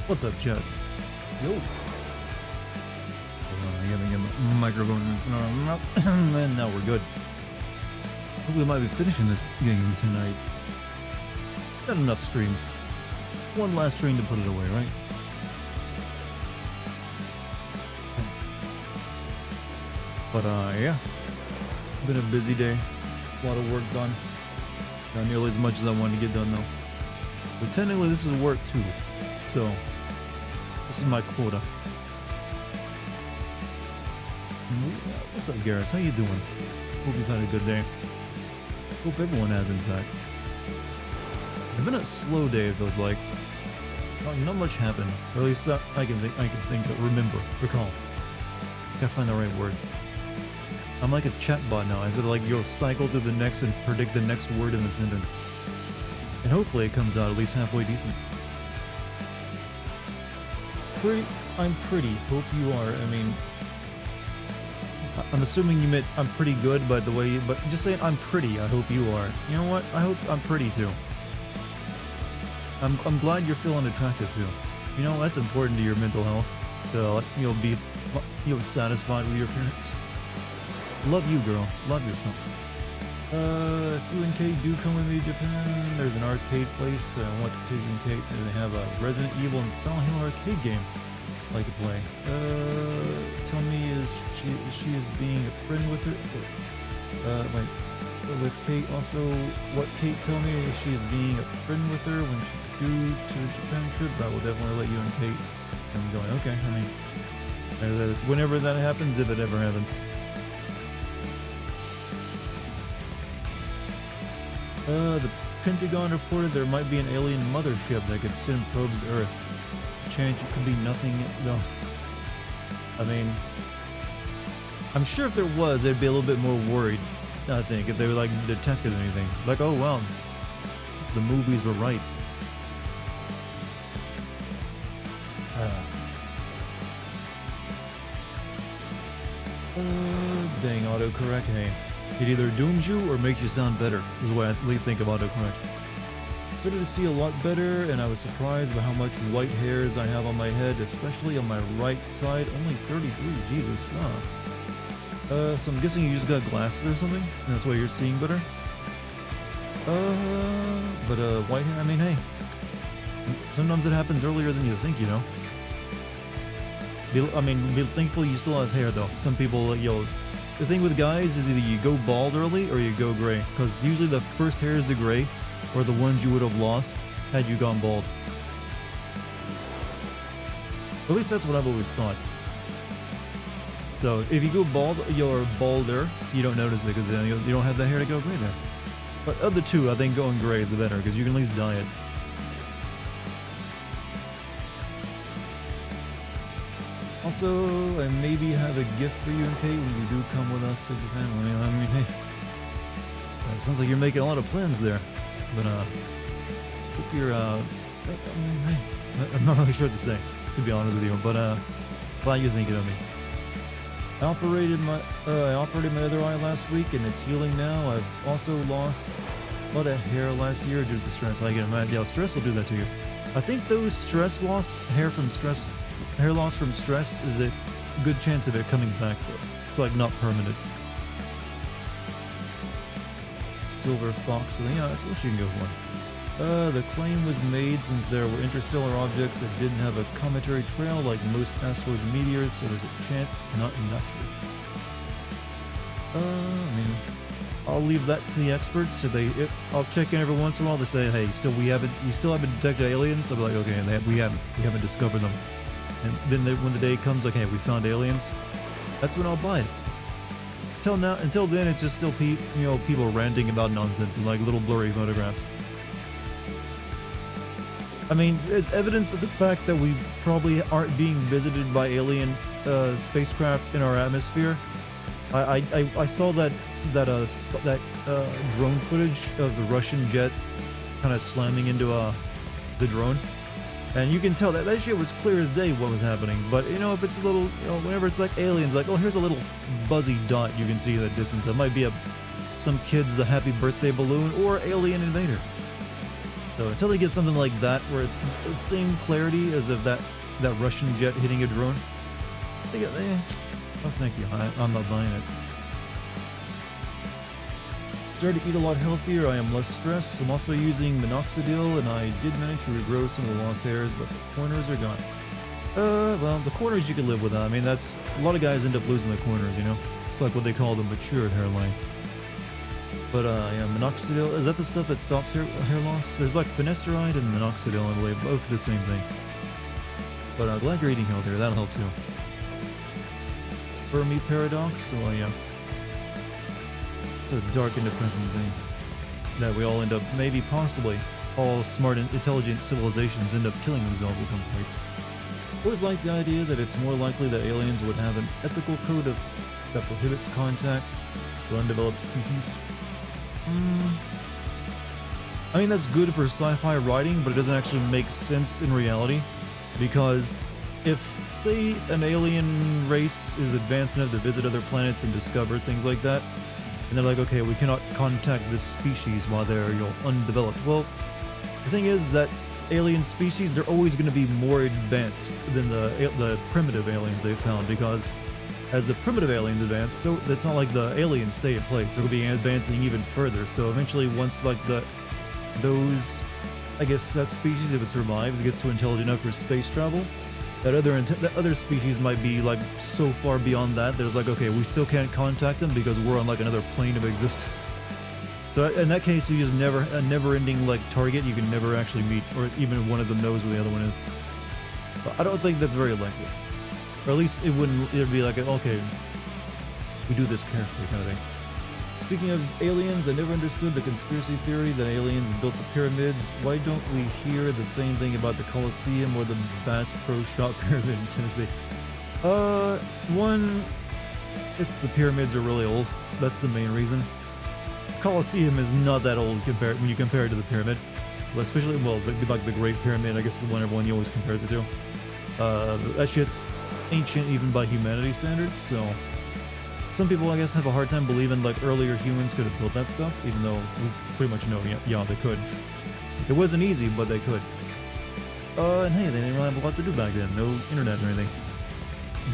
What's up, chat? Yo. I gotta get my microphone. And now we're good. Hopefully, I might be finishing this game tonight. Got enough streams. One last stream to put it away, right? But yeah. Been a busy day. A lot of work done. Not nearly as much as I wanted to get done though. But technically, this is work too. So this is my quota. What's up, Garrus? How you doing? Hope you've had a good day. Hope everyone has, in fact. It's been a slow day, it feels like. Not much happened. Or at least that I can think of, remember, recall. Gotta find the right word. I'm like a chatbot now. I sort of like cycle through the next and predict the next word in the sentence. And hopefully it comes out at least halfway decent. I'm pretty. Hope you are. I mean, I'm assuming you meant I'm pretty good, but but just saying I'm pretty. I hope you are. You know what? I hope I'm pretty too. I'm glad you're feeling attractive too. You know, that's important to your mental health. To be satisfied with your appearance. Love you, girl. Love yourself. If you and Kate do come with me to Japan, there's an arcade place I want to take you and Kate, and they have a Resident Evil and Silent Hill arcade game I like to play. Tell me is she is being a friend with her? With Kate also, what Kate told me is she is being a friend with her when she do to the Japan trip. I will definitely let you and Kate. I'm going, okay, I mean, whenever that happens, if it ever happens. The Pentagon reported there might be an alien mothership that could send probes to Earth. Chance it could be nothing, though. I mean, I'm sure if there was, they'd be a little bit more worried, I think, if they were, like, detected anything. Like, oh, well, the movies were right. Dang, autocorrect, hey. It either dooms you or makes you sound better, is the way I think of autocorrect. Started to see a lot better, and I was surprised by how much white hairs I have on my head, especially on my right side. Only 33, Jesus. So I'm guessing you just got glasses or something? And that's why you're seeing better? But white hair, I mean, hey. Sometimes it happens earlier than you think, you know? Be thankful you still have hair, though. Some people, the thing with guys is either you go bald early or you go gray, because usually the first hairs to gray are the ones you would have lost had you gone bald. At least that's what I've always thought. So if you go bald, you're balder, you don't notice it because you don't have the hair to go gray there. But of the two, I think going gray is the better because you can at least dye it. Also, I maybe have a gift for you and Kate when you do come with us to Japan. I mean, hey. It sounds like you're making a lot of plans there. But, if you're, hey. I'm not really sure what to say, to be honest with you. But, glad you're thinking of me. I operated my other eye last week, and it's healing now. I've also lost a lot of hair last year due to stress. I can imagine, yeah, stress will do that to you. I think those hair loss from stress is a good chance of it coming back, though. It's like not permanent. Silver Fox, yeah, that's what you can go for. The claim was made since there were interstellar objects that didn't have a cometary trail like most asteroids and meteors, so there's a chance it's not true. I mean, I'll leave that to the experts. I'll check in every once in a while to say, hey, we still haven't detected aliens. I'll be like, okay, we haven't discovered them. And then when the day comes, like, hey, we found aliens, that's when I'll buy it. Until then, it's just still people ranting about nonsense and like little blurry photographs. I mean, as evidence of the fact that we probably aren't being visited by alien spacecraft in our atmosphere, I saw that drone footage of the Russian jet kind of slamming into the drone. And you can tell that shit was clear as day what was happening. But, if it's a little, whenever it's like aliens, like, oh, here's a little buzzy dot you can see in the distance. That might be some kid's happy birthday balloon or alien invader. So until they get something like that, where it's the same clarity as if that Russian jet hitting a drone, oh thank you, I'm not buying it. Started to eat a lot healthier, I am less stressed. I'm also using minoxidil, and I did manage to regrow some of the lost hairs, but the corners are gone. Well, the corners you can live without. I mean, that's a lot of guys end up losing the corners, you know? It's like what they call the matured hairline. But, yeah, minoxidil, is that the stuff that stops hair loss? There's like finasteride and minoxidil, I believe, both the same thing. But glad you're eating healthier, that'll help too. Fermi paradox, so yeah. It's a dark and depressing thing. That we all end up, maybe, possibly, all smart and intelligent civilizations end up killing themselves at some point. I always liked the idea that it's more likely that aliens would have an ethical code that prohibits contact with undeveloped species. I mean, that's good for sci-fi writing, but it doesn't actually make sense in reality. Because if, say, an alien race is advanced enough to visit other planets and discover things like that, and they're like, okay, we cannot contact this species while they're, you know, undeveloped. Well, the thing is that alien species, they're always going to be more advanced than the primitive aliens they found, because as the primitive aliens advance, so it's not like the aliens stay in place. They're going to be advancing even further. So eventually, once like those, I guess that species, if it survives, gets to intelligent enough for space travel, that other species might be like so far beyond that. There's like, okay, we still can't contact them because we're on like another plane of existence. So in that case, you just a never-ending like target you can never actually meet, or even one of them knows where the other one is. But I don't think that's very likely, or at least it'd be like, okay, we do this carefully kind of thing. Speaking of aliens, I never understood the conspiracy theory that aliens built the pyramids. Why don't we hear the same thing about the Colosseum or the Bass Pro Shop Pyramid in Tennessee? One, it's the pyramids are really old. That's the main reason. Colosseum is not that old when you compare it to the pyramid. Well, especially, well, like the Great Pyramid, I guess the one everyone always compares it to. That shit's ancient even by humanity standards, so some people, I guess, have a hard time believing like earlier humans could have built that stuff, even though we pretty much know, yeah, they could. It wasn't easy, but they could. And hey, they didn't really have a lot to do back then. No internet or anything.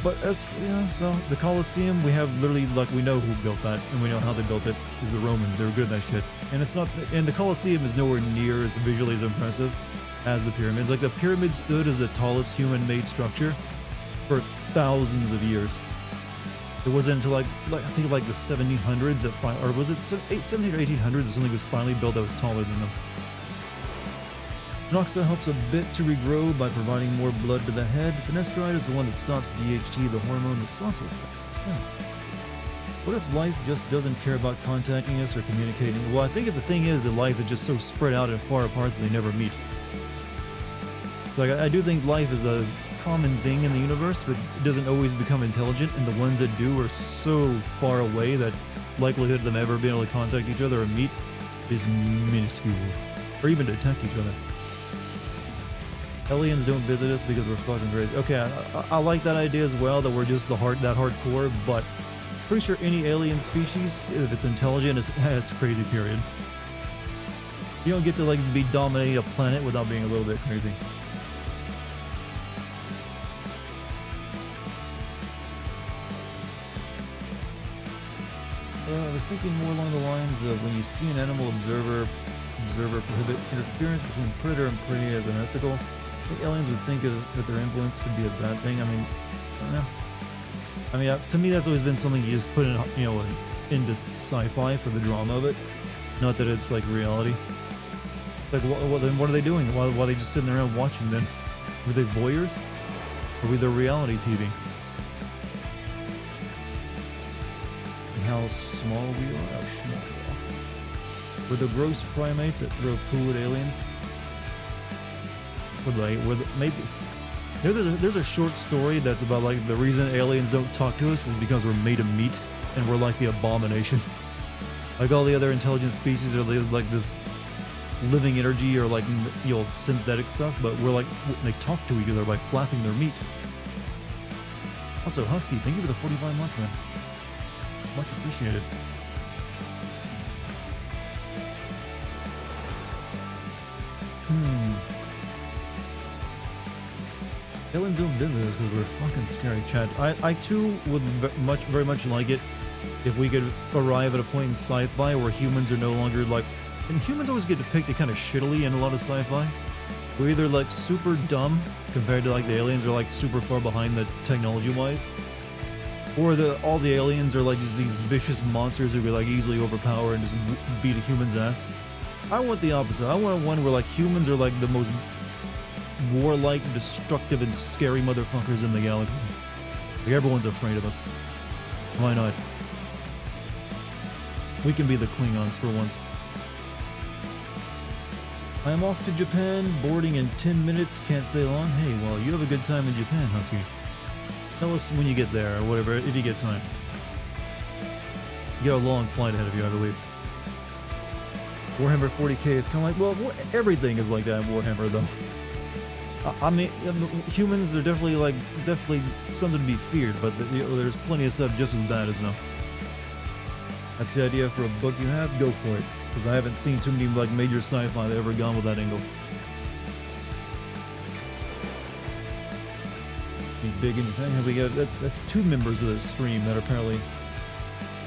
But as for, yeah, so the Colosseum, we have literally, like, we know who built that, and we know how they built it. Is the Romans. They were good at that shit. And it's not, and the Colosseum is nowhere near as visually as impressive as the pyramids. Like, the pyramid stood as the tallest human-made structure for thousands of years. It wasn't until like I think like the 1700s that finally, or was it 1700 or 1800s or something was finally built that was taller than them. Noxa helps a bit to regrow by providing more blood to the head. Finasteride is the one that stops DHT, the hormone responsible for it. Yeah. What if life just doesn't care about contacting us or communicating? Well, I think the thing is that life is just so spread out and far apart that they never meet. So I do think life is a common thing in the universe, but it doesn't always become intelligent, and the ones that do are so far away that likelihood of them ever being able to contact each other or meet is minuscule, or even detect each other. Aliens don't visit us because we're fucking crazy. Okay, I like that idea as well, that we're just that hardcore, but pretty sure any alien species, if it's intelligent, it's crazy, period. You don't get to like be dominating a planet without being a little bit crazy. I was thinking more along the lines of when you see an animal, observer prohibit interference between predator and prey as unethical. I think aliens would think that their influence could be a bad thing. I mean, I don't know. I mean, to me, that's always been something you just put in, you know, into sci-fi for the drama of it. Not that it's like reality. Like, then what are they doing? Why are they just sitting around watching then? Were they voyeurs? Or were they reality TV? How small we are, how small we are. Were the gross primates that throw poo at aliens? Maybe. There's a short story that's about like the reason aliens don't talk to us is because we're made of meat and we're like the abomination. Like all the other intelligent species are like this living energy or like, you know, synthetic stuff, but we're like, they talk to each other by flapping their meat. Also, Husky, thank you for the 45 months, man. Much appreciated. humans don't did this because we're fucking scary, Chad. I too would very much like it if we could arrive at a point in sci-fi where humans are no longer like, and humans always get depicted kind of shittily in a lot of sci-fi. We're either like super dumb compared to like the aliens, or like super far behind the technology-wise, or all the aliens are like just these vicious monsters who could like easily overpower and just beat a human's ass. I want the opposite. I want one where like humans are like the most warlike, destructive, and scary motherfuckers in the galaxy. Like everyone's afraid of us. Why not? We can be the Klingons for once. I am off to Japan, boarding in 10 minutes, can't stay long. Hey, well, you have a good time in Japan, Husky. Tell us when you get there, or whatever, if you get time. You got a long flight ahead of you, I believe. Warhammer 40k is kind of like, well, everything is like that in Warhammer, though. I mean, humans are definitely something to be feared, but there's plenty of stuff just as bad as them. That's the idea for a book you have, go for it. Because I haven't seen too many like major sci-fi that ever gone with that angle. Be big in Japan. We got that's 2 members of this stream that are apparently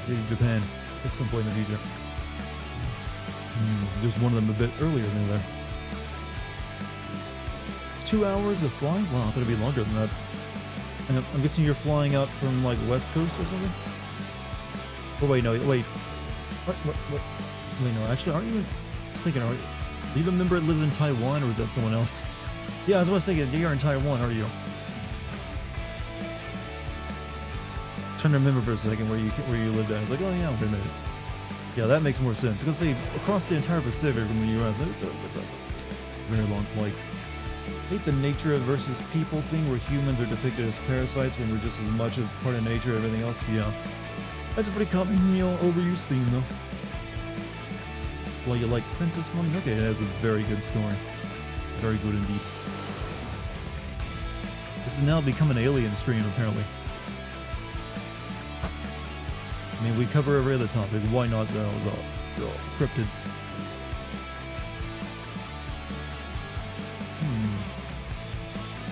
in Japan at some point in the future. Just one of them a bit earlier than there. It's 2 hours of flying? Wow, I thought it'd be longer than that. And I'm guessing you're flying out from like West Coast or something? Oh wait, no, wait. What? Wait, no, actually, aren't you? I was thinking, are you a member that lives in Taiwan, or is that someone else? Yeah, I was thinking, you're in Taiwan, are you? Trying to remember for a second where you lived at. I was like, oh yeah, wait a minute. Yeah, that makes more sense. I was gonna say, across the entire Pacific from the U.S., it's a very long flight. I hate the nature versus people thing where humans are depicted as parasites when we're just as much a part of nature as everything else. Yeah. That's a pretty common, overused theme, though. Well, you like Princess Money? Okay, it has a very good story. Very good indeed. This has now become an alien stream, apparently. I mean, we cover every other topic. Why not the cryptids?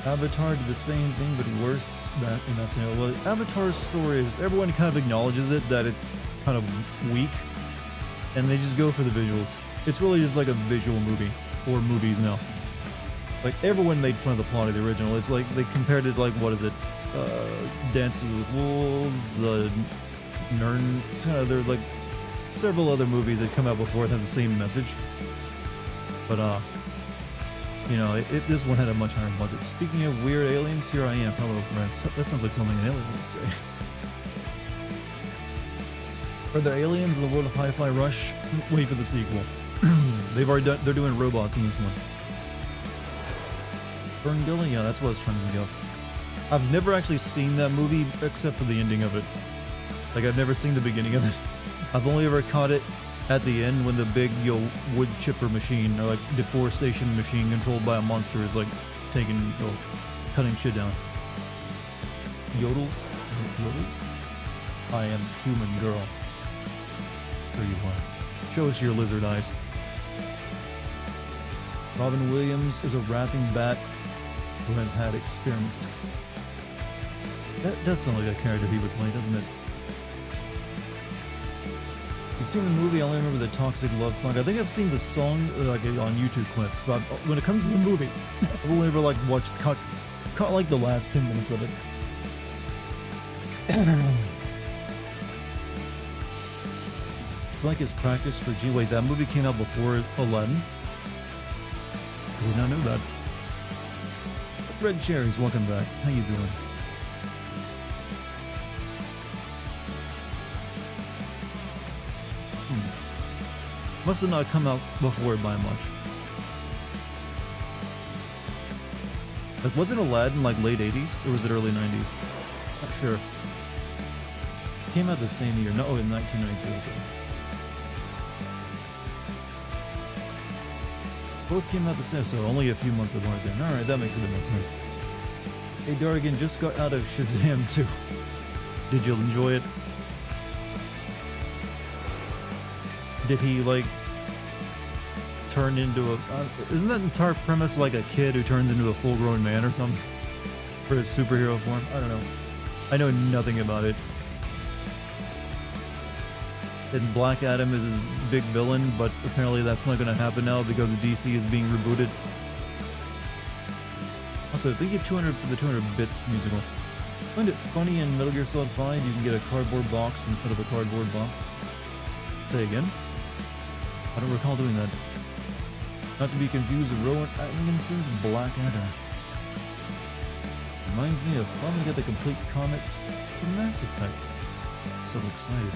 Avatar did the same thing, but worse. Well, Avatar's story is, everyone kind of acknowledges it, that it's kind of weak, and they just go for the visuals. It's really just like a visual movie, or movies now. Like, everyone made fun of the plot of the original. It's like, they compared it, like, what is it? Dances with Wolves, Nern, there are like several other movies that come out before that have the same message. But, you know, this one had a much higher budget. Speaking of weird aliens, here I am. Hello, friends. That sounds like something an alien would say. Are there aliens in the world of Hi-Fi Rush? Wait for the sequel. They've already done. They're doing robots in this one. Ferngully? Yeah, that's what I was trying to think of. I've never actually seen that movie except for the ending of it. Like, I've never seen the beginning of it. I've only ever caught it at the end when the big, wood chipper machine, or like deforestation machine controlled by a monster is like cutting shit down. Yodels? I am human girl. There you are. Show us your lizard eyes. Robin Williams is a rapping bat who has had experiments. That does sound like a character he would play, doesn't it? You've seen the movie, I only remember the Toxic Love song. I think I've seen the song like on YouTube clips, but when it comes to the movie, I've only ever like caught like the last 10 minutes of it. It's like his practice for wait, that movie came out before Aladdin? I did not know that. Red Cherries, welcome back. How you doing? Must have not come out before it by much. Like, wasn't Aladdin like late 80s? Or was it early 90s? Not sure. Came out the same year. No, in 1992. Okay. Both came out the same, so only a few months apart then. Alright, that makes a bit more sense. Hey, Dartigan just got out of Shazam 2. Did you enjoy it? Did he, like, turn into a... isn't that entire premise like a kid who turns into a full-grown man or something? For his superhero form? I don't know. I know nothing about it. And Black Adam is his big villain, but apparently that's not going to happen now because DC is being rebooted. Also, if they get 200 for the 200 bits musical. I find it funny in Metal Gear Solid 5 you can get a cardboard box instead of a cardboard box. Say again? I don't recall doing that. Not to be confused with Rowan Atkinson's Black Adder. Reminds me of finally got the complete comics for Mass Effect. So excited.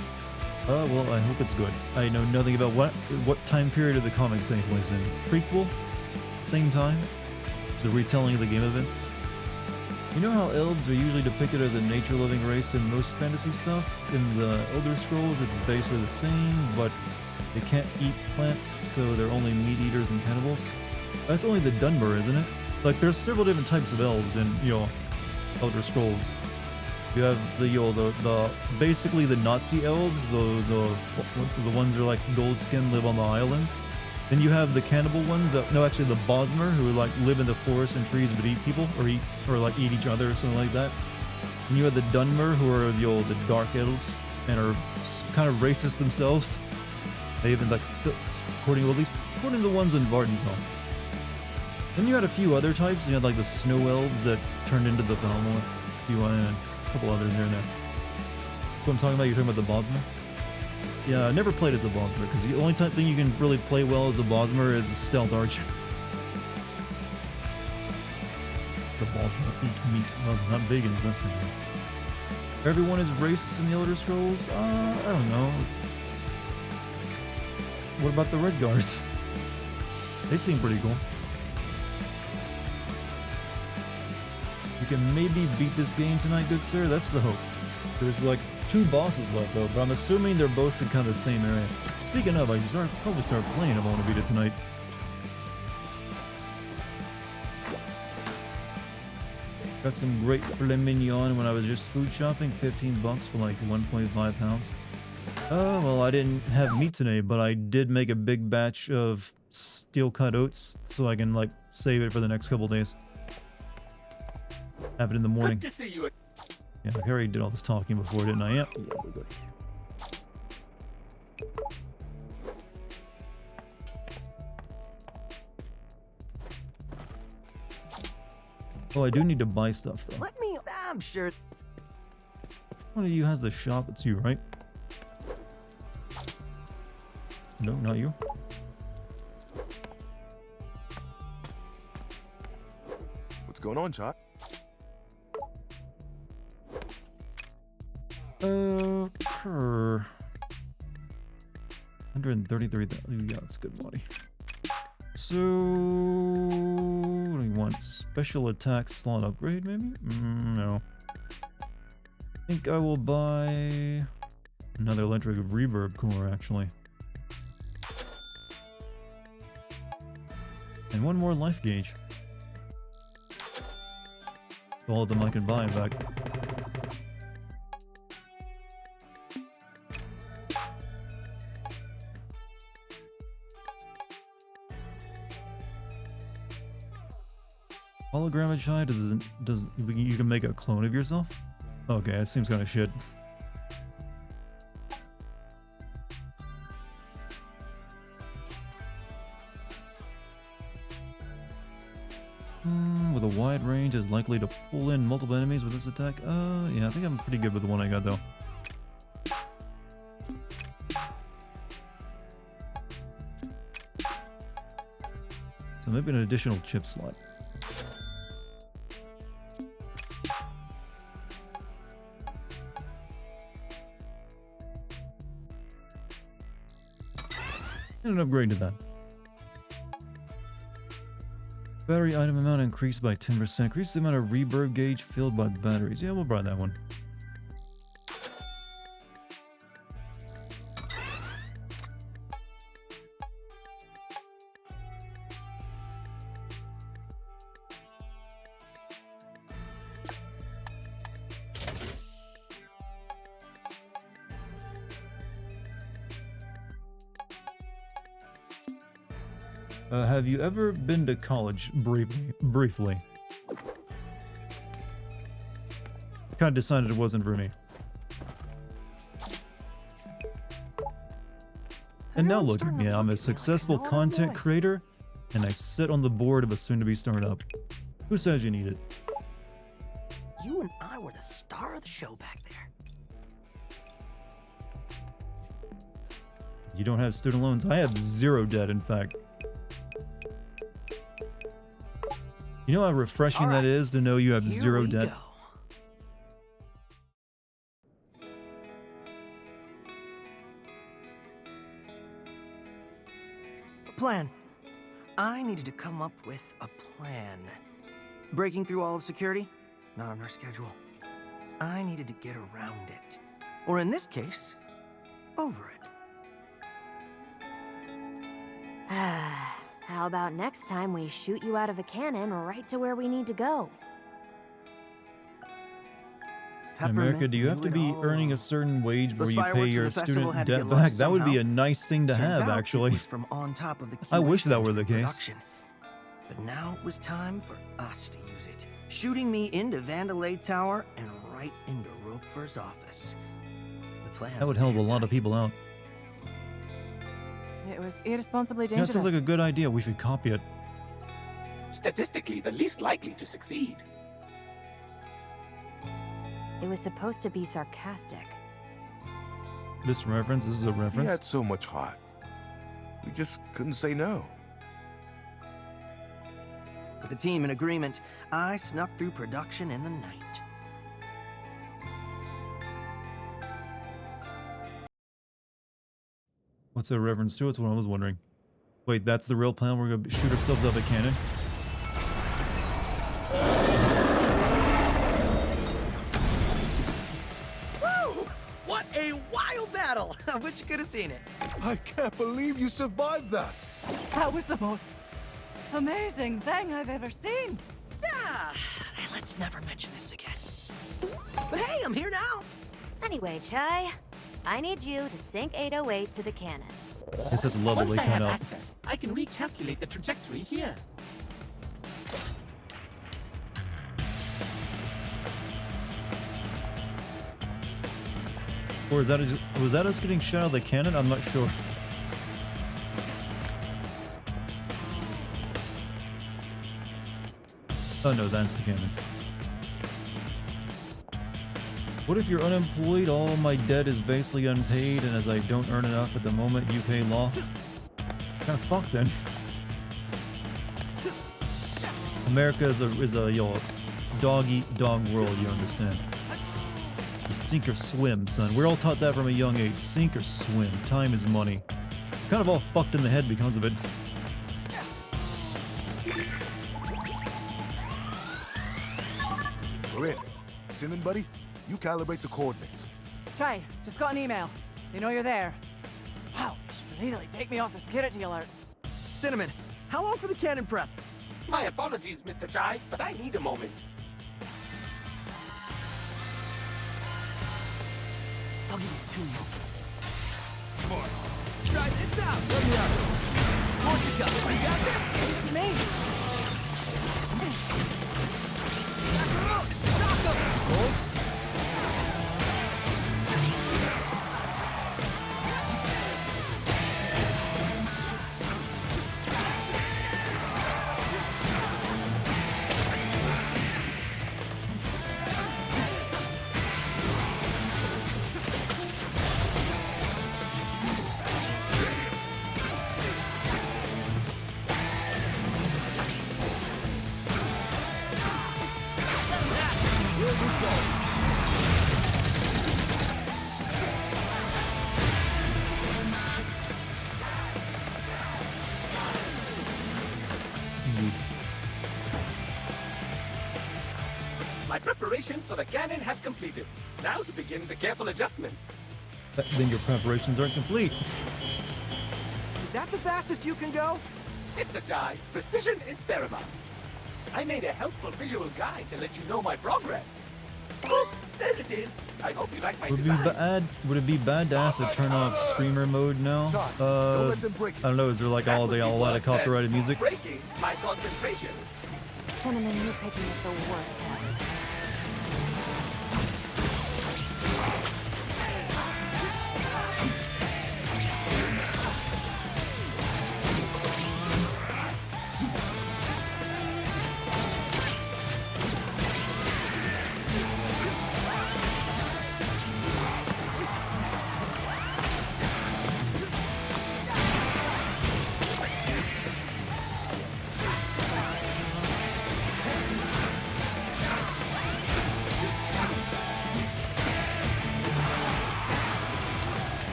Well, I hope it's good. I know nothing about what time period of the comics take place in. Prequel? Same time? It's a retelling of the game events? You know how elves are usually depicted as a nature-loving race in most fantasy stuff? In the Elder Scrolls, it's basically the same, but they can't eat plants, so they're only meat eaters and cannibals. That's only the Dunmer, isn't it? Like, there's several different types of elves in, Elder Scrolls. You have the basically the Nazi elves, the ones that are like gold skin, live on the islands. Then you have the cannibal ones, no, actually the Bosmer, who like live in the forests and trees but eat people, or eat each other or something like that. And you have the Dunmer, who are the dark elves and are kind of racist themselves. They even like according to the ones in Vardenfell. Then you had a few other types. You had like the snow elves that turned into the phenomenal. And a couple others here and there. What I'm talking about? You're talking about the Bosmer? Yeah, I never played as a Bosmer because the only thing you can really play well as a Bosmer is a stealth archer. The Bosmer eat meat. Well, not vegans, that's for sure. Everyone is racist in the Elder Scrolls? I don't know. What about the Red Guards? They seem pretty cool. You can maybe beat this game tonight, good sir. That's the hope. There's like 2 bosses left though, but I'm assuming they're both in kind of the same area. Speaking of, I should probably start playing if I want to beat it tonight. Got some great filet mignon when I was just food shopping. 15 bucks for like 1.5 pounds. Oh, well, I didn't have meat today, but I did make a big batch of steel cut oats so I can like save it for the next couple days. Have it in the morning. Good to see you. Yeah, Harry did all this talking before, didn't I? Yeah, we're good. Oh, I do need to buy stuff though. I'm sure. One of you has the shop. It's you, right? No, not you. What's going on, Chuck? Sure. 133,000. Yeah, that's good money. So, what do you want? Special attack slot upgrade, maybe? No. I think I will buy another electric reverb core, actually. And one more life gauge. All of them I can buy, in fact. Holographic shy does you can make a clone of yourself? Okay, that seems kind of shit. With a wide range is likely to pull in multiple enemies with this attack. Yeah, I think I'm pretty good with the one I got though. So maybe an additional chip slot. And an upgrade to that. Battery item amount increased by 10%. Increase the amount of reverb gauge filled by batteries. Yeah, we'll buy that one. Have you ever been to college briefly? Kind of decided it wasn't for me. And now look at me, I'm a successful content creator, and I sit on the board of a soon-to-be startup. Who says you need it? You and I were the star of the show back there. You don't have student loans. I have zero debt, in fact. You know how refreshing that is to know you have zero debt? Plan. I needed to come up with a plan. Breaking through all of security? Not on our schedule. I needed to get around it. Or in this case, over it. How about next time we shoot you out of a cannon right to where we need to go? In America, do you have to be earning a certain wage where you pay your student debt back? That would be a nice thing to have, actually. From on top of the I wish that were the case. But now it was time for us to use it, shooting me into Vandalay Tower and right into Roquefort's office. The plan that would help a lot of people out. It was irresponsibly Yeah, dangerous. that sounds like a good idea. We should copy it. Statistically, the least likely to succeed. It was supposed to be sarcastic. This is a He reference. had so much heart. We just couldn't say no. With the team in agreement, I snuck through production in the night. What's a reference to? It's what I was wondering. Wait, that's the real plan? We're gonna shoot ourselves out of a cannon? Woo! What a wild battle! I wish you could have seen it. I can't believe you survived that. That was the most amazing thing I've ever seen. Ah, let's never mention this again. But hey, I'm here now. Anyway, Chai, I need you to sink 808 to the cannon. It's such a lovely Once I have cutout. access, I can recalculate the trajectory here. Or is that was that us getting shot out of the cannon? I'm not sure. Oh no, that's the cannon. What if you're unemployed, all my debt is basically unpaid, and as I don't earn enough at the moment, you pay law? Kind of fucked then. America is a dog-eat-dog world, you understand. You sink or swim, son. We're all taught that from a young age. Sink or swim. Time is money. Kind of all fucked in the head because of it. We're in. Cinnamon, buddy, you calibrate the coordinates. Chai, just got an email. They know you're there. Wow, it should really take me off the security alerts. Cinnamon, how long for the cannon prep? My apologies, Mr. Chai, but I need a moment. I'll give you 2 moments. Come on. Try this out. Let me out. What you got? You got this? Me? Knock him out. Knock him. Hold. My preparations for the cannon have completed. Now to begin the careful adjustments. Then your preparations aren't complete. Is that the fastest you can go? Mr. Chai, precision is paramount. I made a helpful visual guide to let you know my progress. Oh, there it is. I hope you like my design. Would it be badass to turn off screamer mode now? Don't let them break it. I don't know. Is there like That all would be a lot of worse than copyrighted music? Breaking my concentration. Cinnamon, you're picking up the worst habits.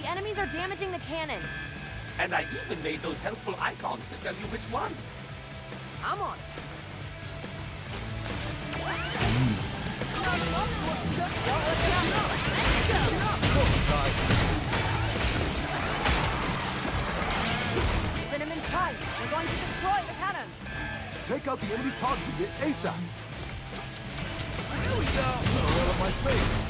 The enemies are damaging the cannon. And I even made those helpful icons to tell you which ones. I'm on it. Cinnamon ties. We're going to destroy the cannon. Take out the enemy's target ASAP. Here we go. Roll up my space.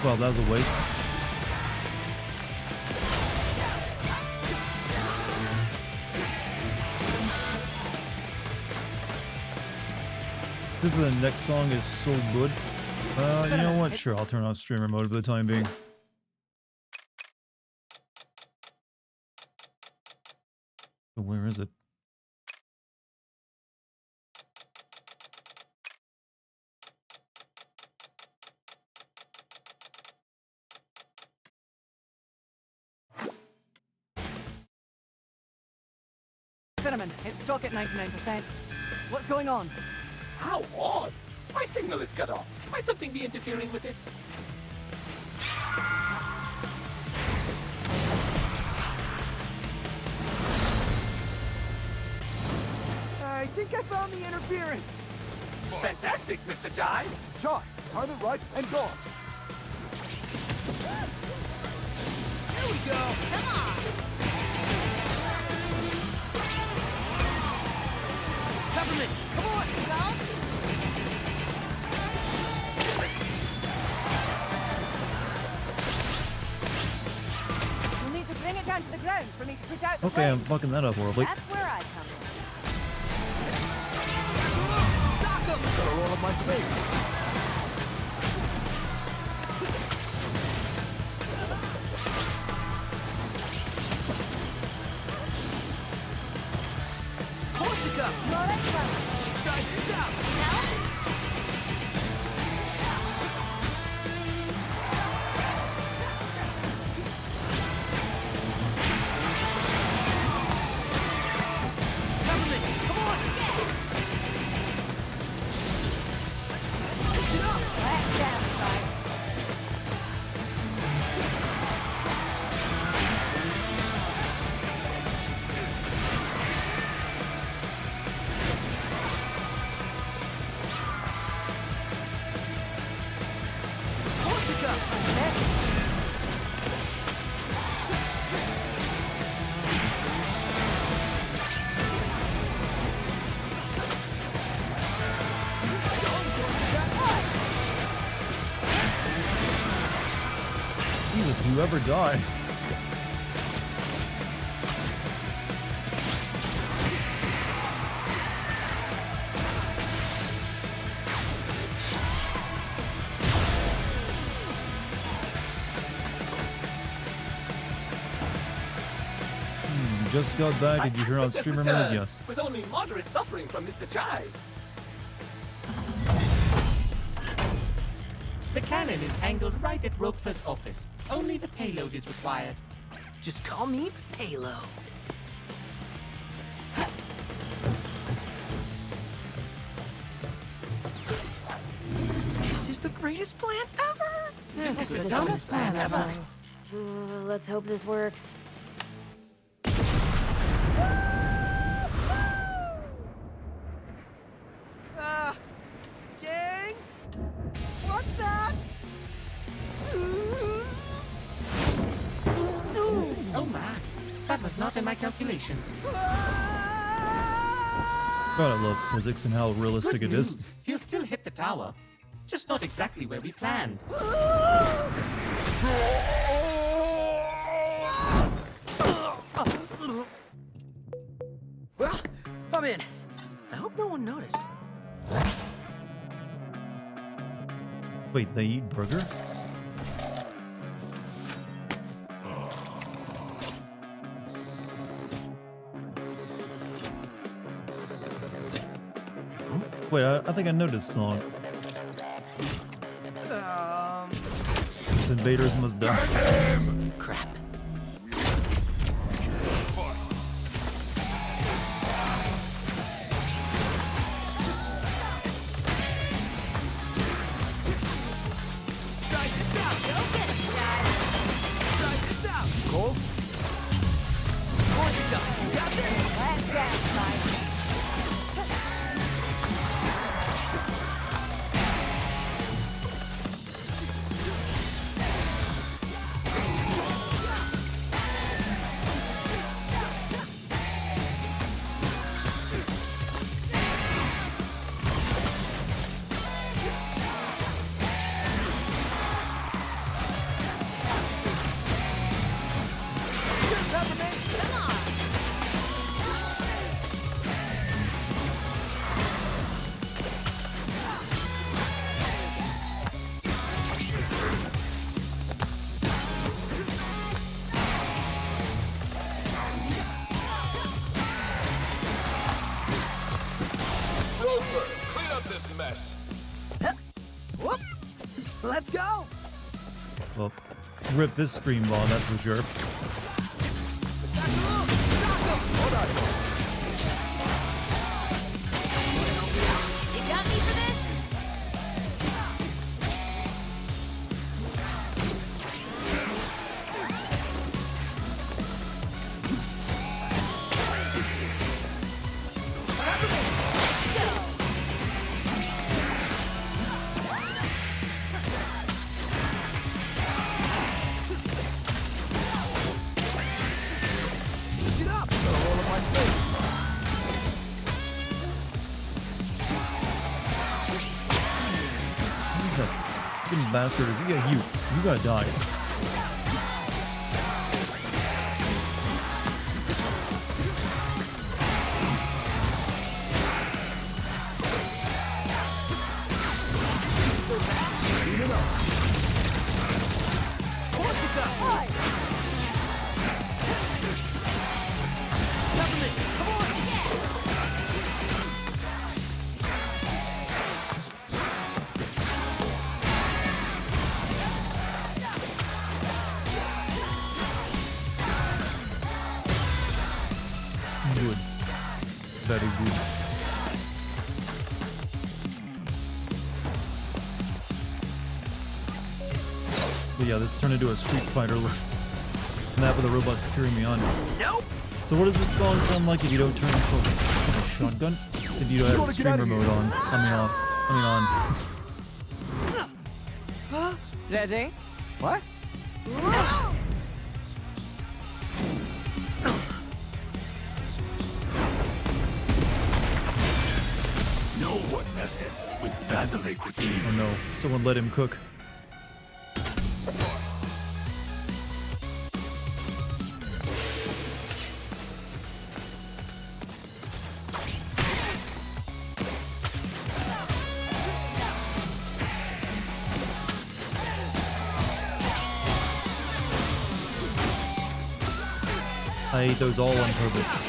Well, that was a waste. This is the next song is so good. You know what? Sure, I'll turn off streamer mode for the time being. But where is it? Cinnamon, it's stuck at 99%. What's going on? How odd. My signal is cut off. Might something be interfering with it? I think I found the interference. Fantastic, Mr. Jai. Chai, time it right and go. Here we go. Come on. Peppermint, come on. Well, You'll need to bring it down to the ground for me to put out the Okay, I'm flames. fucking that up horribly. that's where I come in. Knock 'em. Gotta roll up my space. Corsica. You're right, Cloud. Guys, stop. Peppermint, come on. Get up. Let's down, side. Corsica. Jesus, you ever die? Just got back. Did you turn on streamer mode? Yes. With only moderate suffering from Mr. Jai. The cannon is angled right at Roquefort's office. Only the payload is required. Just call me Palo. This is the greatest plan ever. This is the dumbest plan ever. Let's hope this works. Gang? What's that? Oh my, that was not in my calculations. God, I love physics and how realistic Good it is. news. He'll still hit the tower. Just not exactly where we planned. Well, I'm in. I hope no one noticed. Wait, they eat burger? Wait, I think I know this song. invaders must die. Crap. Cole? Let's dance, Mike. Roper, clean up this mess. Whoop. Let's go. Well, rip this stream ball, that's for sure. You got me for this? Get up! Gotta roll up my space. Who's that fucking bastard? Yeah, you gotta die. Clean it up. Good. Very good. But yeah, this turned into a Street Fighter map with the robots cheering me on. Nope. So what does this song sound like if you don't turn into a shotgun? If you don't have wanna get out streamer of mode here. on? I mean off. I mean on. Ready? What? No one messes with family cuisine. Oh no, someone let him cook. I ate those all on purpose.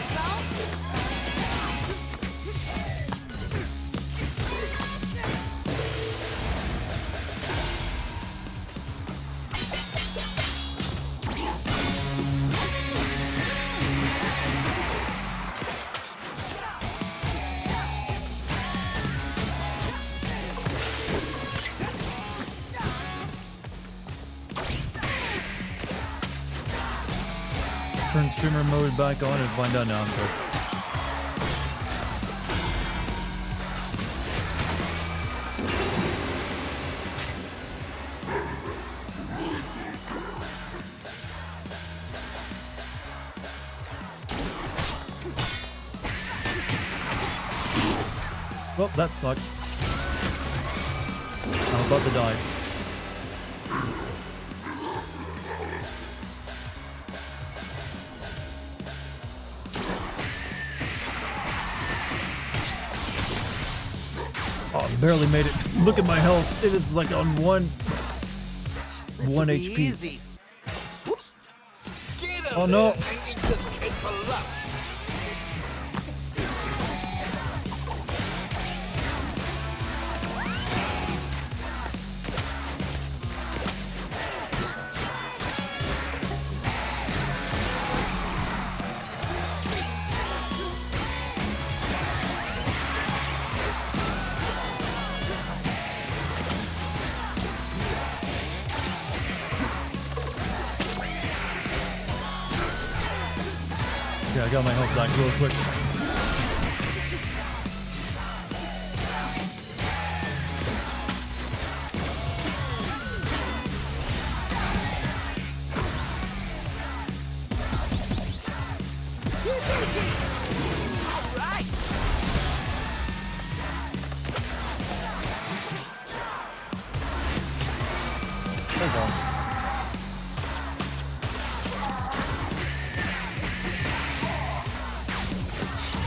Turn streamer mode back on and find out now. I'm sorry. Well, that sucked. I'm about to die. Oh, I barely made it. Look at my health. It is like on one This'll 1 be HP. Easy. Get him Oh, no. there and eat this kid for lunch. Yeah, I got my health back real quick.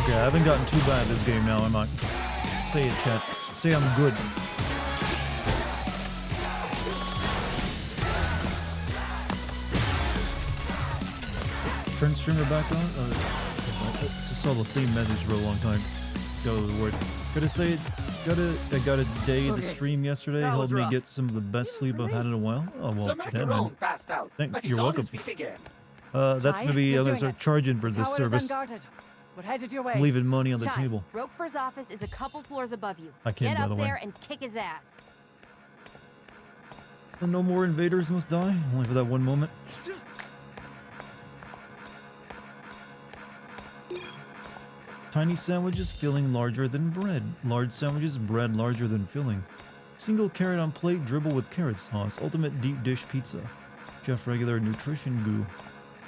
Yeah, I haven't gotten too bad this game now. I'm not. Say it, chat. Say I'm good. Turn streamer back on? I saw the same message for a long time. Go to the word. Gotta say it. I got a day of the stream yesterday. That was Helped me rough. get some of the best sleep I've had in a while. Oh, well, Sir damn, man. Macaron passed out, Thank- but he's you're on welcome. his feet again. That's Chai, gonna be. you're I'm gonna doing start it. charging for this Tower service. is unguarded. We're headed your way. Leaving money on the Chai, table. Roquefort's office is a couple floors above you. I can, Get by up the way. there and kick his ass. And no more invaders must die. Only for that one moment. Tiny sandwiches, filling larger than bread. Large sandwiches, bread larger than filling. Single carrot on plate, dribble with carrot sauce. Ultimate deep dish pizza. Chef regular nutrition goo.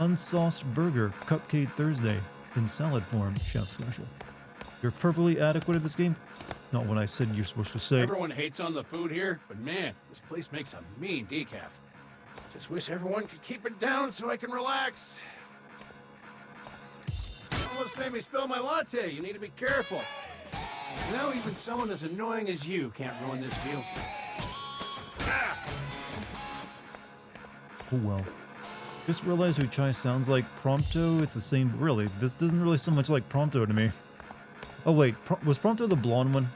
Unsauced burger, cupcake Thursday. In salad form, chef special. You're perfectly adequate at this game. Not what I said you're supposed to say. Everyone hates on the food here, but man, this place makes a mean decaf. Just wish everyone could keep it down so I can relax. Almost made me spill my latte. You need to be careful. You know, even someone as annoying as you can't ruin this view. Oh well. Just realized who Chai sounds like. Prompto, it's the same. Really, this doesn't really sound much like Prompto to me. Oh wait, was Prompto the blonde one?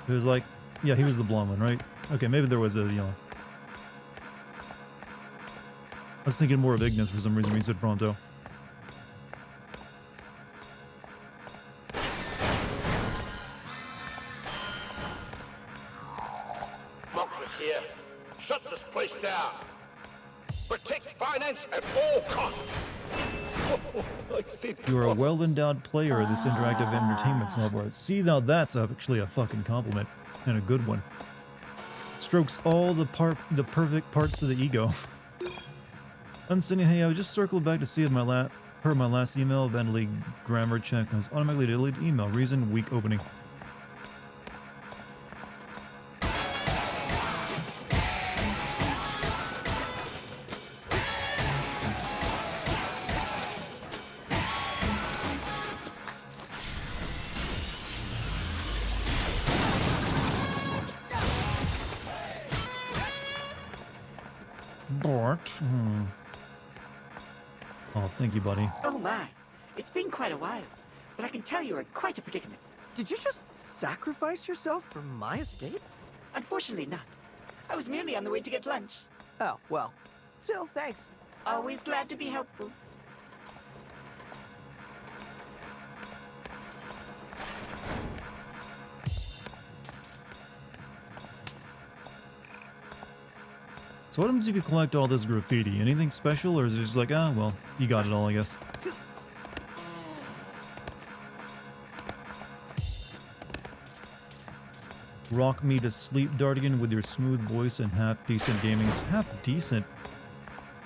It was like, yeah, he was the blonde one, right? Okay, maybe there was a, I was thinking more of Ignis for some reason when you said Prompto. Montford here. Shut this place down. Protect finance at all costs. I see the You are a costs. well-endowed player of this interactive entertainment software. See, now that's actually a fucking compliment. And a good one. Strokes all the perfect parts of the ego. Unsending, hey, I was just circling back to see if per my last email, Vandally grammar check was automatically deleted email. Reason, weak opening. Bart. Oh, thank you, buddy. Oh my, it's been quite a while, but I can tell you're in quite a predicament. Did you just sacrifice yourself for my escape? Unfortunately not. I was merely on the way to get lunch. Oh, well. Still, thanks. Always glad to be helpful. So what happens if you collect all this graffiti? Anything special, or is it just like, ah, well, you got it all, I guess? Rock me to sleep, Dartigan, with your smooth voice and half-decent gaming. It's half-decent?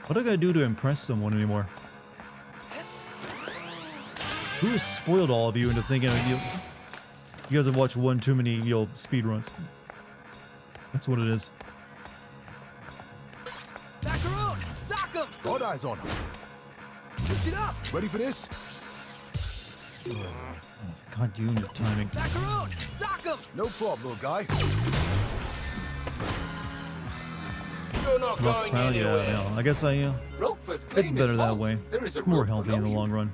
What do I gotta do to impress someone anymore? Who has spoiled all of you into thinking you guys have watched one too many speedruns? That's what it is. Macaron! Sock him! Got eyes on him. Switch it up! Ready for this? God, you and your timing. Macaron! Sock him! No problem, little guy. You're not Rough going crowd, anywhere. yeah. I guess I, Roquefort's it's claim is better that false. way. There is a More rope healthy in the below you. long run.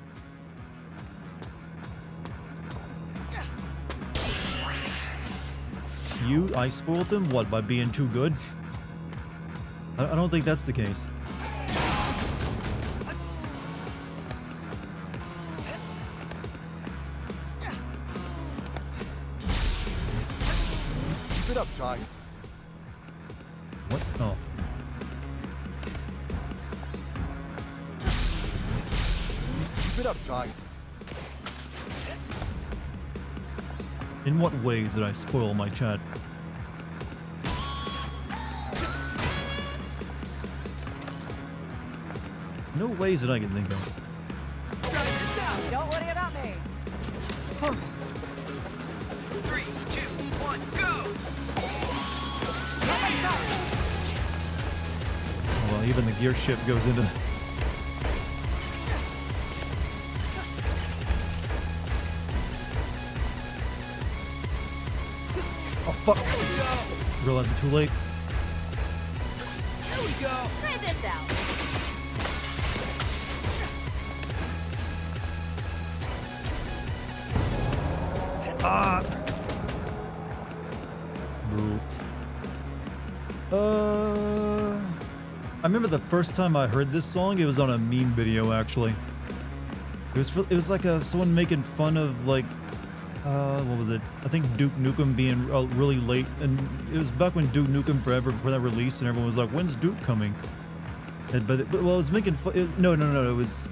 I spoiled them? What, by being too good? I don't think that's the case. Keep it up, Chai. What? Oh. Keep it up, Ty. In what ways did I spoil my chat? No ways that I can think of. Don't worry about me. Focus. 3, 2, 1, go! Oh, well, even the gear shift goes into... Oh, fuck. Realized it too late. Here we go! Try this out. Ah! Boo. I remember the first time I heard this song, it was on a meme video, actually. It was like someone making fun of, like, what was it? I think Duke Nukem being really late, and it was back when Duke Nukem Forever, before that release, and everyone was like, when's Duke coming? But it was making fun, no, it was...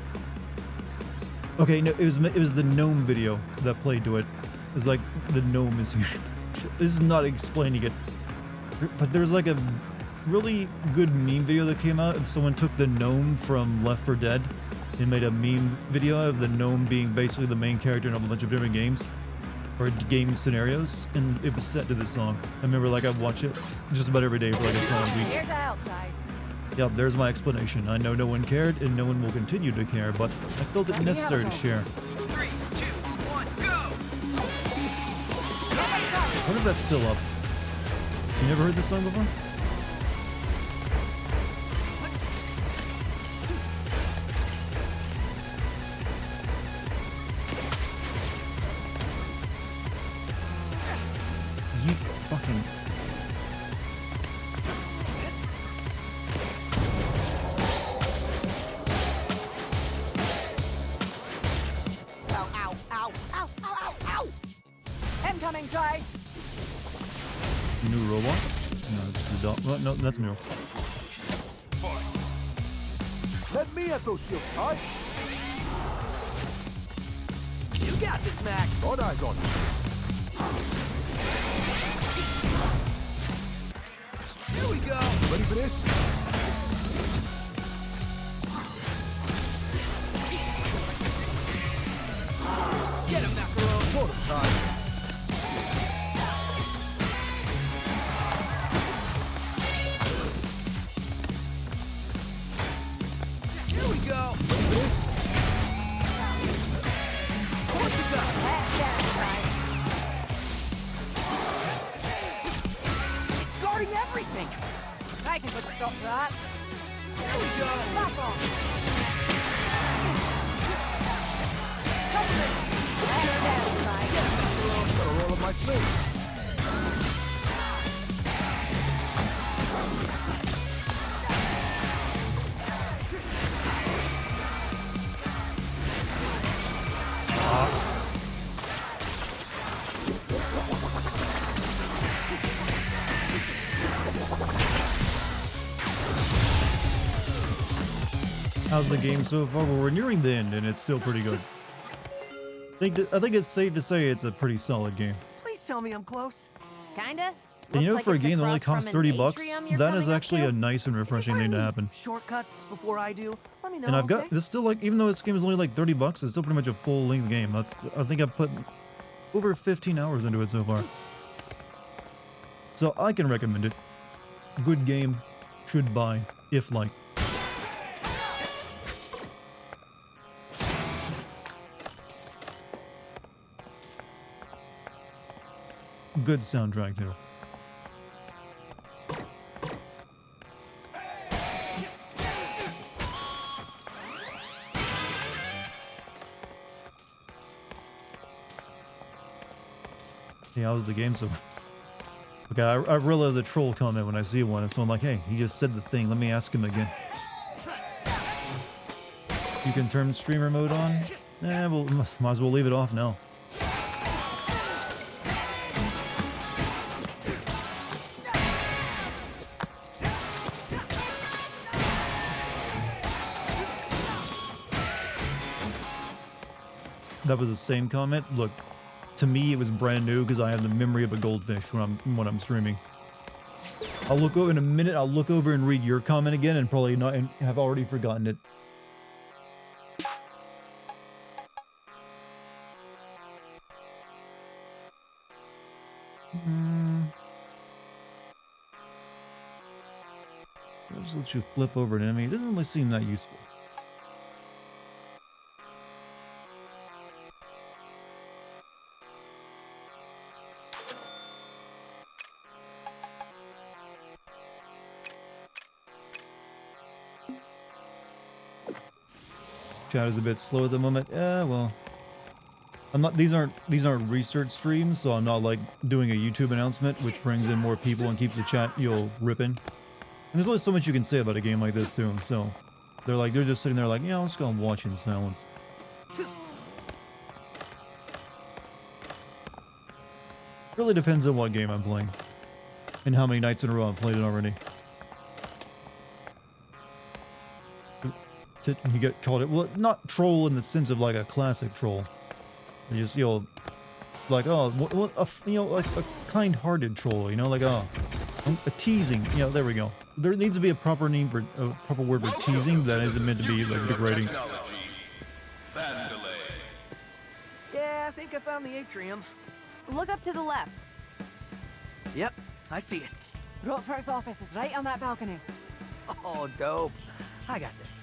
Okay, no, it was the gnome video that played to it. It was like, the gnome is here. This is not explaining it. But there's like a really good meme video that came out, and someone took the gnome from Left 4 Dead and made a meme video out of the gnome being basically the main character in a bunch of different games. Or game scenarios, and it was set to this song. I remember, like, I'd watch it just about every day for like a solid week. Here to help, Ty. Yep, there's my explanation. I know no one cared, and no one will continue to care, but I felt it necessary to share. 3, 2, 1, go! I wonder if that's still up. You never heard this song before? You fucking... Ow, ow, ow, ow, ow, ow, ow! Incoming, Ty. New robot? No, it's the dog. Well, no, that's new. Let me at those shields, Ty. You got this, Mac! All eyes on you. Here we go! Ready for this? Get him, Macaron! Hold him, Ty. Here we go! Ready for this? What you got? Head down, Ty. It's guarding everything! I can put a stop to that. Here we go! Back off. Head down, Ty. Gotta roll up my sleeve. How's the game so far? Well, we're nearing the end, and it's still pretty good. I think it's safe to say it's a pretty solid game. Please tell me I'm close. Kinda. And you know, Looks for a like it's game that only across costs from an $30, atrium you're that coming is up actually to. a nice and refreshing thing to happen. Shortcuts before I do. Let me know. And I've got okay? this still, like, even though this game is only like $30, it's still pretty much a full length game. I think I've put over 15 hours into it so far. So I can recommend it. Good game, should buy, if like. Good soundtrack too. Yeah, how was the game so far? Okay, I realize a troll comment when I see one, and so I'm like, hey, he just said the thing, let me ask him again. You can turn streamer mode on? Eh, well, might as well leave it off now. that was the same comment. Look, to me it was brand new because I have the memory of a goldfish when I'm streaming. I'll look over in a minute. I'll look over and read your comment again, and probably not and have already forgotten it. I'll just let you flip over an enemy. It doesn't really seem that useful. Chat is a bit slow at the moment. Well, I'm not. These aren't research streams, so I'm not like doing a YouTube announcement, which brings in more people and keeps the chat ripping. And there's only so much you can say about a game like this too. So they're just sitting there like, yeah, I'm just gonna watch in silence. Really depends on what game I'm playing and how many nights in a row I've played it already. You get called it, well, not troll in the sense of like a classic troll. You just, like, oh, a kind-hearted troll, like, oh, a teasing, there we go. There needs to be a proper name for, a proper word for teasing that isn't meant to be, like, degrading. Yeah, I think I found the atrium. Look up to the left. Yep, I see it. Rotfur's office is right on that balcony. Oh, dope. I got this.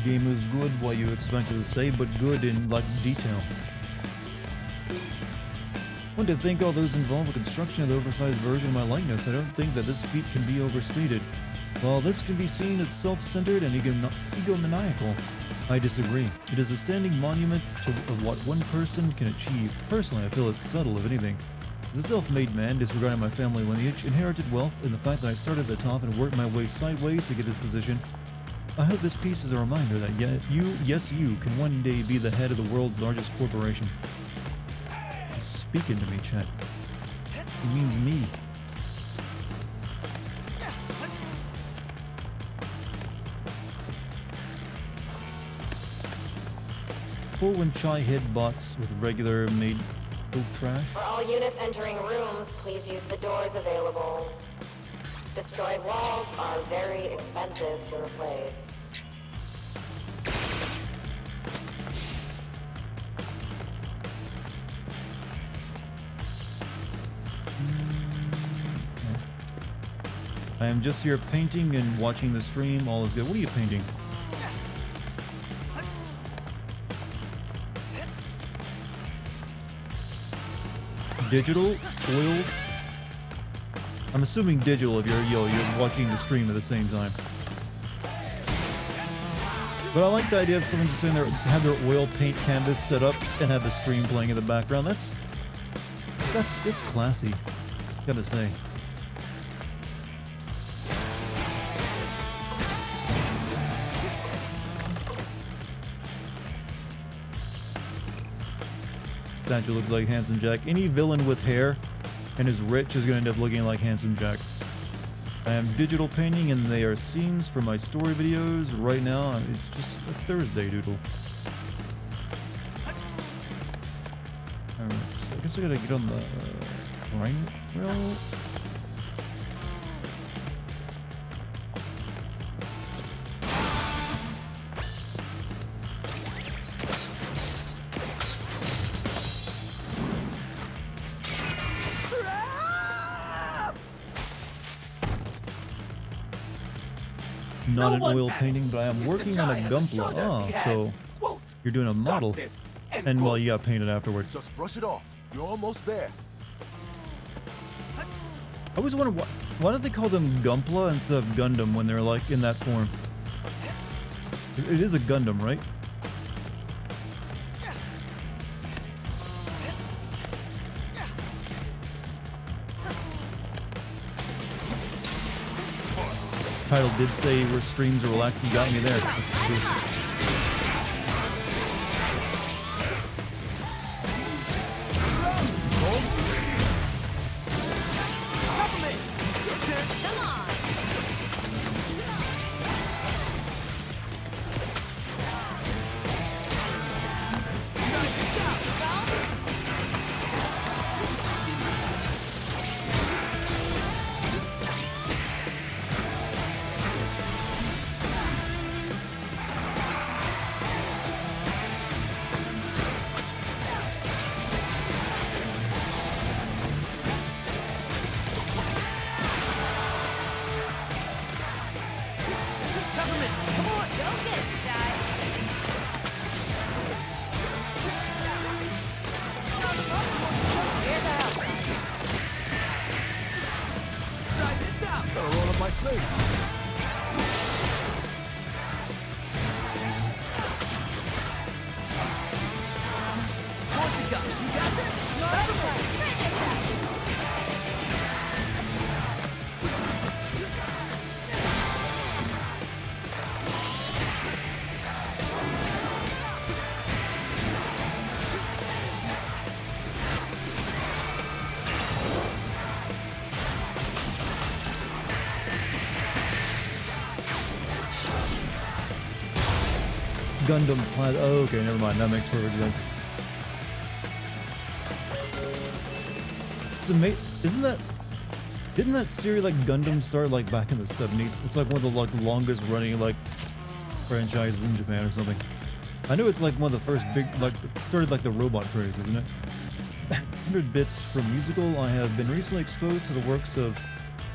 Game is good, what you expected to say, but good in, like, detail. One to thank all those involved with construction of the oversized version of my likeness. I don't think that this feat can be overstated. While this can be seen as self-centered and egomaniacal, I disagree. It is a standing monument of what one person can achieve. Personally, I feel it's subtle, if anything. As a self-made man, disregarding my family lineage, inherited wealth, and the fact that I started at the top and worked my way sideways to get this position, I hope this piece is a reminder that yes, you can one day be the head of the world's largest corporation. He's speaking to me, chat. It means me. Or when Chai hit bots with regular made oak trash. For all units entering rooms, please use the doors available. Destroyed walls are very expensive to replace. I am just here painting and watching the stream. All is good. What are you painting? Digital? Oils? I'm assuming digital if you're watching the stream at the same time. But I like the idea of someone just sitting there, have their oil paint canvas set up and have the stream playing in the background. That's classy, gotta say. Statue looks like Handsome Jack. Any villain with hair and is rich is going to end up looking like Handsome Jack. I am digital painting and they are scenes for my story videos. Right now, it's just a Thursday doodle. Alright, so I guess I gotta get on the grind rail. Not an oil painting, but I am working on a Gunpla. Ah, so you're doing a model. And well, you got painted afterwards. Just brush it off. You're almost there. I always wonder why don't they call them Gunpla instead of Gundam when they're like in that form? It is a Gundam, right? Title did say where streams are relaxed. You got me there. my space. What you got? You got this? Battle! Gundam Plaid. Oh, okay, never mind. That makes perfect sense. It's amazing. Isn't that? Didn't that series like Gundam start like back in the 70s? It's like one of the like longest running like franchises in Japan or something. I know it's like one of the first big like started like the robot craze, isn't it? 100 bits from musical. I have been recently exposed to the works of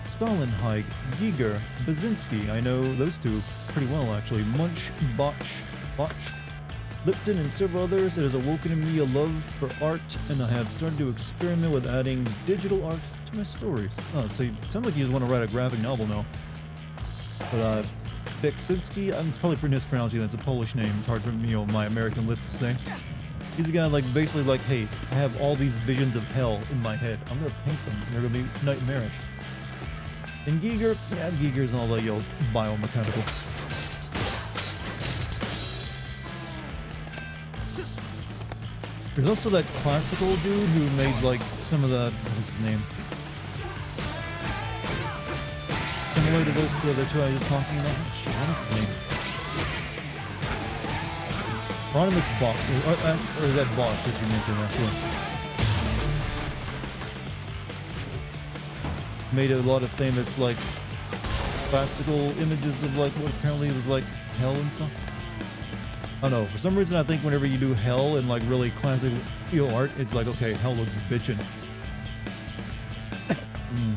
Stalinheig, Giger, Basinski. I know those two pretty well actually. Munch, Botch, Lipton, and several others. It has awoken in me a love for art, and I have started to experiment with adding digital art to my stories. Oh, so you sound like you just want to write a graphic novel now. But Beksinski, I'm probably mispronouncing that. It's a Polish name. It's hard for me, my American lips to say. He's a guy like basically like, hey, I have all these visions of hell in my head. I'm gonna paint them. They're gonna be nightmarish. And Giger, yeah, Giger's all like biomechanical. There's also that classical dude who made like some of the, what's his name? Similar to those the other two I was talking about. Shit, what is his name? Ronimus Bosch, or is that Bosch that you mentioned actually? Made a lot of famous like classical images of like what apparently was like hell and stuff. I don't know, for some reason I think whenever you do hell in like really classic art, it's like, okay, hell looks bitchin'. You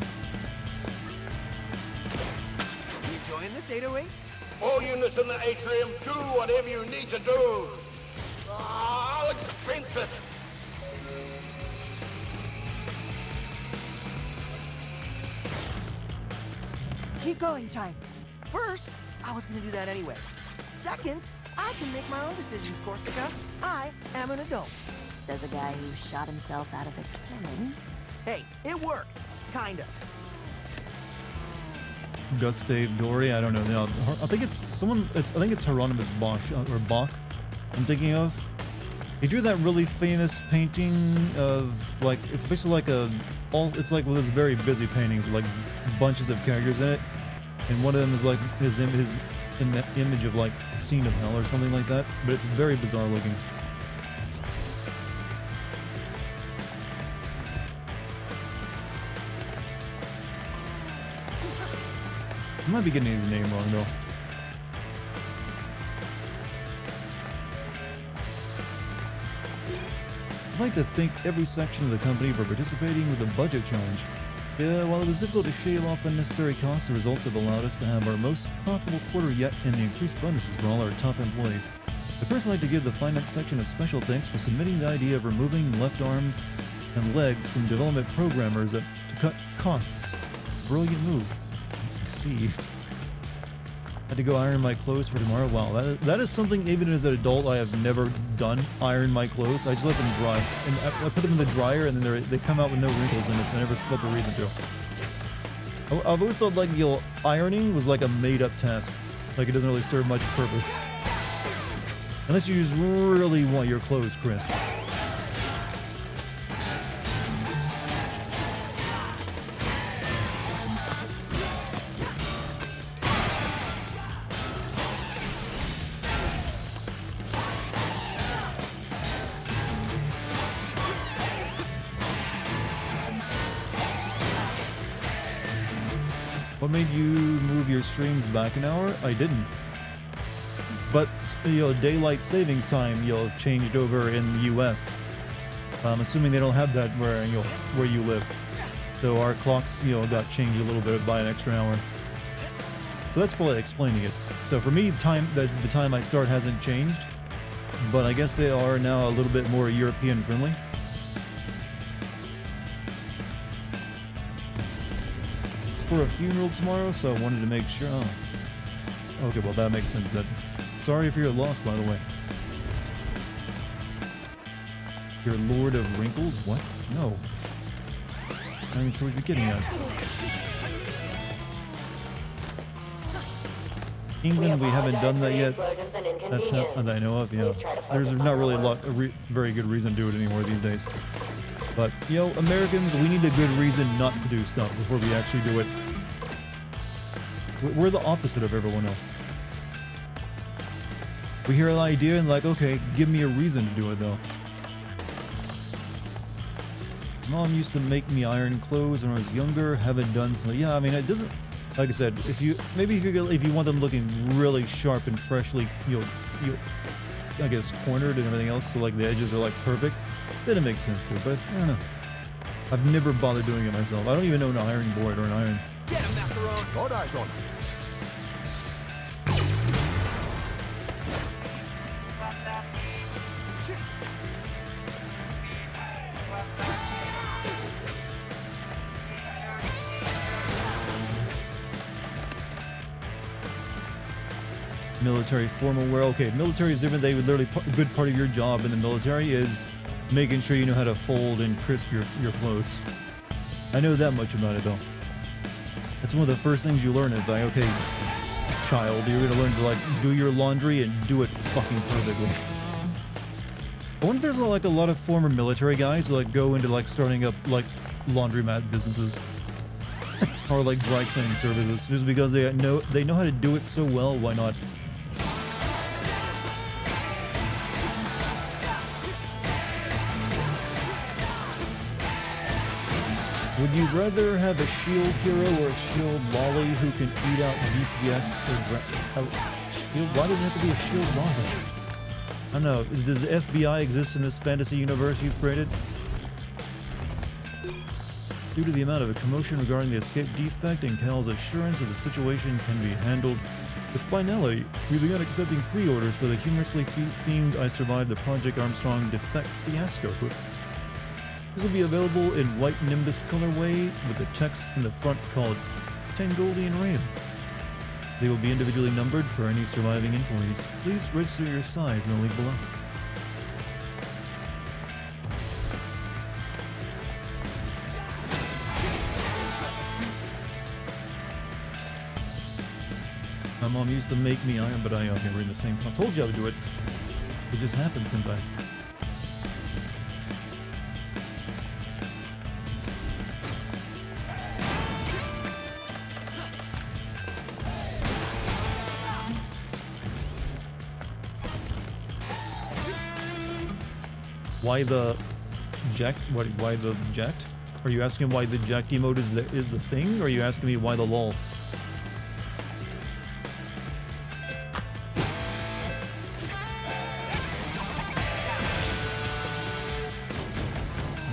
enjoying this 808? All units in the atrium, do whatever you need to do. I'll expense it. Keep going, Chai. First, I was gonna do that anyway. Second, I can make my own decisions, Corsica. I am an adult. Says a guy who shot himself out of a cannon. Hey, it worked. Kind of. Gustave Doré, I don't know. No, I think it's someone. I think it's Hieronymus Bosch or Bach. I'm thinking of. He drew that really famous painting of like it's basically like it's like one of those very busy paintings with like bunches of characters in it, and one of them is like his image of like a scene of hell or something like that. But it's very bizarre looking. I might be getting his name wrong though. I'd like to thank every section of the company for participating with the budget challenge. While it was difficult to shave off unnecessary costs, the results have allowed us to have our most profitable quarter yet and the increased bonuses for all our top employees. I'd first like to give the finance section a special thanks for submitting the idea of removing left arms and legs from development programmers to cut costs. Brilliant move. I see. Had to go iron my clothes for tomorrow. Wow, that is something even as an adult I have never done. Iron my clothes. I just let them dry, and I put them in the dryer, and then they come out with no wrinkles in it. So I never felt the reason to. I've always thought like ironing was like a made-up task, like it doesn't really serve much purpose, unless you just really want your clothes crisp. What made you move your streams back an hour? I didn't. But, daylight savings time, changed over in the US. I'm assuming they don't have that where you live. So our clocks, got changed a little bit by an extra hour. So that's probably explaining it. So for me, the time I start hasn't changed, but I guess they are now a little bit more European friendly. for a funeral tomorrow, so I wanted to make sure. Oh. Okay, well that makes sense then. Sorry if you're lost, by the way. You're Lord of Wrinkles? What? No. I'm not even sure what you're getting at. England, we haven't done that yet. That's not that I know of, yeah. There's not really a very good reason to do it anymore these days. But, you know, Americans, we need a good reason not to do stuff before we actually do it. We're the opposite of everyone else. We hear an idea and like, okay, give me a reason to do it though. Mom used to make me iron clothes when I was younger. Haven't done so. Yeah, I mean, it doesn't. Like I said, if you want them looking really sharp and freshly, I guess cornered and everything else, so like the edges are like perfect, then it makes sense too. But I don't know. I've never bothered doing it myself. I don't even own an iron board or an iron. Get him, Macaron! Got eyes on him. Military formal wear. Okay, military is different. They would literally, a good part of your job in the military is making sure you know how to fold and crisp your clothes. I know that much about it though. That's one of the first things you learn is like, okay, child, you're gonna learn to like do your laundry and do it fucking perfectly. I wonder if there's like a lot of former military guys who like go into like starting up like laundromat businesses or like dry cleaning services just because they know how to do it so well. Why not? Would you rather have a shield hero or a shield lolly who can eat out DPS or why does it have to be a shield lolly? I don't know. Does the FBI exist in this fantasy universe you've created? Due to the amount of commotion regarding the escape defect and Cal's assurance that the situation can be handled with finality, we began accepting pre-orders for the humorously themed I Survived the Project Armstrong Defect Fiasco hoodies. This will be available in white Nimbus colorway with the text in the front called Tangolian Rain. They will be individually numbered for any surviving employees. Please register your size in the link below. My mom used to make me iron, but okay, we're in the same. I told you I would do it. It just happens sometimes. Why the jacked? Why the jacked? Are you asking why the jacked emote is the thing? Or are you asking me why the lol?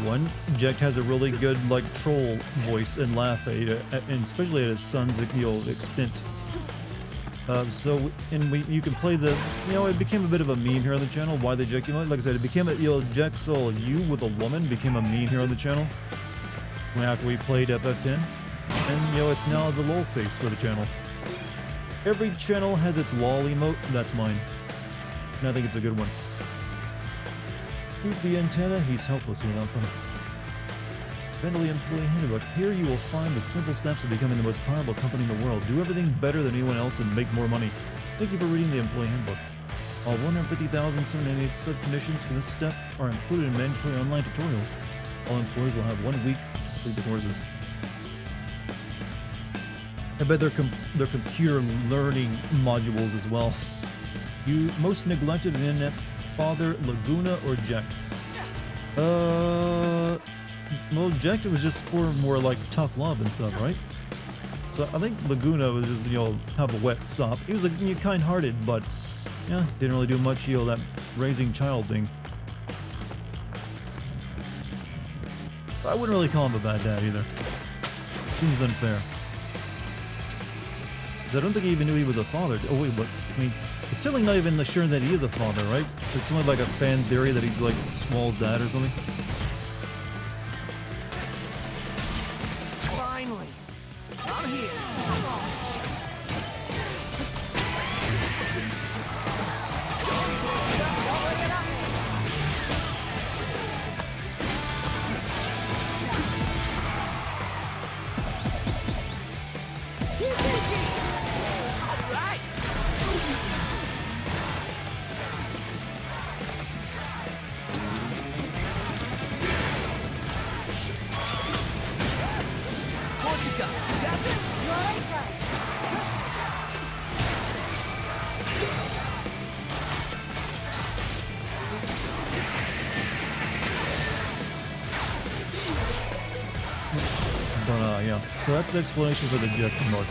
One, Jack has a really good like troll voice and laugh and especially at his son's extent. You can play the, it became a bit of a meme here on the channel. Why the Jack emote? Like I said, it became a, Jack Soul, you with a woman became a meme here on the channel. After we played FF10. And, it's now the lol face for the channel. Every channel has its lol emote. That's mine. And I think it's a good one. Shoot the antenna. He's helpless without them. Friendly employee handbook. Here you will find the simple steps of becoming the most powerful company in the world. Do everything better than anyone else and make more money. Thank you for reading the employee handbook. All 150,798 sub-conditions for this step are included in mandatory online tutorials. All employees will have 1 week to complete the courses. I bet they're computer learning modules as well. You most neglected and inept father, Laguna or Jack? Well, Jack was just for more like tough love and stuff, right? So I think Laguna was just, have a wet sop. He was like kind-hearted, but yeah, didn't really do much, that raising child thing. I wouldn't really call him a bad dad either. Seems unfair. 'Cause I don't think he even knew he was a father. Oh wait, but I mean, it's certainly not even sure that he is a father, right? It's something like a fan theory that he's like Small's dad or something. Finally! I'm here. Yeah, so that's the explanation for the GIF mode.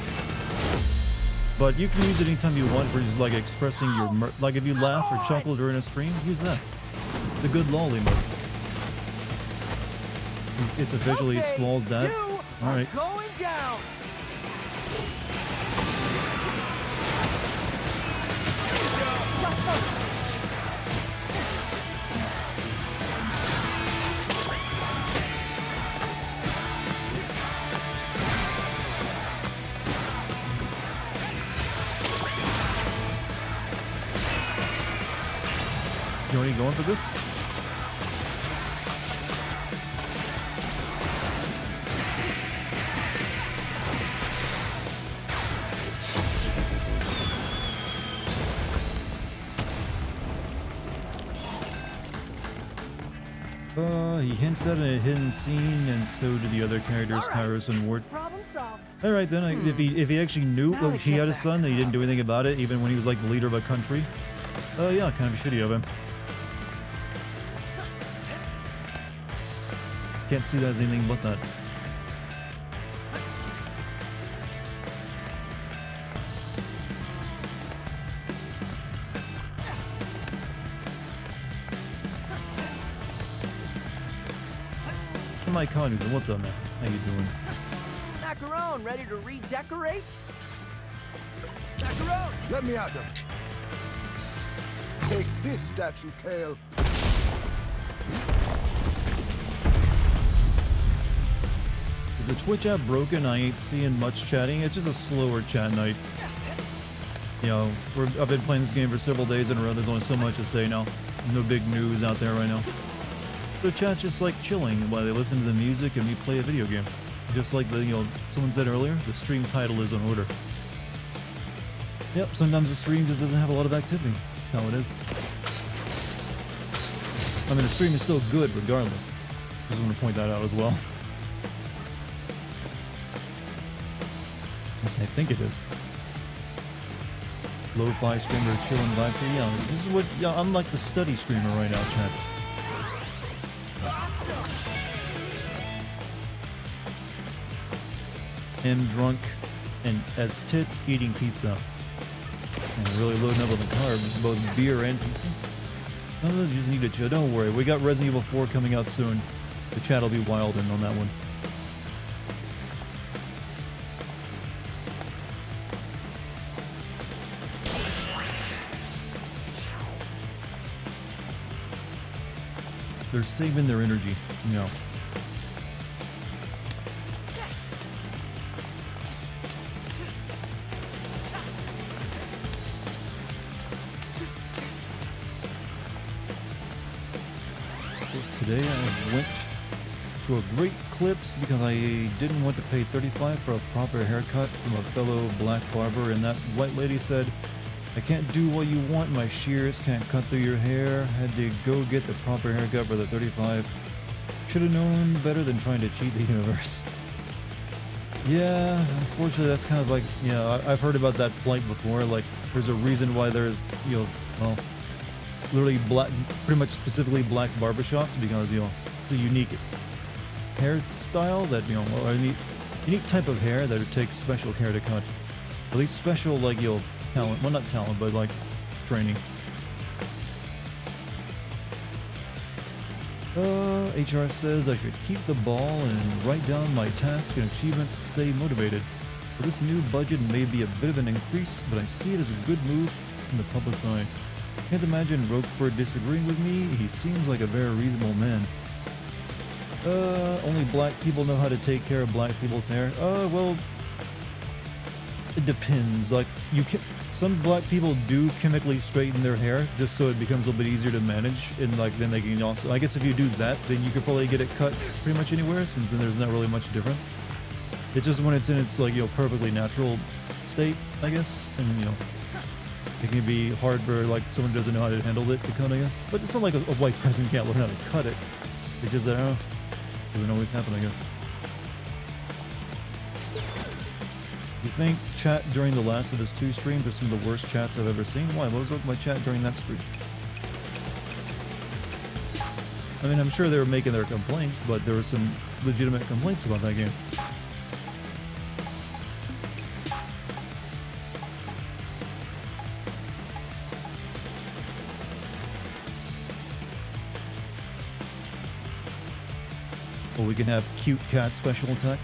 But you can use it anytime you want for just like expressing your like if you laugh or chuckle during a stream, use that. The good lolly mode. It's officially Okay, Squall's dad. you All right. are going down. You already going for this? He hints at a hidden scene, and so do the other characters, Kairos and Ward. Problem solved. All right, then. If he actually knew Now to he get had a back son, to and he didn't do anything about it, even when he was like the leader of a country. Yeah, kind of shitty of him. Can't see that as anything but that. My Cognizant, what's up, man? How you doing? Macaron, ready to redecorate? Macaron, let me out them. Take this, statue Kale. Is the Twitch app broken? I ain't seeing much chatting. It's just a slower chat night. You know, I've been playing this game for several days in a row. There's only so much to say now. No big news out there right now. The chat's just like chilling while they listen to the music and we play a video game. Just like someone said earlier, the stream title is in order. Yep, sometimes the stream just doesn't have a lot of activity. That's how it is. I mean, the stream is still good regardless. Just want to point that out as well. Yes, I think it is. Lo-fi streamer, chilling vibe. Yeah, this is what. Yeah, I'm like the study streamer right now, chat. Am drunk and as tits eating pizza. And really loading up on the carbs, both beer and pizza. No, you just need to chill. Don't worry, we got Resident Evil 4 coming out soon. The chat will be wild in on that one. They're saving their energy, you know. Today I went to a Great Clips because I didn't want to pay $35 for a proper haircut from a fellow black barber, and that white lady said, "I can't do what you want, my shears can't cut through your hair." Had to go get the proper haircut for the $35. Should have known better than trying to cheat the universe. Yeah, unfortunately that's kind of like, I've heard about that plight before. Like, there's a reason why there's, well, literally pretty much specifically black barbershops, because it's a unique hairstyle that or a unique type of hair that it takes special care to cut. At least special talent, well not talent, but like training. HR says I should keep the ball and write down my tasks and achievements to stay motivated. For this new budget may be a bit of an increase, but I see it as a good move from the public's eye. Can't imagine Roquefort disagreeing with me. He seems like a very reasonable man. Only black people know how to take care of black people's hair. Well, It depends. Like you can, some black people do chemically straighten their hair just so it becomes a little bit easier to manage, and like then they can also. I guess if you do that, then you could probably get it cut pretty much anywhere, since then there's not really much difference. It's just when it's in its like perfectly natural state, I guess, and it can be hard for like someone who doesn't know how to handle it to cut, I guess. But it's not like a white person can't learn how to cut it, because I don't know, it doesn't always happen, I guess. You think chat during the Last of Us 2 stream are some of the worst chats I've ever seen? Why? What was up with my chat during that stream? I mean, I'm sure they were making their complaints, but there were some legitimate complaints about that game. Well, we can have cute cat special attack.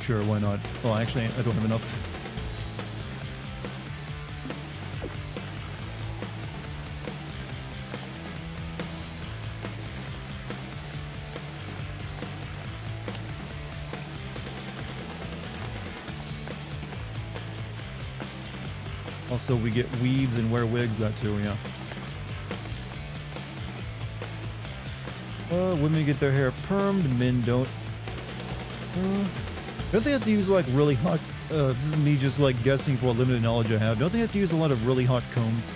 Sure, why not? Oh, actually, I don't have enough. Also, we get weaves and wear wigs, that too, yeah. Women get their hair permed, men don't. Don't they have to use like really hot, this is me just like guessing for what limited knowledge I have, don't they have to use a lot of really hot combs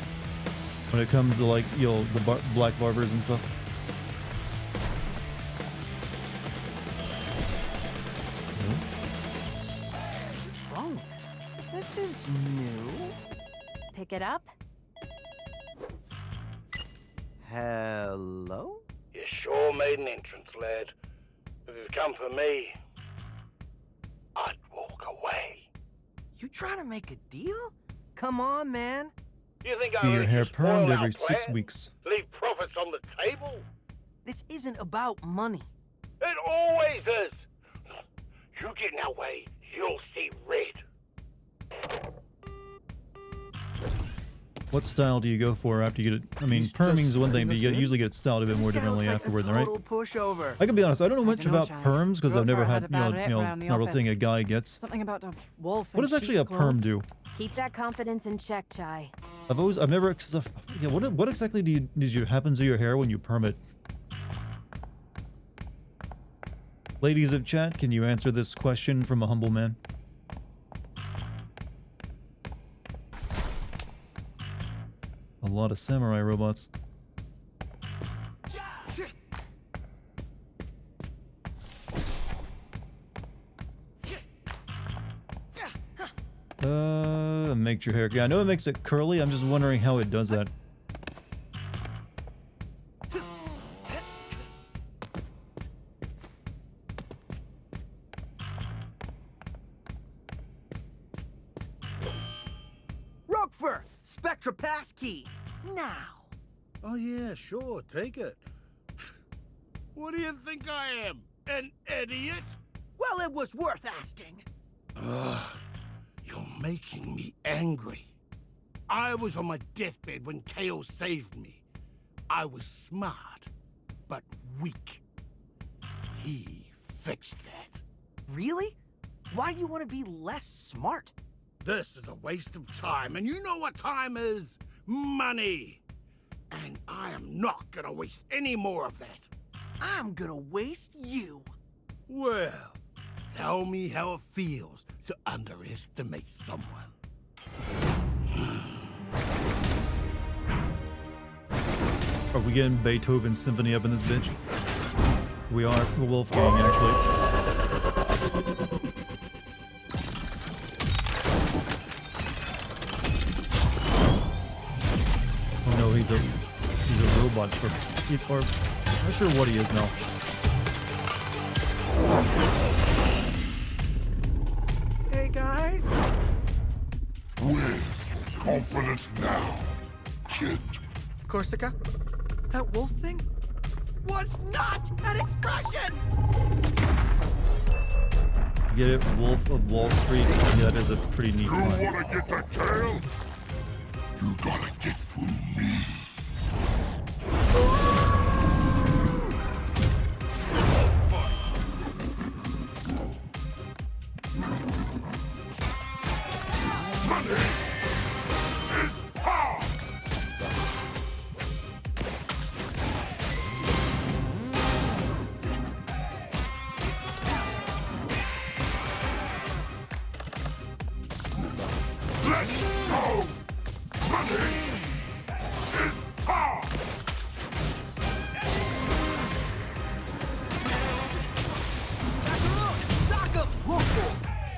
when it comes to like, the black barbers and stuff? Phone. This is new. Pick it up? Hello? You sure made an entrance, lad. If you've come for me, I'd walk away. You trying to make a deal? Come on, man. You think I Get your let hair you spoil permed our every 6 plan? weeks. Leave profits on the table? This isn't about money. It always is. You get in our way, you'll see red. What style do you go for after you get it? I mean, perming's one thing, but you usually get it styled a bit more differently afterward, right? Pushover. I can be honest, I don't know much about Chai. perms because I've never Roper had, had about it around it's the not a real office. thing a guy gets. Something about a wolf. What in does actually a sheep's perm clothes. do? Keep that confidence in check, Chai. I've never, yeah, what exactly happens to your hair when you perm it? Ladies of chat, can you answer this question from a humble man? A lot of samurai robots. Makes your hair. Yeah, I know it makes it curly. I'm just wondering how it does that. Roquefort! Spectra passkey! Now! Oh yeah, sure, take it. What do you think I am? An idiot? Well, it was worth asking. Ugh, you're making me angry. I was on my deathbed when Chaos saved me. I was smart, but weak. He fixed that. Really? Why do you want to be less smart? This is a waste of time, and you know what time is? Money. And I am not gonna waste any more of that. I'm gonna waste you. Well, tell me how it feels to underestimate someone. Are we getting Beethoven's symphony up in this bitch? We are. We're Wolfgang, actually. Oh no, he's a robot or I'm not sure what he is now. Hey guys. With confidence now, kid. Corsica? That wolf thing? Was not an expression! Get it? Wolf of Wall Street. Yeah, that is a pretty neat You one. wanna get that tail? You gotta get through me.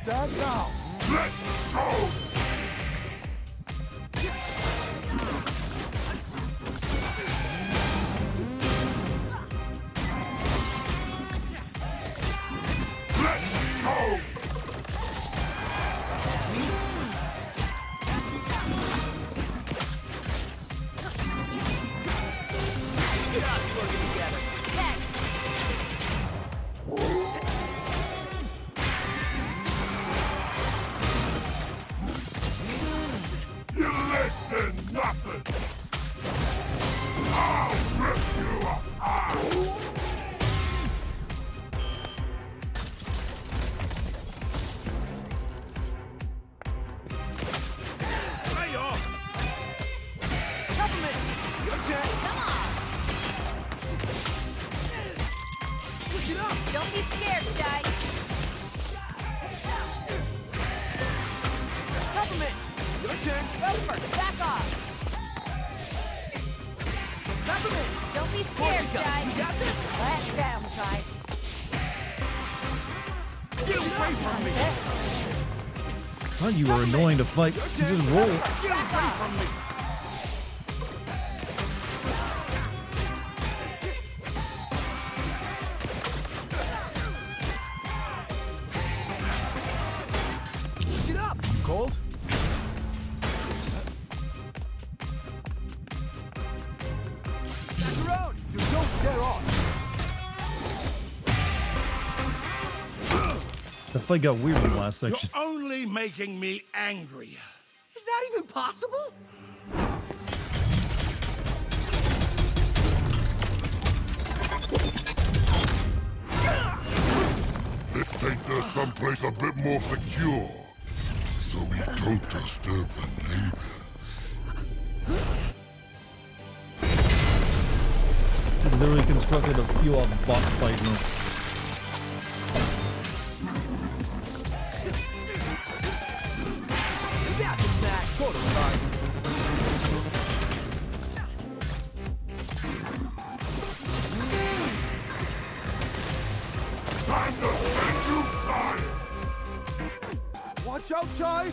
Stand down. Let's go! Don't be scared, Shy. Compliment. Your turn. Gopher, back off. Compliment. Don't be scared, Shy. You got this. Let down, Shy. Get away from me. God, you are annoying to fight. You just roll. Get away from me. Get up. Cold. Back around. You don't scare off. The fight got weird in the last You're section. only making me angry. Is that even possible? Let's take this someplace a bit more secure, so we don't disturb the neighbors. I literally constructed a few off boss fight room. You got this, Max. Sort of, right? Time to send you fire! Watch out, Shy.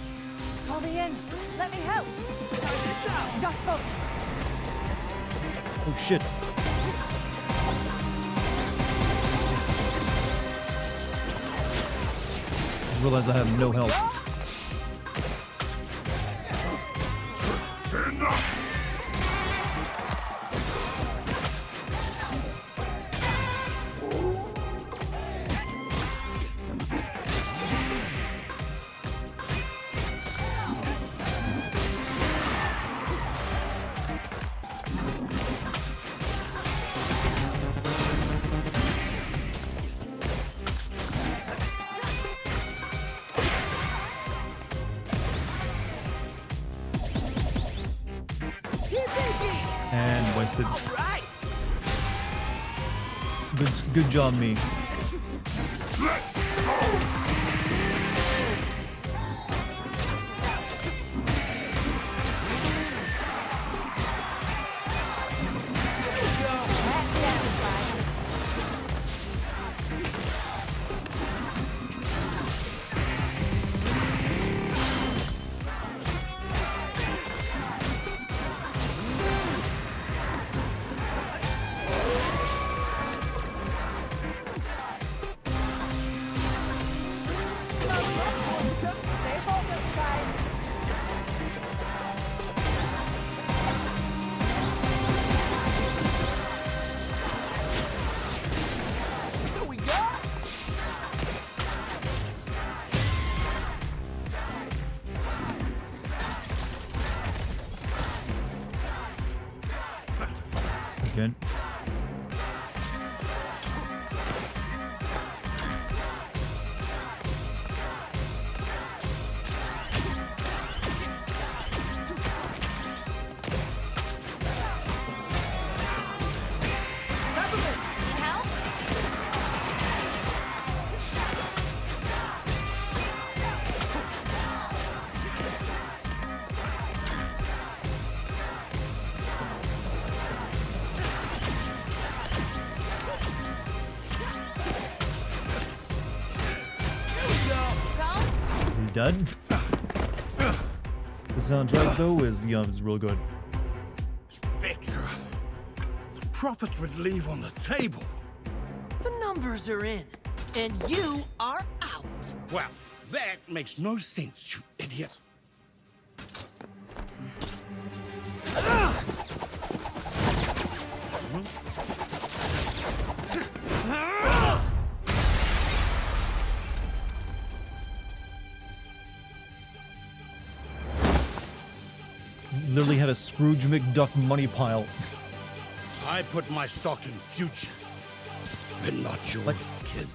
Call me in. Let me help. Try this out. Just focus. Oh shit. I realize I have no health. Enough! And wasted. All right. Good job, me. Stay focused, Shy. Here we go. Again. Need help? dead. The soundtrack though is real good. Spectra. The profits would leave on the table. The numbers are in, and you are out. Well, that makes no sense, you idiot. Literally had a Scrooge McDuck money pile. I put my stock in future, but not yours, kid.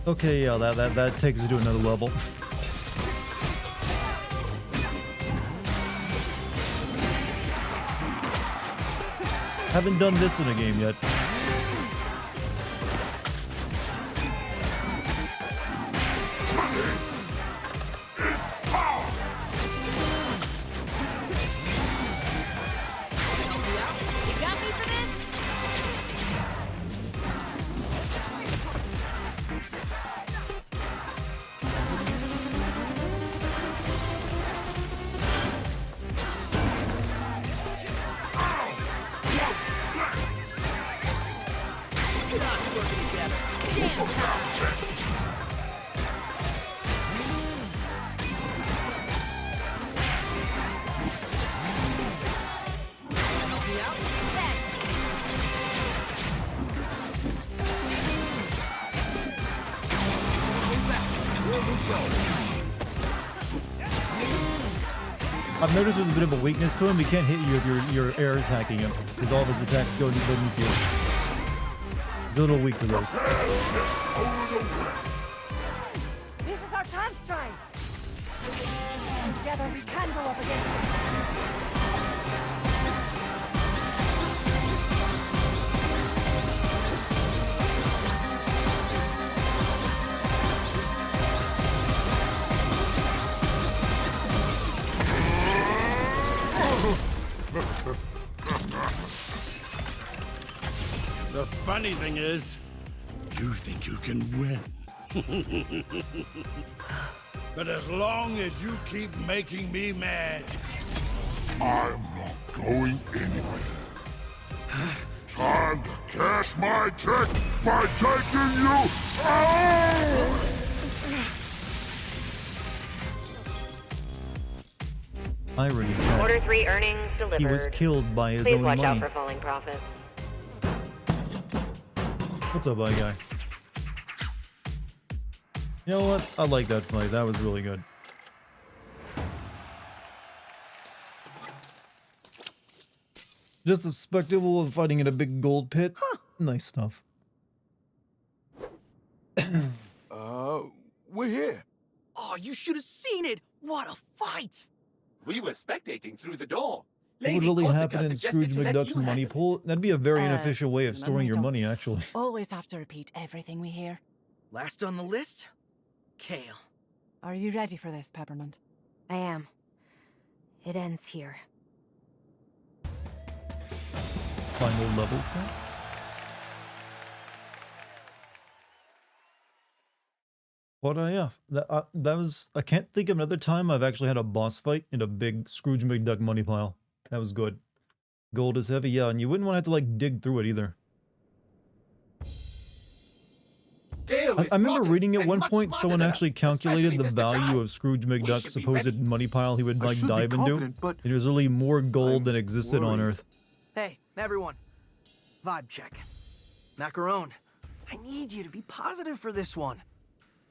Okay, yeah, that takes it to another level. Haven't done this in a game yet. I've noticed there's a bit of a weakness to him. He can't hit you if you're air attacking him, because all of his attacks go underneath you. He's a little weak to those. This is our chance, Try. Together we can go up against it. The funny thing is, you think you can win. But as long as you keep making me mad, I'm not going anywhere. Time to cash my check by taking you out! Irony, Chad. Order 3 earnings delivered. He was killed by his Please own watch money. out for falling profits. What's up, bye guy? You know what? I like that fight. That was really good. Just the spectacle of fighting in a big gold pit. Nice stuff. We're here. Oh, you should have seen it. What a fight. We were spectating through the door. What would really happen in Scrooge McDuck's money pool? That'd be a very inefficient way of Cinnamon, storing we your don't money, actually. Always have to repeat everything we hear. Last on the list, Kale. Are you ready for this, Peppermint? I am. It ends here. Final level check. But yeah, that was. I can't think of another time I've actually had a boss fight in a big Scrooge McDuck money pile. That was good. Gold is heavy, yeah, and you wouldn't want to have to like dig through it either. I remember reading at one point someone actually calculated the value of Scrooge McDuck's supposed money pile he would like dive into. It was really more gold than existed on Earth. Hey, everyone. Vibe check. Macaron, I need you to be positive for this one.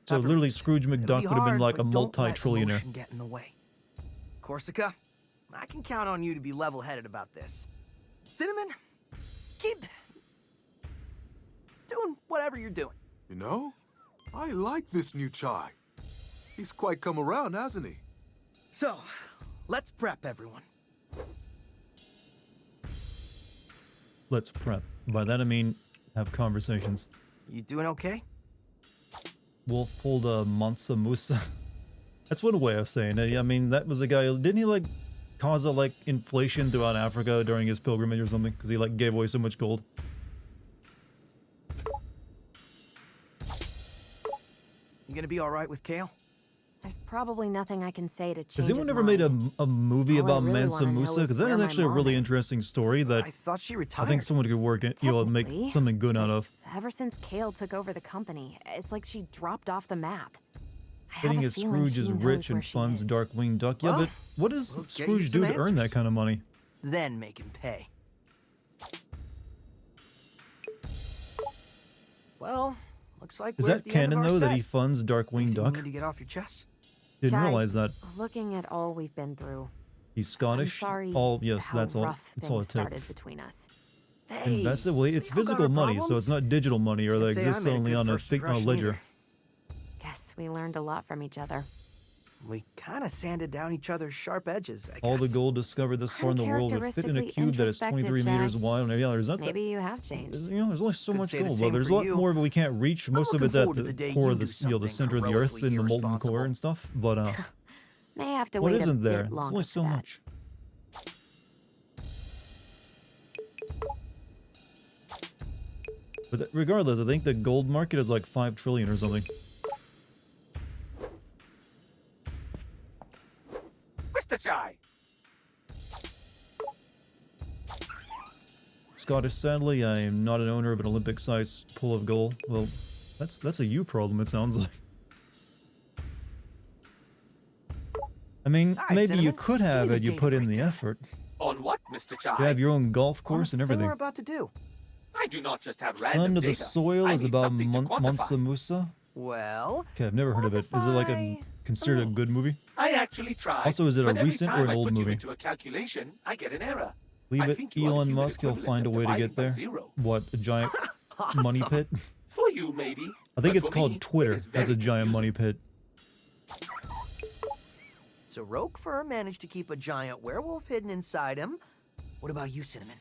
So literally Scrooge McDuck would have been like a multi-trillionaire. Get in the way. Corsica, I can count on you to be level-headed about this. Cinnamon, keep doing whatever you're doing. You know, I like this new Chai. He's quite come around, hasn't he? So, let's prep everyone. Let's prep. By that I mean have conversations. You doing okay? Wolf pulled a Mansa Musa. That's one way of saying it. I mean, that was a guy. Didn't he like cause a like inflation throughout Africa during his pilgrimage or something? Because he like gave away so much gold. You gonna be all right with Kale? I There's probably nothing I can say to change Has anyone his ever mind. made a movie All I about really Mansa wanna know Musa? is Because that where is my actually a mom really is. interesting story that I thought she I retired. think someone could work it, make Technically, something good out of. Ever since Kale took over the company, it's like she dropped off the map. I have Getting a as feeling Scrooge is he knows rich where and she funds is. Darkwing Duck. Yeah, Well, but what does we'll get you Scrooge do some to earn that answers. kind of money? Then make him pay. Well, looks like Is we're that at the end of canon, our though, that set. he funds Darkwing Anything Duck? you need to get off your chest? Didn't Jai, realize that. Looking at all we've been through, He's Scottish. I'm sorry All yes, how that's all. rough That's all things it takes. started between us. Hey, Invest it. Well, it's we all got physical our money, so problems. it's not digital money, or that Can't say I exists made a only good on a first fake impression ledger. either. Guess we learned a lot from each other. We kind of sanded down each other's sharp edges, I guess. All the gold discovered thus far in the world would fit in a Uncharacteristically cube that is introspective, 23 meters Jai. wide. And yeah, there's not Maybe you have changed. that. There's only so Could much say the gold. Well, same there's a for lot you. more, but we can't reach. Most of looking it's at forward to the the day core you of do the, the something center of the earth, heroically in the molten irresponsible. core and stuff. But May have to what wait isn't a there? bit There's longer only for so that. much. But regardless, I think the gold market is like 5 trillion or something. Mr. Chai! Scottish, sadly, I am not an owner of an Olympic-sized pool of gold. Well, that's a you problem, it sounds like. I mean, All right, maybe Cinnamon, you could give me have the had you data put in the breakdown. effort. On what, Mr. Chai? You have your own golf On course the and thing everything. we're about to do. I do not just have random Son of the data. Soil I is need about something to quantify. Mansa Musa. Well, Okay, I've never heard of it. Is it like a quantify considered a me. good movie? I actually tried. Also, is it a but every recent or time an I old put you movie? into a calculation, I get an error. Leave I it. think you are the Elon human Musk, he'll equivalent find a of way to dividing get by there. zero. What, a giant money pit? For you, maybe. I think but it's for called me, it Twitter. is That's a very giant confusing. money pit. So Roquefort managed to keep a giant werewolf hidden inside him. What about you, Cinnamon?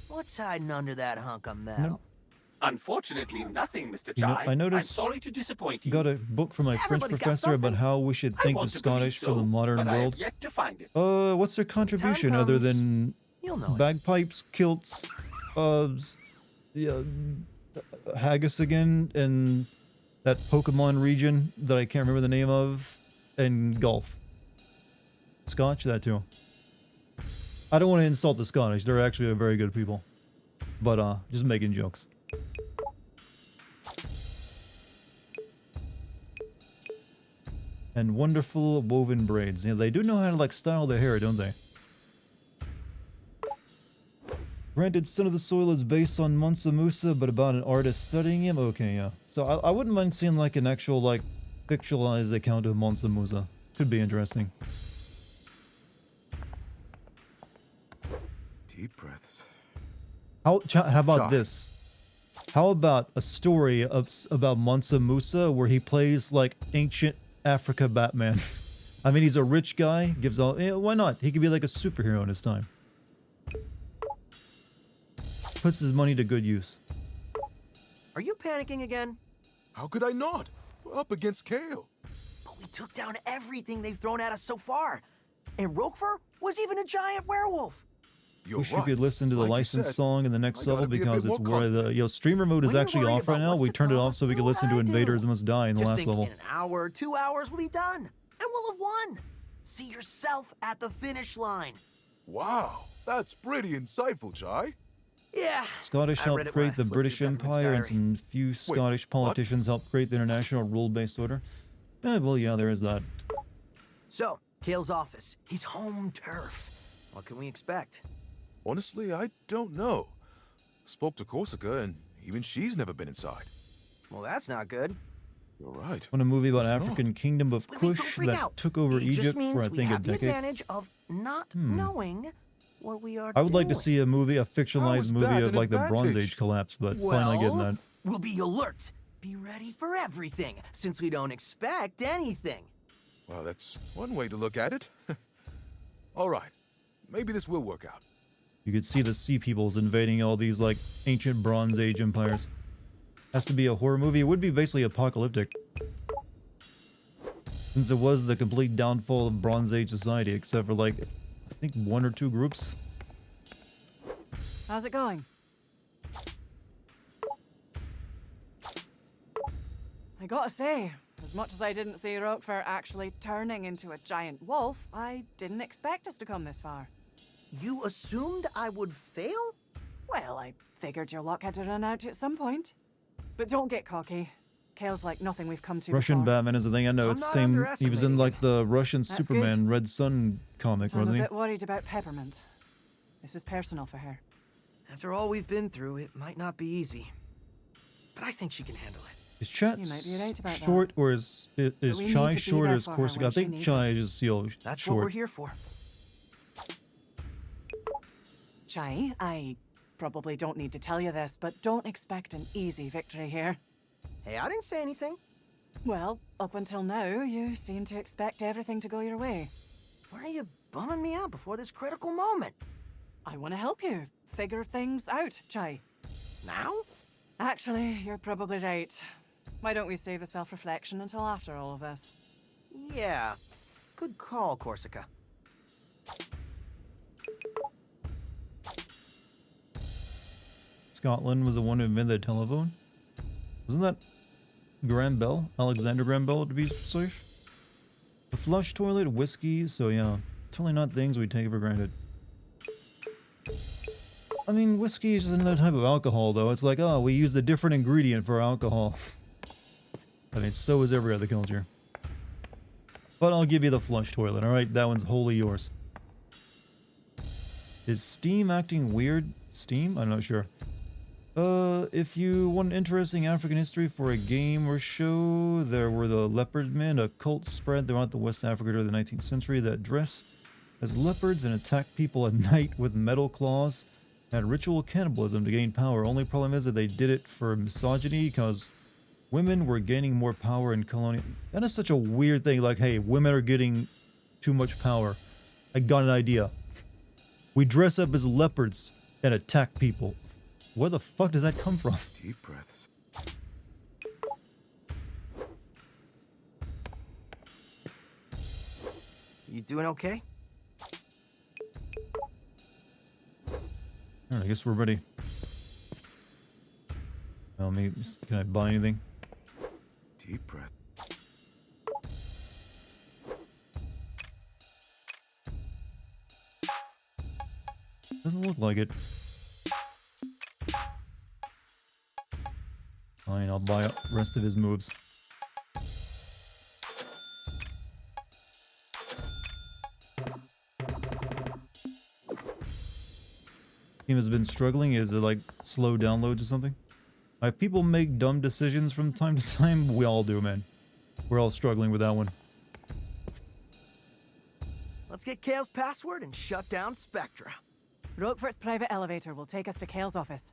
What's hiding under that hunk of metal? No. Unfortunately, nothing, Mr. You know, Chai. I noticed- I'm sorry to disappoint you. Got a book from my French Everybody's got professor about something. how we should I think want the to believe Scottish for so, the modern but I have world. yet to find it. What's their contribution other comes, than You'll know it. bagpipes, kilts, yeah, haggis again, and that Pokemon region that I can't remember the name of, and golf. Scotch, that too. I don't want to insult the Scottish. They're actually a very good people. But, just making jokes. And wonderful woven braids. Yeah, they do know how to, like, style their hair, don't they? Granted, Son of the Soil is based on Mansa Musa, but about an artist studying him? Okay, yeah. So I wouldn't mind seeing, like, an actual, like, fictionalized account of Mansa Musa. Could be interesting. Deep breaths. How about Shot. this? How about a story about Mansa Musa where he plays, like, ancient Africa Batman? I mean, he's a rich guy, gives all... Yeah, why not? He could be like a superhero in his time. Puts his money to good use. Are you panicking again? How could I not? We're up against Kale. But we took down everything they've thrown at us so far. And Roquefort was even a giant werewolf. You're Wish you right. could listen to the Like you licensed said, song in the next I level gotta be a because bit it's more where the confident. streamer mode is When you're actually worried off right about now. what's We to turned it come, off so we do could what listen to I do. Invaders Must Die in the Just last think level. in an hour, 2 hours, we'll be done. And we'll have won. See yourself at the finish line. Wow, that's pretty insightful, Chai. Yeah. Scottish I helped read it when create I the flipped British through government's Empire, and diary. some few Scottish politicians helped create the international rule-based order. Well, yeah, there is that. So, Kale's office. He's home turf. What can we expect? Honestly, I don't know. Spoke to Corsica, and even she's never been inside. Well, that's not good. You're right. On a movie about It's not. African kingdom of Wait, don't Kush freak that out. took over It just Egypt means for I we think a have the decade. advantage of not knowing what we are I would like to doing. see a movie, a How fictionalized is movie that of an like the Bronze advantage? Age collapse, but Well, finally getting that. we'll be alert. Be ready for everything, since we don't expect anything. Well, that's one way to look at it. All right, maybe this will work out. You could see the Sea Peoples invading all these like ancient Bronze Age empires. Has to be a horror movie. It would be basically apocalyptic. Since it was the complete downfall of Bronze Age society, except for like, I think 1 or 2 groups. How's it going? I gotta say, as much as I didn't see Roquefort actually turning into a giant wolf, I didn't expect us to come this far. You assumed I would fail? Well, I figured your luck had to run out at some point. But don't get cocky. Kale's like nothing we've come to Russian before. Batman is the thing. I know I'm it's not same. He was in underestimating like the Russian That's Superman good. Red Sun comic, So I'm a wasn't he? bit worried about Peppermint. This is personal for her. After all we've been through, it might not be easy. But I think she can handle it. Is Chat You might be right about that. short or is we Chai need to be short there or is for her Corsica? when I she think needs Chai it. is seal That's short. what we're here for. Chai, I probably don't need to tell you this, but don't expect an easy victory here. Hey, I didn't say anything. Well, up until now, you seem to expect everything to go your way. Why are you bumming me out before this critical moment? I want to help you figure things out, Chai. Now? Actually, you're probably right. Why don't we save the self-reflection until after all of this? Yeah. Good call, Corsica. Scotland was the one who invented the telephone. Wasn't that Graham Bell? Alexander Graham Bell, to be safe? The flush toilet, whiskey, so yeah. Totally not things we take for granted. I mean, whiskey is just another type of alcohol, though. It's like, oh, we used a different ingredient for alcohol. I mean, so is every other culture. But I'll give you the flush toilet, alright? That one's wholly yours. Is Steam acting weird? Steam? I'm not sure. If you want interesting African history for a game or show, there were the Leopard Men, a cult spread throughout the West Africa during the 19th century that dressed as leopards and attacked people at night with metal claws, had ritual cannibalism to gain power. Only problem is that they did it for misogyny because women were gaining more power in colonial... That is such a weird thing, like, hey, women are getting too much power. I got an idea. We dress up as leopards and attack people. Where the fuck does that come from? Deep breaths. You doing okay? Alright, I guess we're ready. Well, maybe, can I buy anything? Deep breath. Doesn't look like it. Fine, I'll buy the rest of his moves. Game has been struggling. Is it like slow downloads or something? People make dumb decisions from time to time. We all do, man. We're all struggling with that one. Let's get Kale's password and shut down Spectra. Roquefort's private elevator will take us to Kale's office.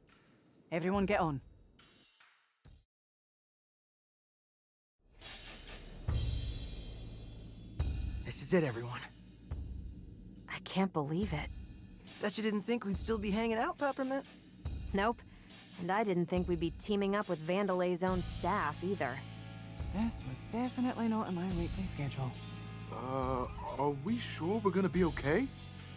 Everyone get on. This is it, everyone. I can't believe it. Bet you didn't think we'd still be hanging out, Peppermint? Nope. And I didn't think we'd be teaming up with Vandelay's own staff, either. This was definitely not in my weekly schedule. Are we sure we're gonna be okay?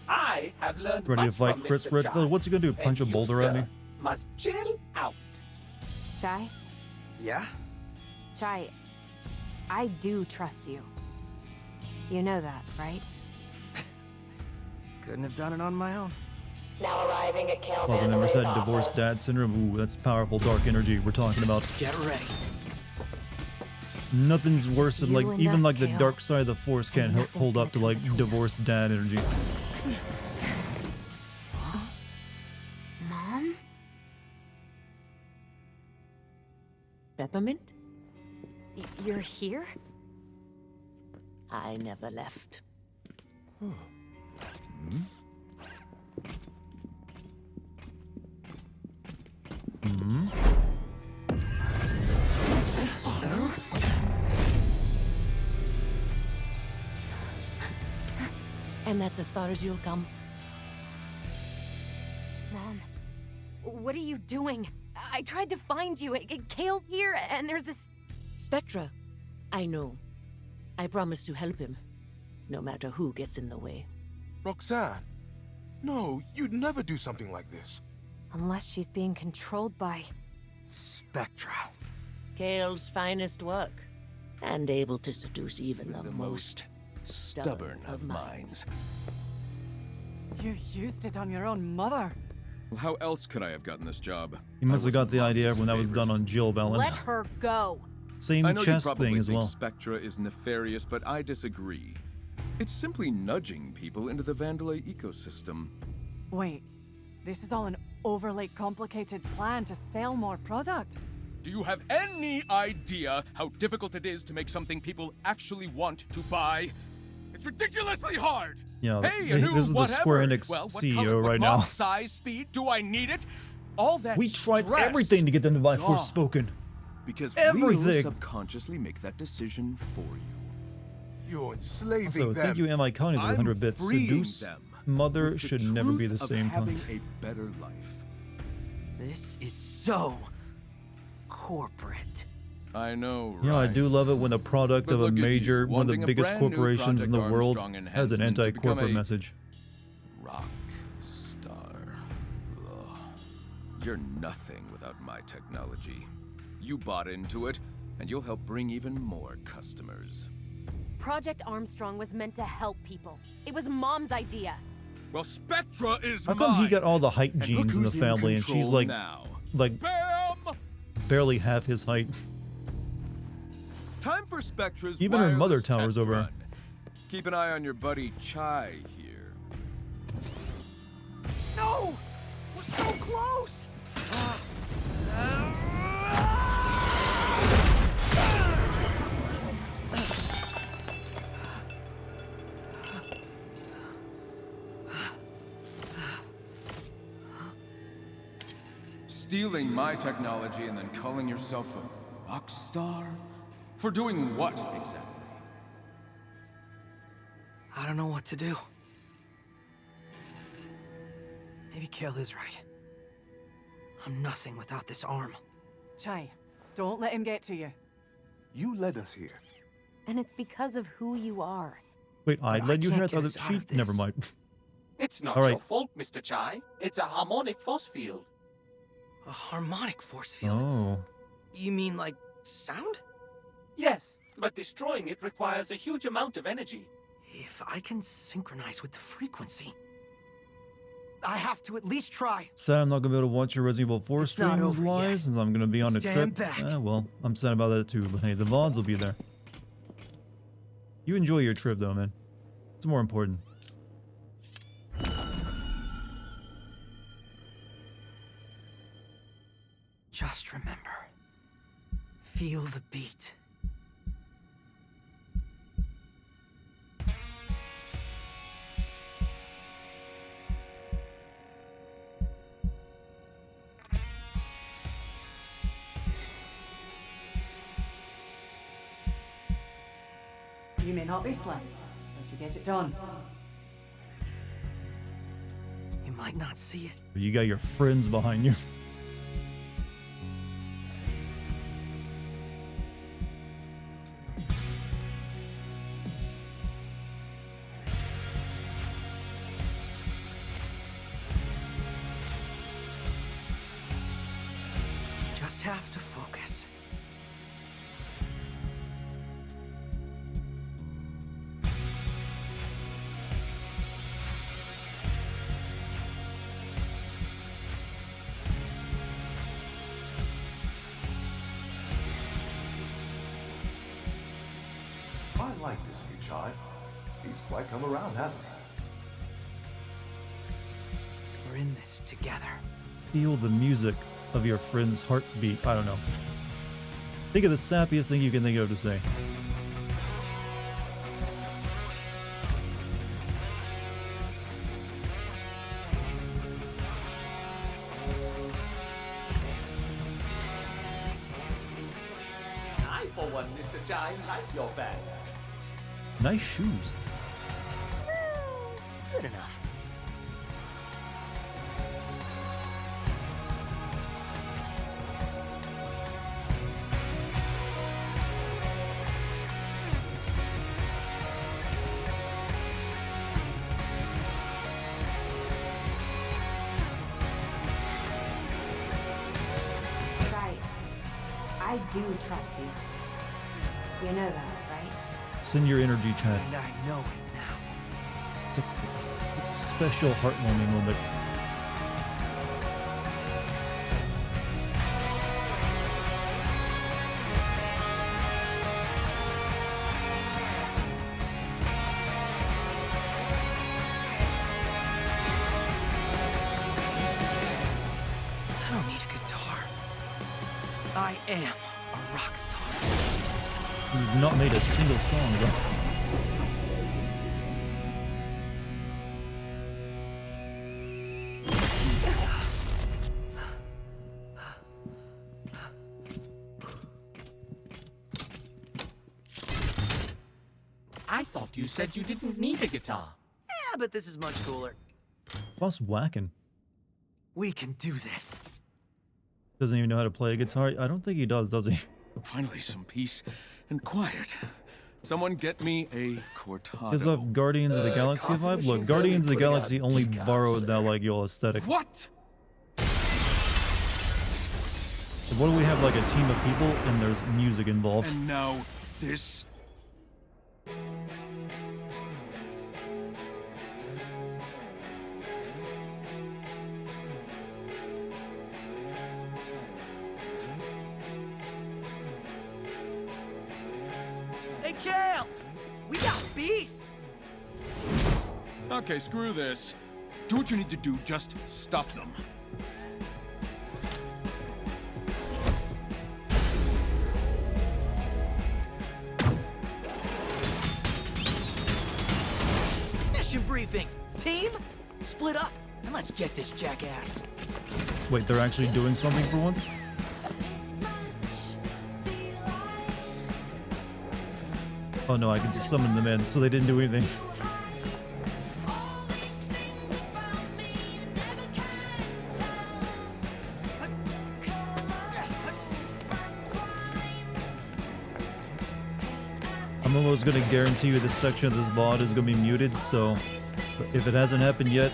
I have learned Ready to much fight from Chris Mr. Redfield? Chai, What's he gonna do? Punch a and you, boulder at sir, me? Must chill out. Chai? Yeah? Chai, I do trust you. You know that, right? Couldn't have done it on my own. Now arriving at Kale Well, the members Vandelay's had divorced office. dad syndrome. Ooh, that's powerful dark energy we're talking about. Get ready. Nothing's It's worse just than like you and even us, like the Kale. dark side of the force can't And nothing's hold up to gonna like come between divorced dad energy. Mom? Peppermint? You're here? I never left. Hmm. And that's as far as you'll come. Mom, what are you doing? I tried to find you. Kale's here, and there's this... Spectra. I know. I promise to help him, no matter who gets in the way. Roxanne. No, you'd never do something like this. Unless she's being controlled by... Spectra. Kale's finest work. and able to seduce even the most stubborn of minds. You used it on your own mother. Well, how else could I have gotten this job? You must I have got wasn't the idea Mommy's when that was favorite. done on Jill Valent. Let her go. Same I know you chess probably thing as think well. Spectra is nefarious, but I disagree. It's simply nudging people into the Vandalay ecosystem. Wait, this is all an overly complicated plan to sell more product. Do you have any idea how difficult it is to make something people actually want to buy? It's ridiculously hard! Yeah, hey, a new this is the whatever. Square Enix well, what CEO color, what right mod, now. Size, speed, do I need it? All that We tried stress. everything to get them to buy God. Forspoken. Because everything. we'll subconsciously make that decision for you. You're enslaving So them. thank you, MI Counties, with 100 bits. freeing Seduce them mother with the should never be the truth of same having time. a better life. This is so corporate. I know, right? Yeah, I do love it when the product But of a look at you, major, one of the wanting a biggest brand new corporations in the Project world Armstrong has an enhancement to become anti-corporate a message. Rock star. Ugh. You're nothing without my technology. You bought into it, and you'll help bring even more customers. Project Armstrong was meant to help people. It was Mom's idea. Well, Spectra is How come he got all the height And look genes in the who's family and she's control like, now. like barely half his height? Time for Spectra's Even her mother wireless towers test over her. run. Keep an eye on your buddy Chai here. No! We're so close! Stealing my technology and then calling yourself a rock star? For doing what exactly? I don't know what to do. Maybe Kale is right. I'm nothing without this arm. Chai, don't let him get to you. You led us here. And it's because of who you are. Wait, I But I led you here? I can't thought get that us out she... of Never this. mind. It's not All right. your fault, Mr. Chai. It's a harmonic force field. A harmonic force field? Oh. You mean like sound? Yes, but destroying it requires a huge amount of energy. If I can synchronize with the frequency, I have to at least try. Sad I'm not gonna be able to watch your Resident Evil 4 It's not streams over live yet. since I'm gonna be on a Stand trip. back. Well, I'm sad about that too, but hey, the VODs will be there. You enjoy your trip though, man. It's more important. Just remember, feel the beat. You may not be slim, but you get it done. You might not see it. But you got your friends behind you. Just have to focus. I like this new child. He's quite come around, hasn't he? We're in this together. Feel the music of your friend's heartbeat. I don't know. Think of the sappiest thing you can think of to say. I, for one, Mr. Chai, like your pants. Nice shoes. Good enough. Right. I do trust you. You know that, right? Send your energy, Chad. And I know it now. It's a special, heartwarming moment. I don't need a guitar. I am a rock star. You've not made a single song, though. I thought you said you didn't need a guitar. Yeah, but this is much cooler. Plus whacking. We can do this. Doesn't even know how to play a guitar. I don't think he does he? Finally, some peace and quiet. Someone get me a cortado. Is that Guardians of the Galaxy vibe? Look, Guardians of the Galaxy only borrowed that like your aesthetic. What? What do we have, like a team of people and there's music involved? And now this. Hey, Kale! We got beef! Okay, screw this. Do what you need to do, just stop them. Mission briefing! Team, split up and let's get this jackass. Wait, they're actually doing something for once? Oh no, I can just summon them in, so they didn't do anything. I'm almost gonna guarantee you this section of this VOD is gonna be muted, so if it hasn't happened yet,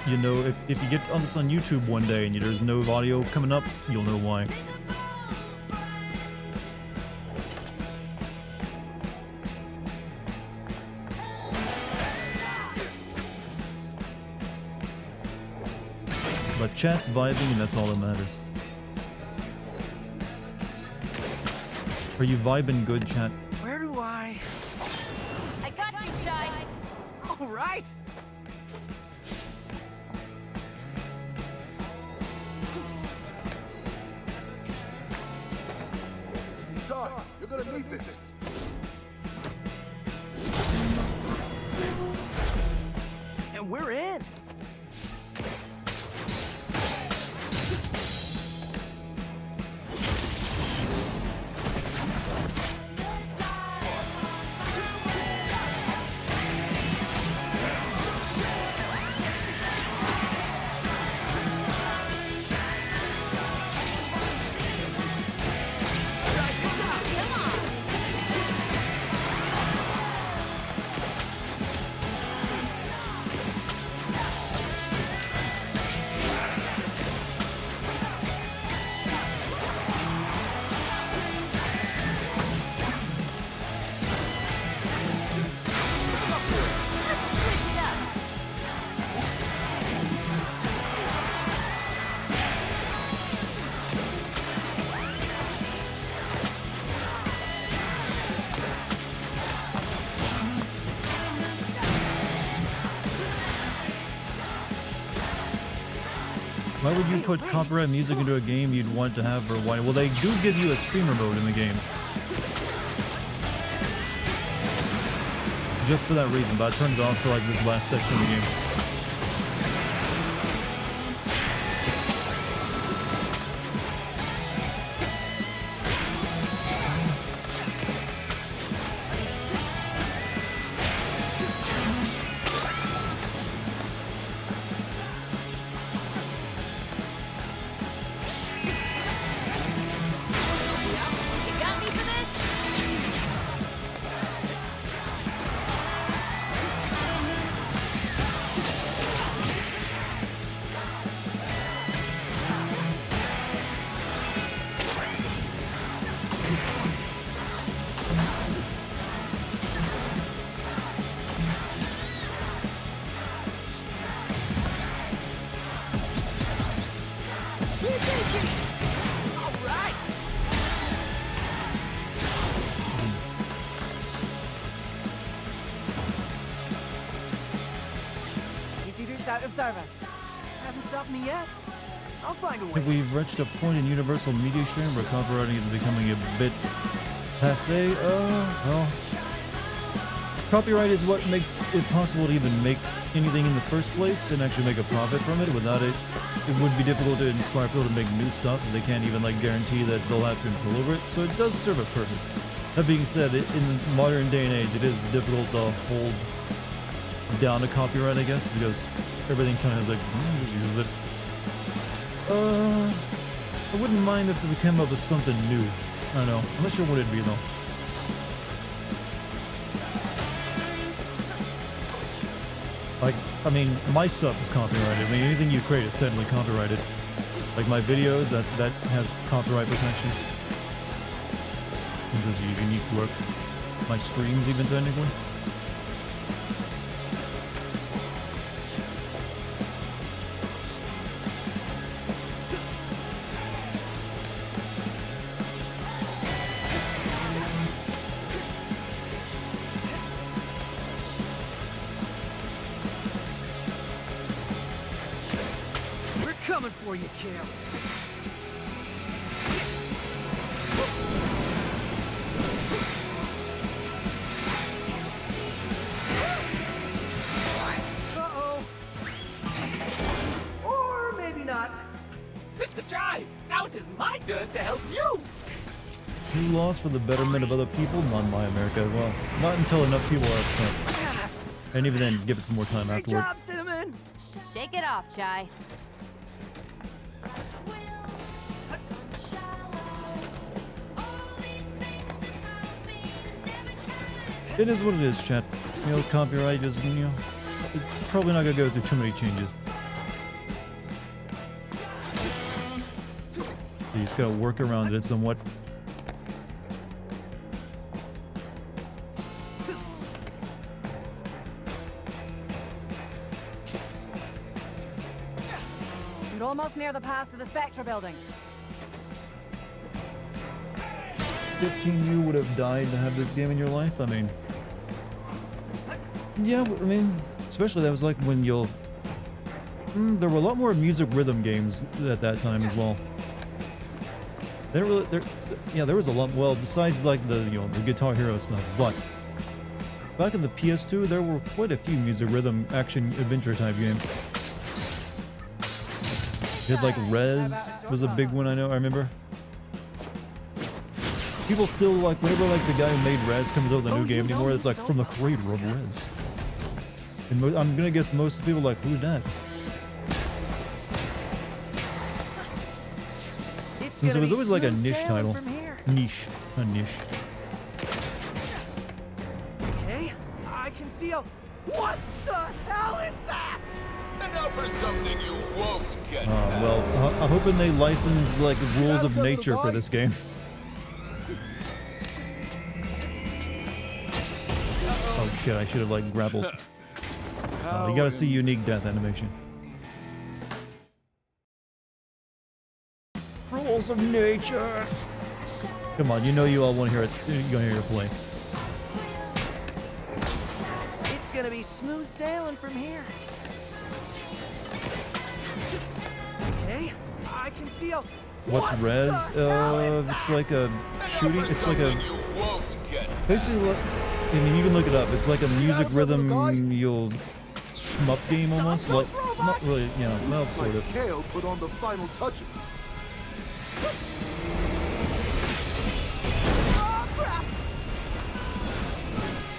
you know, if you get on this on YouTube one day and there's no audio coming up, you'll know why. But chat's vibing and that's all that matters. Are you vibing good, chat? Where do I got you, Shy. All right. Sorry, you're gonna need this. And we're in. Why would you put copyright music into a game you'd want to have for why? Well, they do give you a streamer mode in the game. Just for that reason, but I turned it off for like this last section of the game. You got me for this? of service. Hasn't stopped me yet. I'll find a way. Have we reached a point in universal media sharing where copywriting is becoming a bit passé? Well, copyright is what makes it possible to even make anything in the first place and actually make a profit from it. Without it, it would be difficult to inspire people to make new stuff, and they can't even like guarantee that they'll have control over it. So it does serve a purpose. That being said, in the modern day and age, it is difficult to hold down a copyright, I guess, because everything kind of like just use it. I wouldn't mind if we came up with something new. I don't know. I'm not sure what it'd be though. Like, I mean, my stuff is copyrighted. I mean, anything you create is technically copyrighted. Like my videos, that has copyright protection. This is a unique work. My streams, even technically. Coming for you, Kale. Uh-oh. Or maybe not. Mr. Jive, now it is my turn to help you! You lost for the betterment of other people? Not my America. Well, not until enough people are upset. And even then, give it some more time Great afterward. job, Cinnamon! Shake it off, Chai. It is what it is, chat. You know, copyright is, you know, it's probably not gonna go through too many changes. You just gotta work around it somewhat. You're almost near the path to the Spectra building. 15 you would have died to have this game in your life? I mean... Yeah, I mean, especially that was like when you'll... there were a lot more music rhythm games at that time as well. There was a lot, well, besides like the, you know, the Guitar Hero stuff, but... Back in the PS2, there were quite a few music rhythm action adventure type games. You had like Rez was a big one, I remember. People still like, whenever like the guy who made Rez comes out with a new game anymore, it's like from the creator of Rez. And I'm gonna guess most people are like, who's that? Since it was always like a niche title. Niche, a niche. Okay, I can see a... What the hell is that? And now for something you won't get. Well, I'm hoping they license like rules of nature for this game. Oh shit, I should have like grappled. You gotta see unique death animation. Rules of nature! Come on, you know you all want to hear it. You're gonna hear it play. It's gonna be smooth sailing from here. Okay, I can see a... What's Rez? It's like a shooting. It's like a... Basically, I mean, you can look it up. It's like a music rhythm, you'll shmup game almost. Like, not really, yeah, well, sort of. Kale put on the final touches.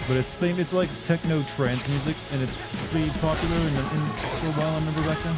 But it's like techno trance music, and it's pretty popular for a while. I remember back then.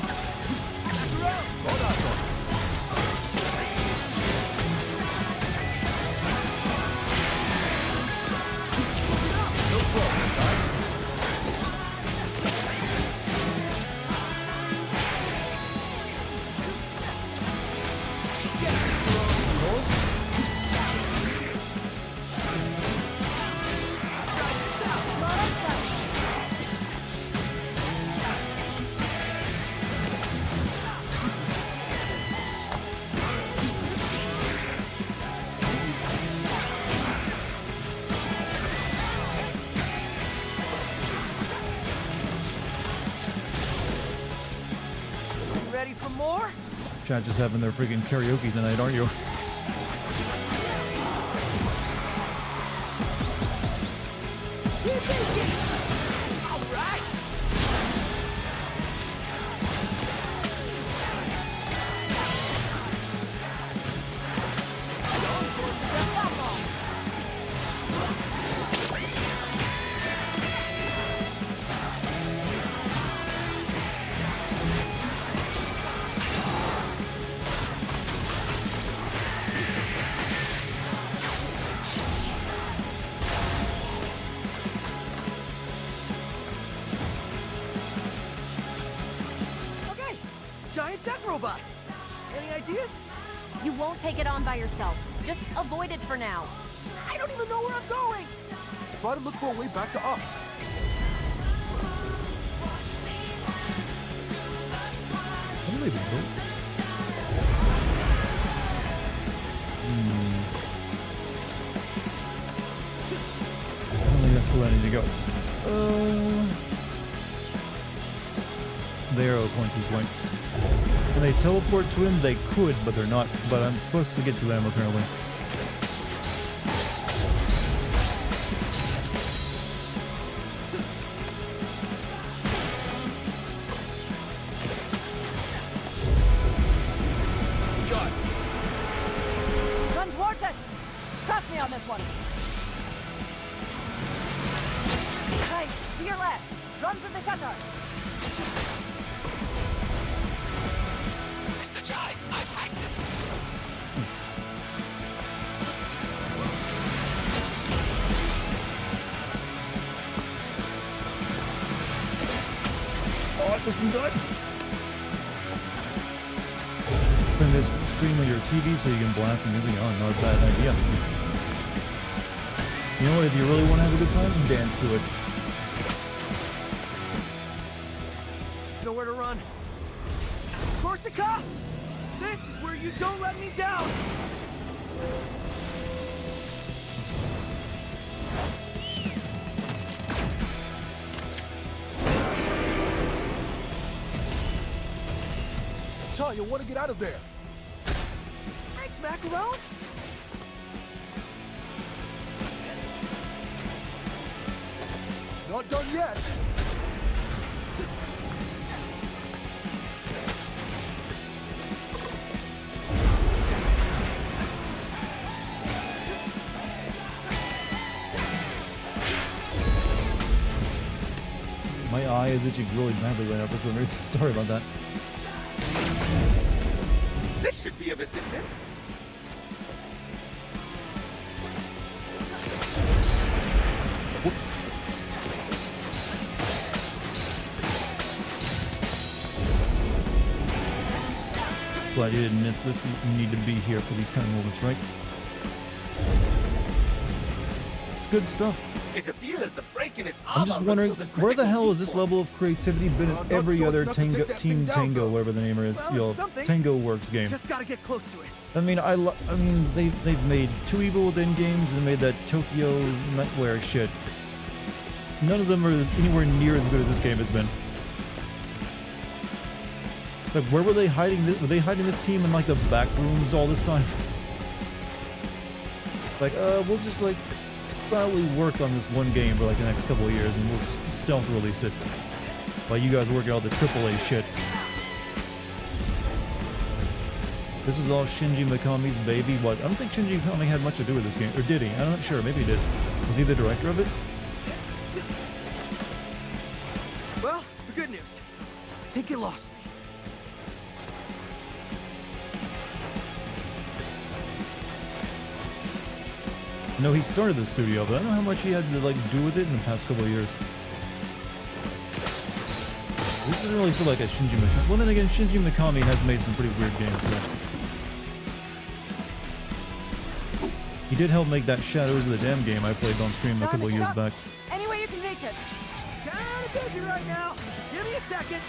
chat just having their freaking karaoke tonight, aren't you? Giant death robot! Any ideas? You won't take it on by yourself. Just avoid it for now. I don't even know where I'm going! Try to look for a way back to us. I don't even know. I don't think that's the way I need to go. The arrow points this way. Can they teleport to him? They could, but they're not. But I'm supposed to get to them apparently. Run towards us! Trust me on this one. Hey, to your left. Run to the shutter. Mr. Jai, I've hacked this. Oh, just in time. Turn this stream on your TV so you can blast the music on. Not a bad idea. You know what? If you really want to have a good time, dance to it. Nowhere to run. Corsica! This is where you don't let me down! Chai, you want to get out of there? Thanks, Macaron! Not done yet. My eye is itching really badly right now for some reason. Sorry about that. This should be of assistance. Whoops. Glad you didn't miss this. You need to be here for these kind of moments, right? It's good stuff. It appears the break in its I'm just wondering, where the hell has this level of creativity been in every other Team Tango, whatever the name is, Well, you know, something. Tango Works game? Just gotta get close to it. I mean, I mean, they've made two Evil Within games and made that Tokyo Nightmare shit. None of them are anywhere near as good as this game has been. It's like, where were they hiding this? Were they hiding this team in like the back rooms all this time? Like, we'll just like silently work on this one game for like the next couple of years and we'll stealth release it while you guys work out the AAA shit. This is all Shinji Mikami's baby. What? I don't think Shinji Mikami had much to do with this game. Or did he? I'm not sure. Maybe he did. Was he the director of it? Well, the good news. I think you lost me. No, he started the studio, but I don't know how much he had to like do with it in the past couple of years. This doesn't really feel like a Shinji Mikami. Well, then again, Shinji Mikami has made some pretty weird games. So. He did help make that Shadows of the Dam game I played on stream a couple of years back. Any way you can reach it. Kinda busy right now. Give me a second.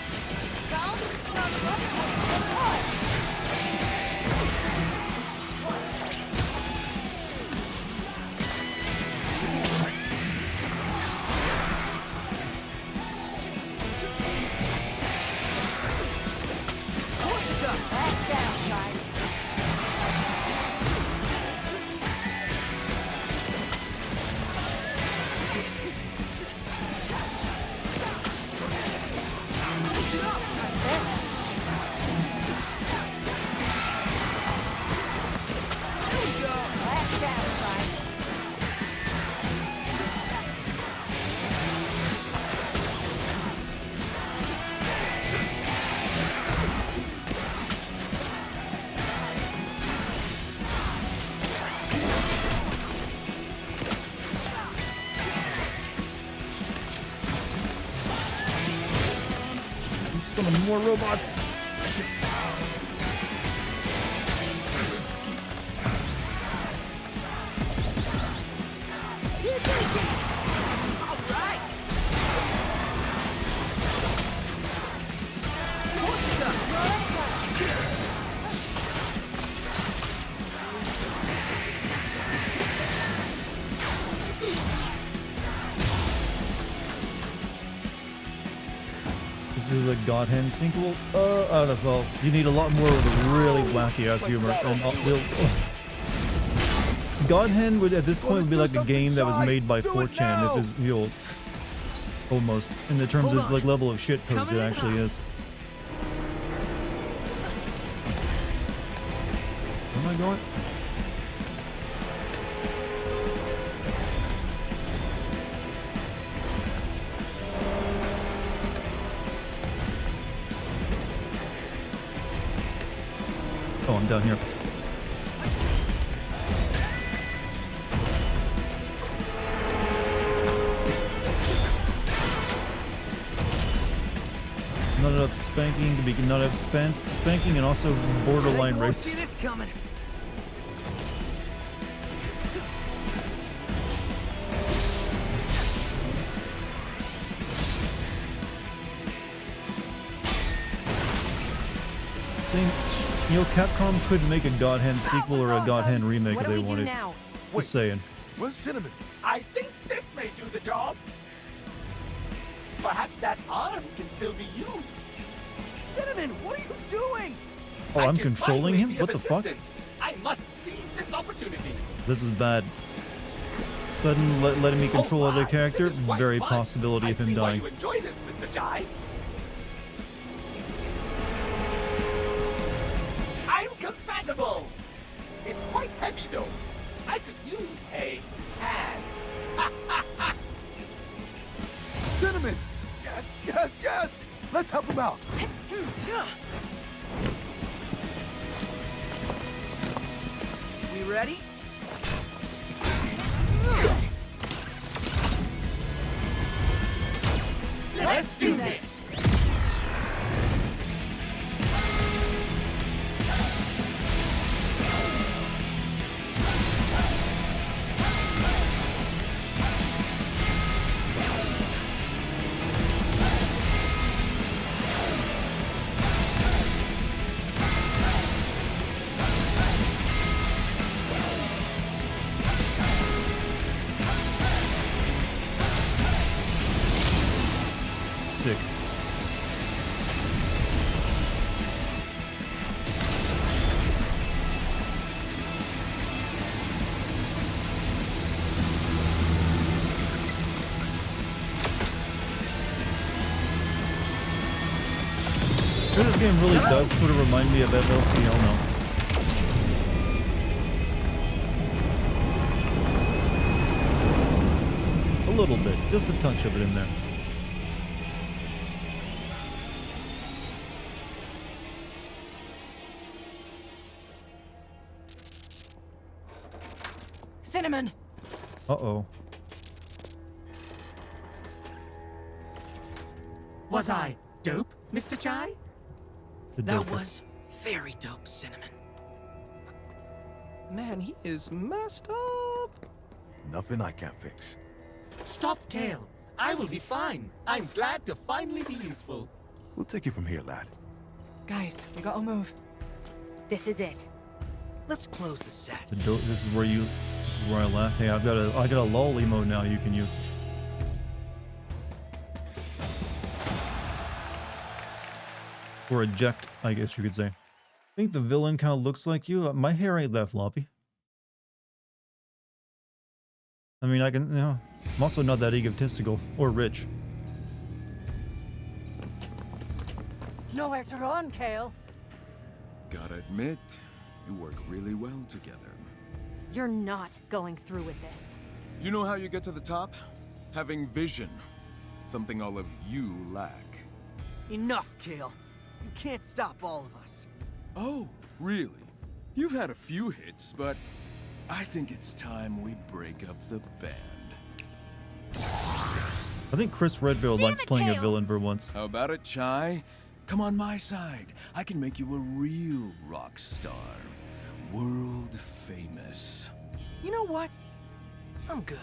Summon more robots. This is a God Hand sequel? I don't know. You need a lot more of a really wacky ass humor. And God Hand would at this point would be like a game that was made by 4chan if it's, you know, almost in the terms of like level of shit post it actually is. Where am I going? Oh, I'm down here. Not enough spanking to be not enough spanking and also borderline racist. See this coming. Same, you know, Capcom could make a God Hand sequel or a God Hand remake if they wanted. Now? Just saying. Where's Cinnamon? I think this may do the job. Perhaps that arm can still be used. Cinnamon, what are you doing? Oh, I'm I can controlling finally him? be of What the fuck? assistance. I must seize this opportunity. This is bad. Sudden letting me control other character, This is quite very fun. possibility of him I see why dying. you enjoy this, Mr. Jai. I'm compatible. It's quite heavy though. I could use a hand. Cinnamon! Yes, yes, yes! Let's help him out. We ready? Let's do this. Sick. This game really does sort of remind me of FLCL now. A little bit, just a touch of it in there. Cinnamon! Uh-oh. Was I dope, Mr. Chai? The That dopest. was very dope, Cinnamon. Man, he is messed up. Nothing I can't fix. Stop, Kale. I will be fine. I'm glad to finally be useful. We'll take it from here, lad. Guys, we gotta move. This is it. Let's close the set. This is where you. This is where I laugh. Hey, I got a lol emote now you can use. Or eject, I guess you could say. I think the villain kind of looks like you. My hair ain't that floppy. I mean, I can, you know, I'm also not that egotistical or rich. Nowhere to run, Kale. Gotta admit, you work really well together. You're not going through with this. You know how you get to the top? Having vision. Something all of you lack. Enough, Kale. You can't stop all of us. Oh, really? You've had a few hits, but I think it's time we break up the band. I think Chris Redfield likes playing a villain for once. How about it, Chai? Come on my side. I can make you a real rock star. World famous. You know what? I'm good.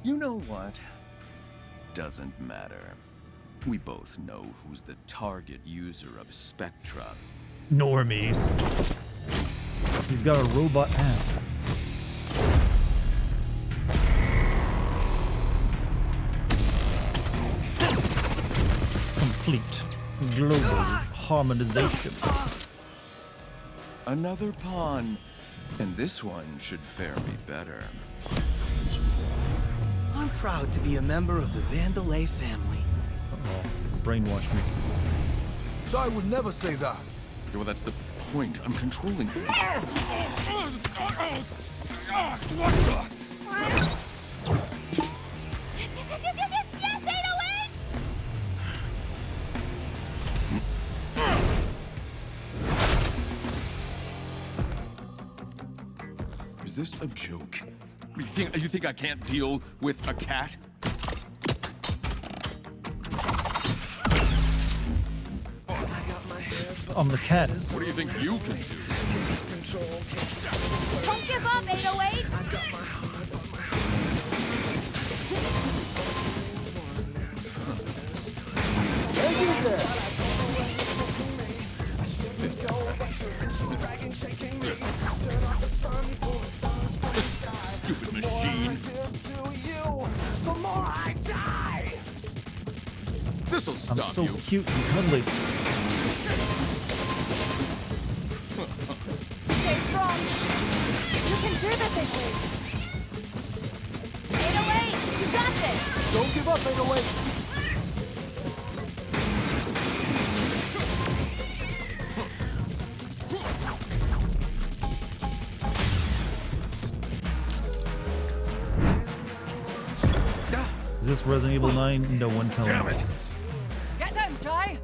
You know what? Doesn't matter. We both know who's the target user of Spectra. Normies. He's got a robot ass. Complete global harmonization. Another pawn. And this one should fare me better. I'm proud to be a member of the Vandelay family. Uh-oh. Brainwash me. So I would never say that. Yeah, well, that's the point. I'm controlling you. Yes, 808! Is this a joke? You think I can't deal with a cat? I'm the cat. What do you think you can do? Don't give up, 808! Hey, you there! Stupid machine. The more I die! This'll I'm stop so you. cute and cuddly. Stay strong. You can do this, 808! You got this! Don't give up, 808! Is this Resident Evil 9? No one tell me. Get down, Chai.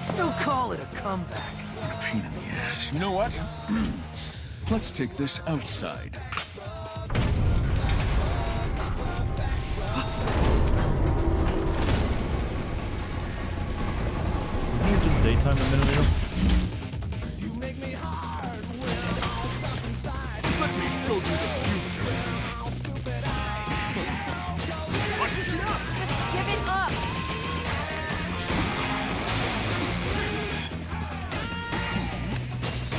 Still call it a comeback. What a pain in the ass. You know what? Let's take this outside. Wasn't it just daytime a minute ago? Let me show you the future. Just give it up!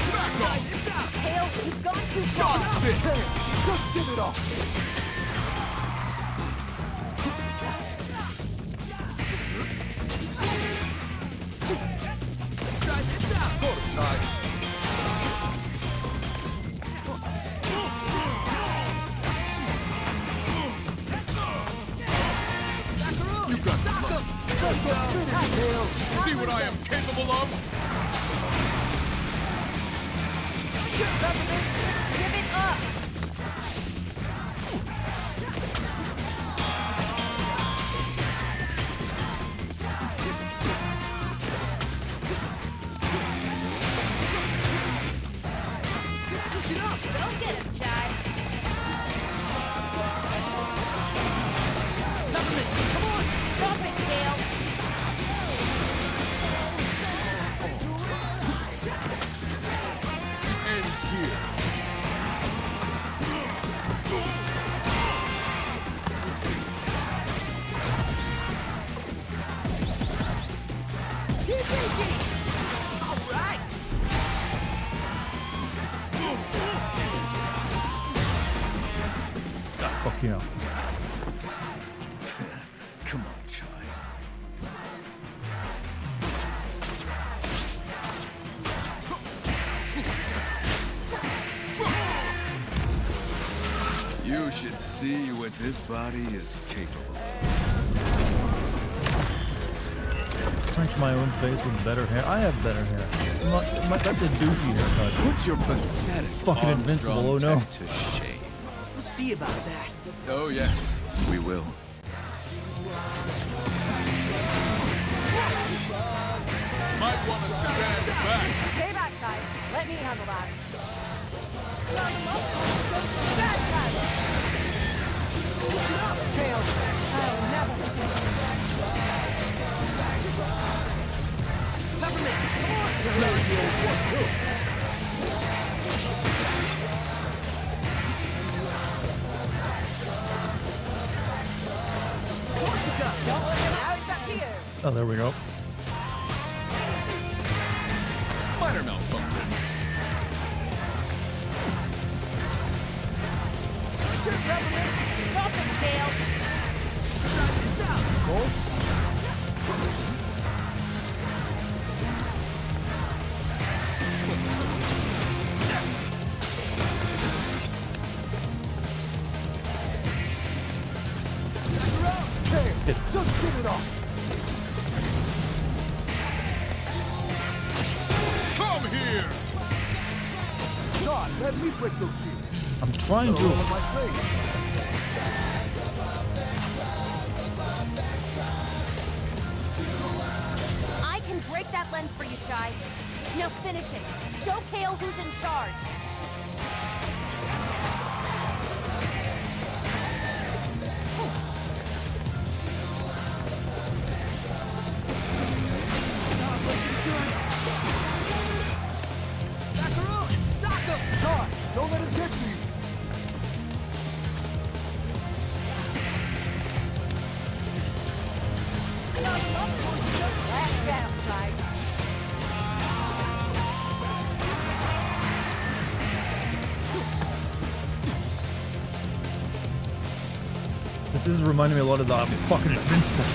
Back off! Hale, you've gone too far! Just give it up! Try this out! Prototype! You got luck. See what I am capable of? Give it up! Go get him, Chai! Come on! Drop it, Hale! Ends here. Fuck yeah. Come on, Chai. You should see what this body is capable of. Punch my own face with better hair. I have better hair. That's a douchey haircut. Put your pathetic Fucking invincible, oh no. to shame. We'll see about that. Oh yes, we will. Might want to stand back. Stay back, Chai. Let me handle that. Kale, I'll never forget. Peppermint! Now it's up to you. Oh, there we go. Minor malfunction. Stop it, Kale! Just get it off. Come here! God, let me break those shields. I'm trying to. All of my slaves. I can break that lens for you, Shy. Now finish it. Show Kale who's in charge. God, don't let him get to you. Last down, Ty. This is reminding me a lot of the fucking Invincible.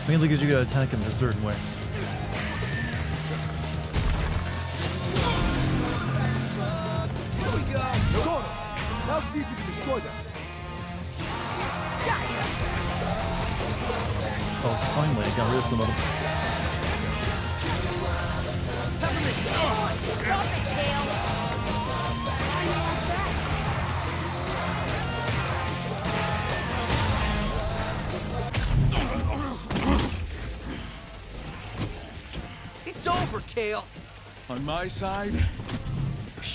Mainly because you gotta attack him in a certain way. Here we go. Go. Now see if you can destroy them. Oh, finally, I got rid of some of them. Stop it, Kale! It's over, Kale. On my side,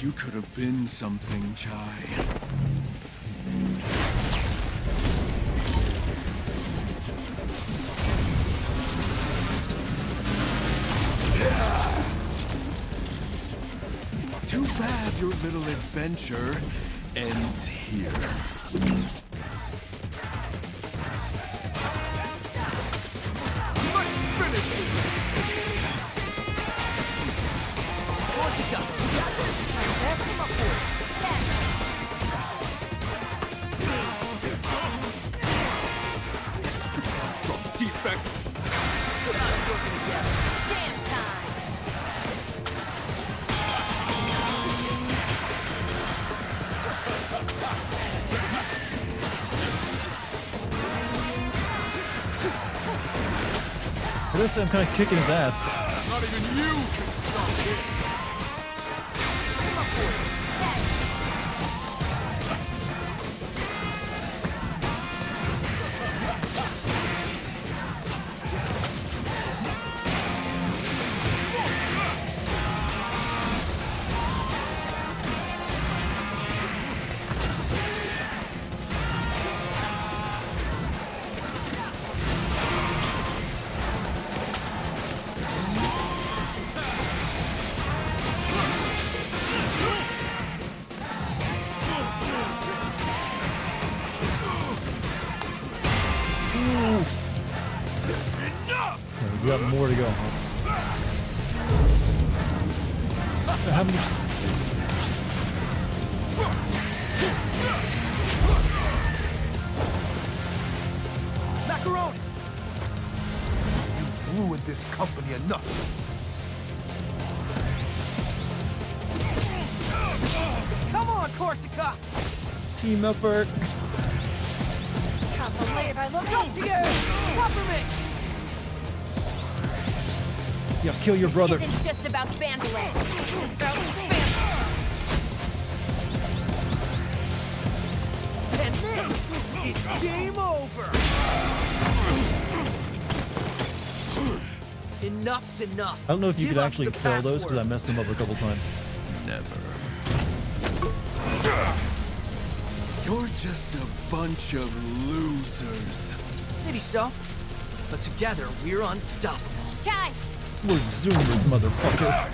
you could have been something, Chai. Too bad your little adventure ends here. Let's finish it. Dartigan, you got this. That's him up for it. Defect. Damn time! For this, I'm kind of kicking his ass. Not even you can stop this. Yeah, he's got more to go. How many? Macaroni! You ruined this company enough. Come on, Corsica! Team effort. Can't believe I looked up to you. Peppermint! Yeah, kill your brother. This isn't just about Bandolin. It's about family. And this is game over! Enough's enough. I don't know if you Give could us actually the kill those because I password. messed them up a couple times. Never. You're just a bunch of losers. Maybe so. But together, we're unstoppable. Chai! We're Zoomers, motherfucker.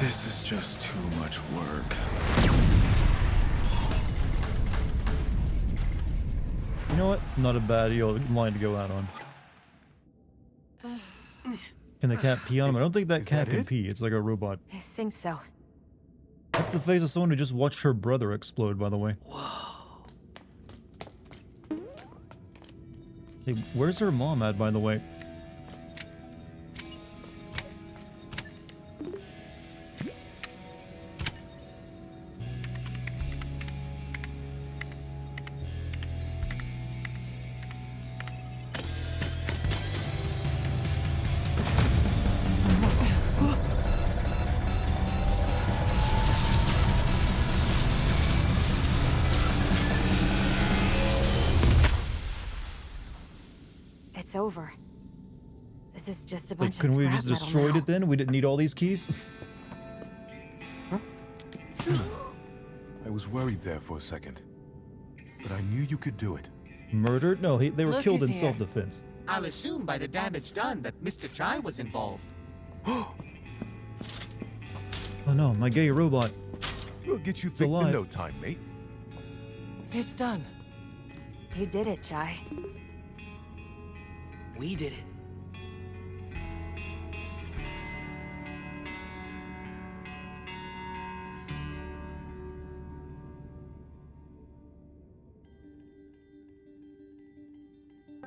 This is just too much work. You know what? Not a bad line to go out on. Can the cat pee on him? I don't think that cat can pee. It's like a robot. I think so. That's the face of someone who just watched her brother explode, by the way. Whoa. Hey, where's her mom at, by the way? It's over. This is just a bunch of Couldn't we scrap just metal destroyed now. it then? We didn't need all these keys? I was worried there for a second. But I knew you could do it. Murdered? No, they were Look killed who's in here. self-defense. I'll assume by the damage done that Mr. Chai was involved. Oh no, my gay robot. We'll get you It's fixed in alive. no time, mate. It's done. You did it, Chai. We did it.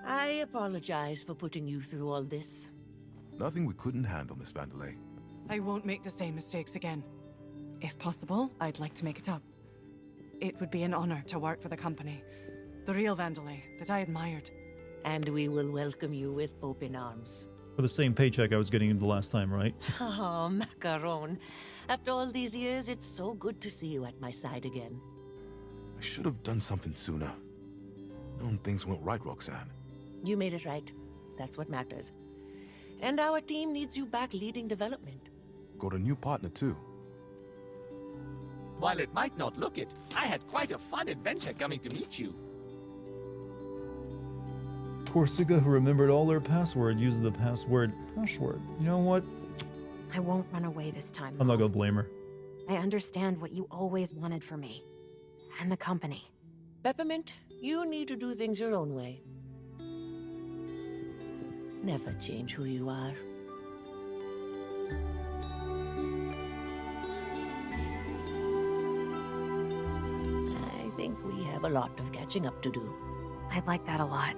I apologize for putting you through all this. Nothing we couldn't handle, Miss Vandelay. I won't make the same mistakes again. If possible, I'd like to make it up. It would be an honor to work for the company. The real Vandelay that I admired. And we will welcome you with open arms. For the same paycheck I was getting the last time, right? Oh, Macaron. After all these years, it's so good to see you at my side again. I should have done something sooner. Known things went right, Roxanne. You made it right. That's what matters. And our team needs you back leading development. Got a new partner, too. While it might not look it, I had quite a fun adventure coming to meet you. Corsica, who remembered all their password, used the password. You know what? I won't run away this time. I'm not Mom. gonna blame her. I understand what you always wanted for me. And the company. Peppermint, you need to do things your own way. Never change who you are. I think we have a lot of catching up to do. I'd like that a lot.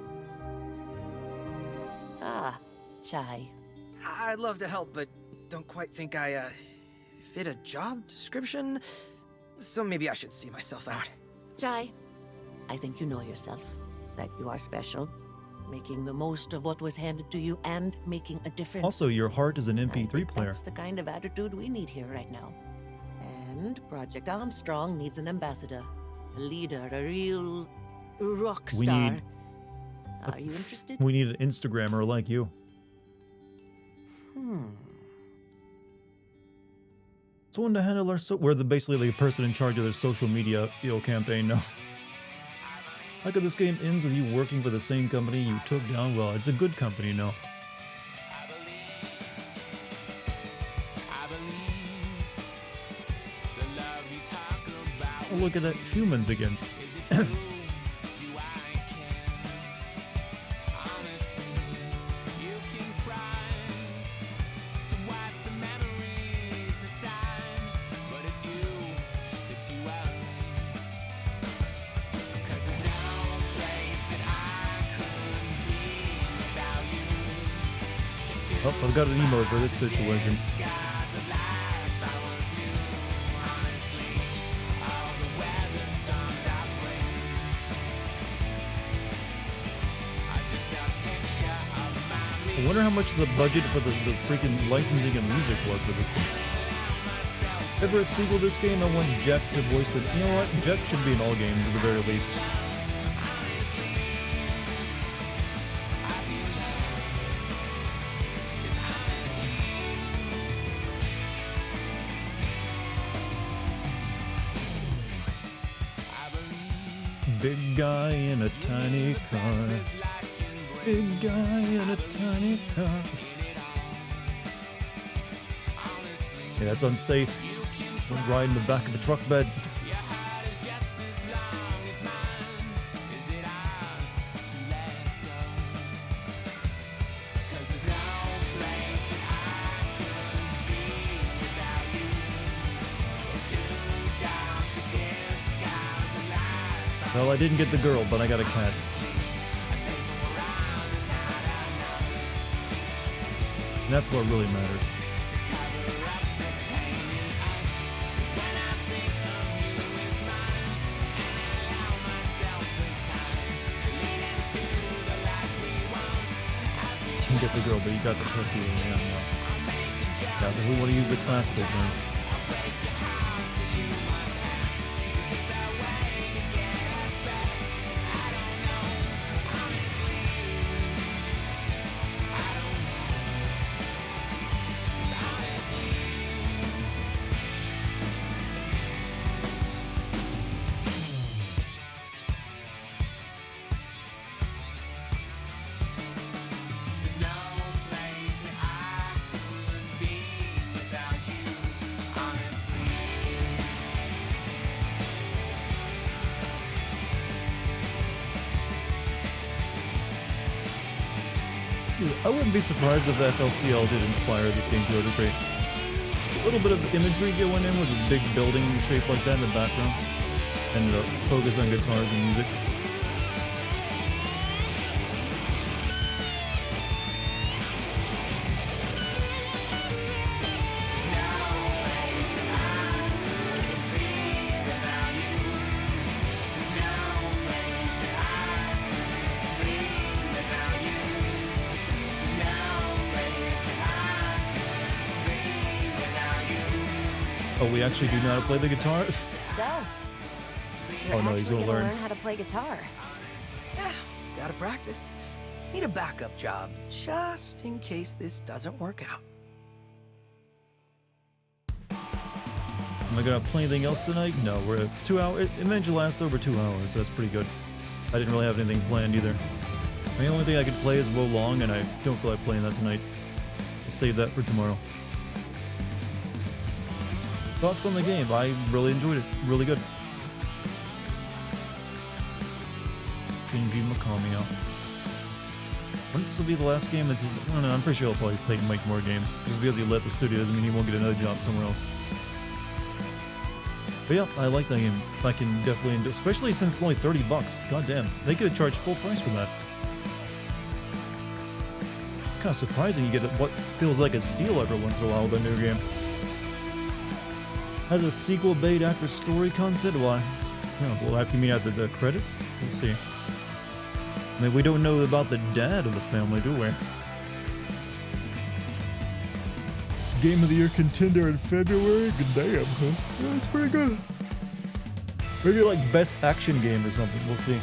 Ah, Chai. I'd love to help, but don't quite think I, fit a job description. So maybe I should see myself out. Chai, I think you know yourself, that you are special, making the most of what was handed to you and making a difference. Also, your heart is an I MP3 think player. That's the kind of attitude we need here right now. And Project Armstrong needs an ambassador, a leader, a real rock We star. need- Are you interested? We need an Instagrammer like you. Someone to handle our we're basically the person in charge of the social media campaign now. How could this game ends with you working for the same company you took down? Well, it's a good company now. Oh, look at that, humans again. Oh, I've got an emote for this situation. I wonder how much the budget for the freaking licensing and music was for this game. ever a sequel to this game, I want Jack to voice it. You know what? Jack should be in all games at the very least. Big guy in a tiny car. Big guy in a tiny car. Yeah, that's unsafe. Don't ride in the back of a truck bed. Well, I didn't get the girl, but I got a cat. And that's what really matters. Didn't get the girl, but you got the pussy. Yeah, but we want to use the classical thing. I wouldn't be surprised if the FLCL did inspire this game to a degree. A little bit of imagery going in with a big building shape like that in the background, and the focus on guitars and music. Oh, we actually do know how to play the guitar? So, you're Oh no, he's actually gonna learn. how to play guitar. Yeah, gotta practice. Need a backup job, just in case this doesn't work out. Am I gonna play anything else tonight? No, we're at 2 hours. It mentioned last over 2 hours, so that's pretty good. I didn't really have anything planned either. The only thing I could play is Wo Long, and I don't feel like playing that tonight. I'll save that for tomorrow. Thoughts on the game? I really enjoyed it. Really good. Shinji Mikami. I think this will be the last game. I don't know. I'm pretty sure he'll probably make more games. Just because he left the studio doesn't mean he won't get another job somewhere else. But yeah, I like that game. I can definitely, especially since it's only $30. God damn, they could have charged full price for that. Kind of surprising you get what feels like a steal every once in a while with a new game. Has a sequel bait after story content? Why? Oh, well, you mean after the credits? We'll see. I mean, we don't know about the dad of the family, do we? Game of the Year contender in February? Good damn, huh? Yeah, that's pretty good. Maybe like best action game or something. We'll see.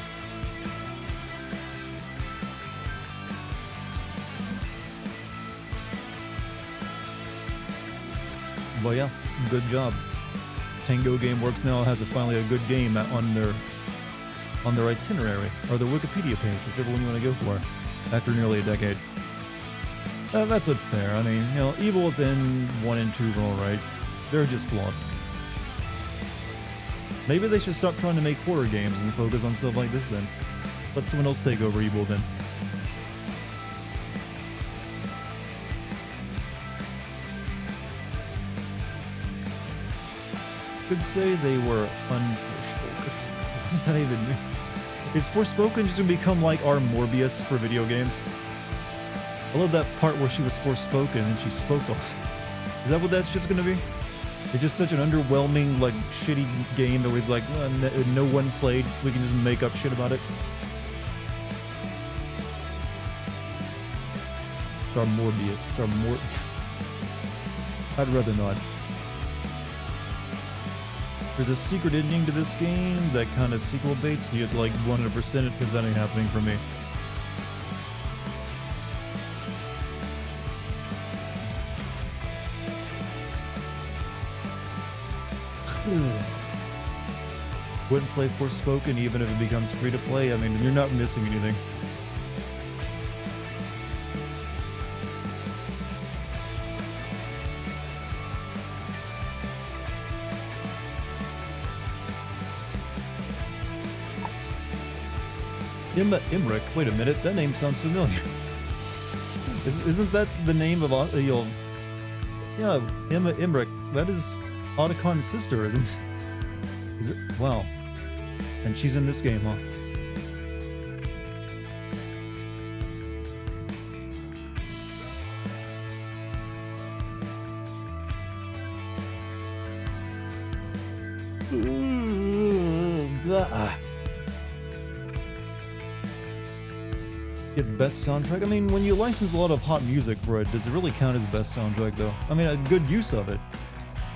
But yeah, good job. Tango Gameworks now has finally a good game on their itinerary, or their Wikipedia page, whichever one you want to go for, after nearly a decade. That's fair. I mean, you know, Evil Within 1 and 2 are alright. They're just flawed. Maybe they should stop trying to make horror games and focus on stuff like this then. Let someone else take over Evil Within. Could say they were unforespoken. What does that even mean? Is Forspoken just gonna become like our Morbius for video games? I love that part where she was Forspoken and she spoke off. Is that what that shit's gonna be? It's just such an underwhelming, like, shitty game that was like, no one played, we can just make up shit about it. It's our Morbius. It's our I'd rather not. There's a secret ending to this game that kind of sequel baits. You have to like 100% it because that ain't happening for me. Wouldn't play Forspoken even if it becomes free to play. I mean, you're not missing anything. Imric, wait a minute, that name sounds familiar. Isn't that the name of yeah, Imric? That is Otacon's sister, isn't it? Is it? Wow. And she's in this game, huh? Get best soundtrack? I mean, when you license a lot of hot music for it, does it really count as best soundtrack, though? I mean, a good use of it.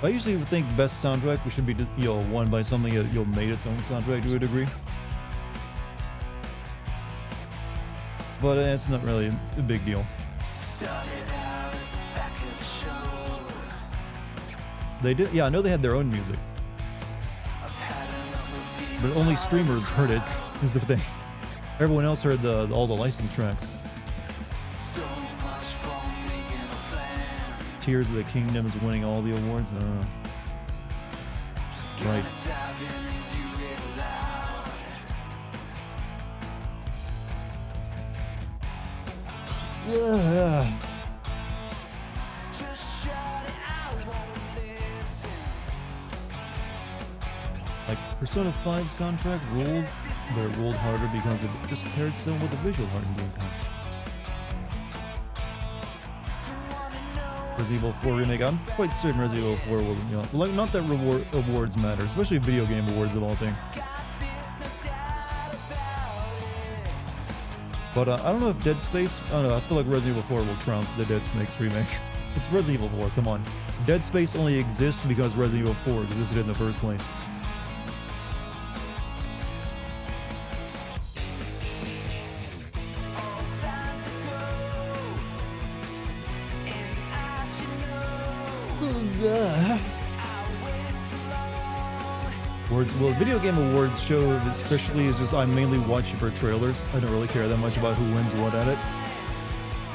I usually would think best soundtrack should be, won by something that made its own soundtrack to a degree. But it's not really a big deal. They did, yeah, I know they had their own music. But only streamers heard it, is the thing. Everyone else heard all the licensed tracks. Tears of the Kingdom is winning all the awards? Right. Yeah. Like Persona 5 soundtrack rolled, but it rolled harder because it just paired so with the visual art in gameplay. Resident Evil 4 remake. I'm quite certain Resident Evil 4 will, like, not that awards matter, especially video game awards of all things. But I don't know if Dead Space. I don't know. I feel like Resident Evil 4 will trump the Dead Space remake. It's Resident Evil 4. Come on. Dead Space only exists because Resident Evil 4 existed in the first place. Awards, well, video game awards show, especially, is just I mainly watch for trailers. I don't really care that much about who wins what at it.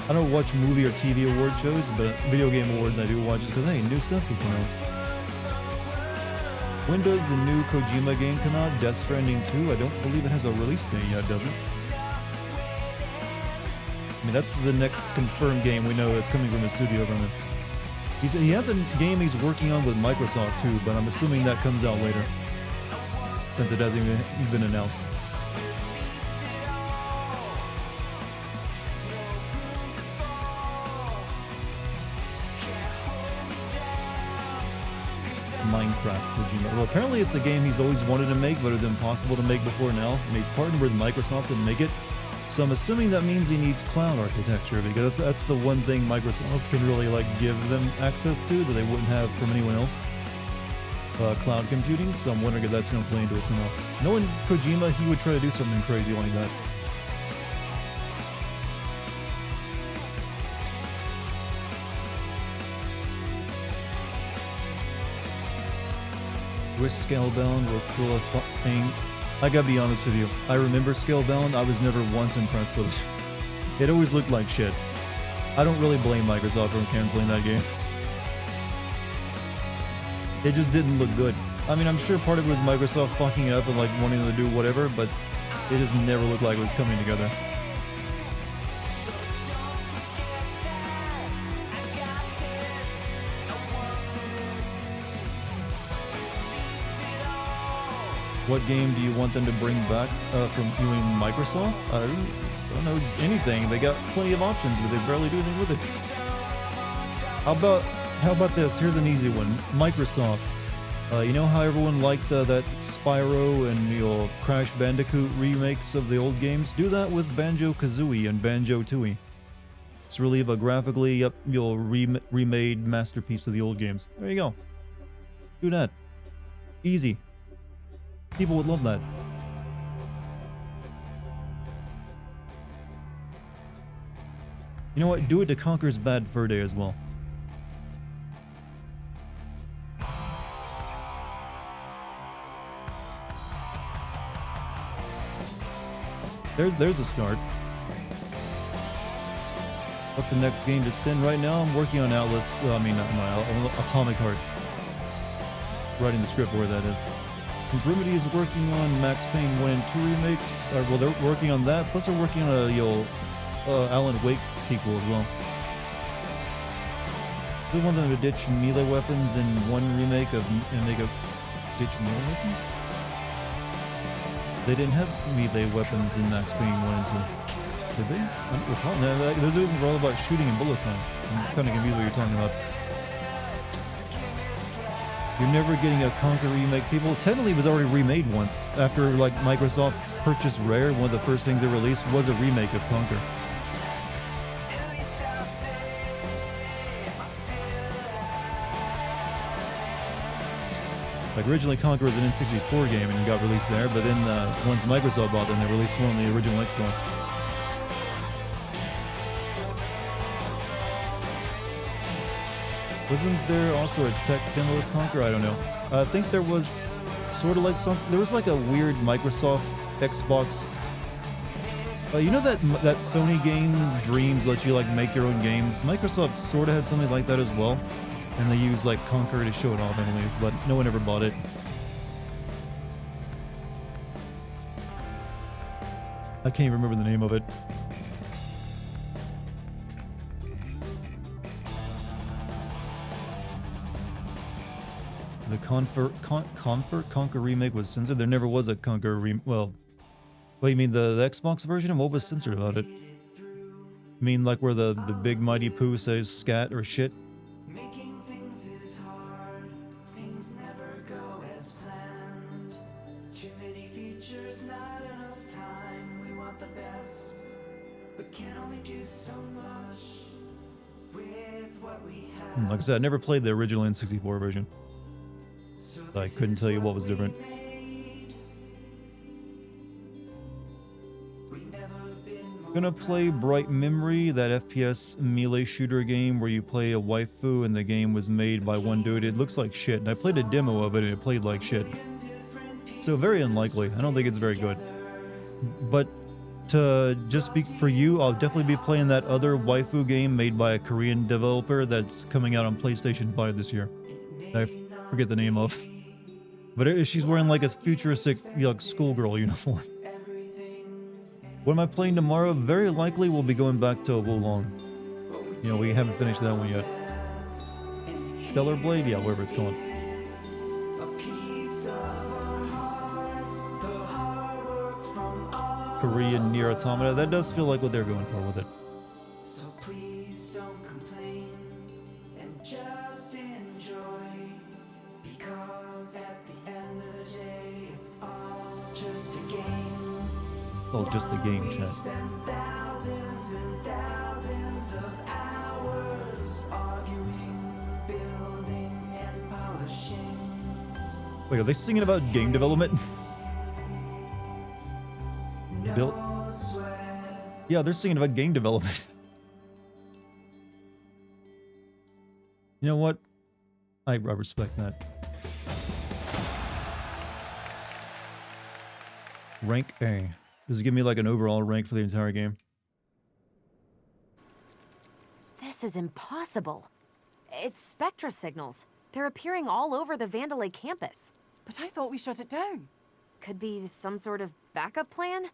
I don't watch movie or TV award shows, but video game awards I do watch just because, hey, new stuff gets announced. When does the new Kojima game come out? Death Stranding 2? I don't believe it has a release date yet, does it? I mean, that's the next confirmed game we know that's coming from the studio from him. He has a game he's working on with Microsoft too, but I'm assuming that comes out later, since it hasn't even been announced. Minecraft Kojima. Well, apparently it's a game he's always wanted to make, but it was impossible to make before now, and he's partnered with Microsoft to make it. So I'm assuming that means he needs cloud architecture, because that's the one thing Microsoft can really like give them access to that they wouldn't have from anyone else. Cloud computing, so I'm wondering if that's going to play into it somehow. Knowing Kojima, he would try to do something crazy like that. Wish Scalebound was still a thing. I gotta be honest with you, I remember Scalebound, I was never once impressed with it. It always looked like shit. I don't really blame Microsoft for canceling that game. It just didn't look good. I mean, I'm sure part of it was Microsoft fucking it up and like wanting to do whatever, but it just never looked like it was coming together. What game do you want them to bring back from viewing Microsoft? I don't know anything. They got plenty of options, but they barely do anything with it. How about this? Here's an easy one. Microsoft. You know how everyone liked that Spyro and Crash Bandicoot remakes of the old games? Do that with Banjo-Kazooie and Banjo-Tooie. It's really a graphically remade masterpiece of the old games. There you go. Do that. Easy. People would love that. You know what? Do it to Conker's Bad Fur Day as well. There's a start. What's the next game to send right now? I'm working on Atlas. Atomic Heart. Writing the script where that is. Because Remedy is working on Max Payne 1 and 2 remakes. Well, they're working on that. Plus, they're working on a Alan Wake sequel as well. They want them to ditch melee weapons in one remake and make a ditch melee weapons. They didn't have melee weapons in Max Payne 1 and 2. Did they? I don't recall. No, those were all about shooting and bullet time. I'm kind of confused what you're talking about. You're never getting a Conker remake. People, technically it was already remade once. After like Microsoft purchased Rare, one of the first things they released was a remake of Conker. Like originally Conker was an N64 game and got released there, but then once Microsoft bought them, they released one on the original Xbox. Wasn't there also a tech demo with Conker? I don't know. I think there was sort of like there was like a weird Microsoft Xbox. You know that Sony game Dreams lets you like make your own games? Microsoft sort of had something like that as well. And they use like Conker to show it off, I believe, but no one ever bought it. I can't even remember the name of it. The Conker remake was censored. There never was a Conker well, you mean the Xbox version? What was censored about it? You mean like where the big mighty Pooh says scat or shit? Like I said, I never played the original N64 version. So I couldn't tell you what was different. Gonna play Bright Memory, that FPS melee shooter game where you play a waifu and the game was made by one dude. It looks like shit, and I played a demo of it and it played like shit. So very unlikely. I don't think it's very good. But to just speak for you, I'll definitely be playing that other waifu game made by a Korean developer that's coming out on PlayStation 5 this year. I forget the name of. But she's wearing like a futuristic like schoolgirl uniform. What am I playing tomorrow? Very likely we'll be going back to Wulong. You know, we haven't finished that one yet. Stellar Blade? Yeah, wherever it's going. Korean Nier Automata. That does feel like what they're going for with it. So please don't complain and just enjoy, because at the end of the day it's all just a game. Oh, just a game, chat. Spend thousands and thousands of hours arguing, building, and polishing. Wait, are they singing about game development? Built. Yeah, they're singing about game development. You know what? I respect that. Rank A. Does it give me like an overall rank for the entire game? This is impossible. It's spectra signals. They're appearing all over the Vandalay campus. But I thought we shut it down. Could be some sort of backup plan?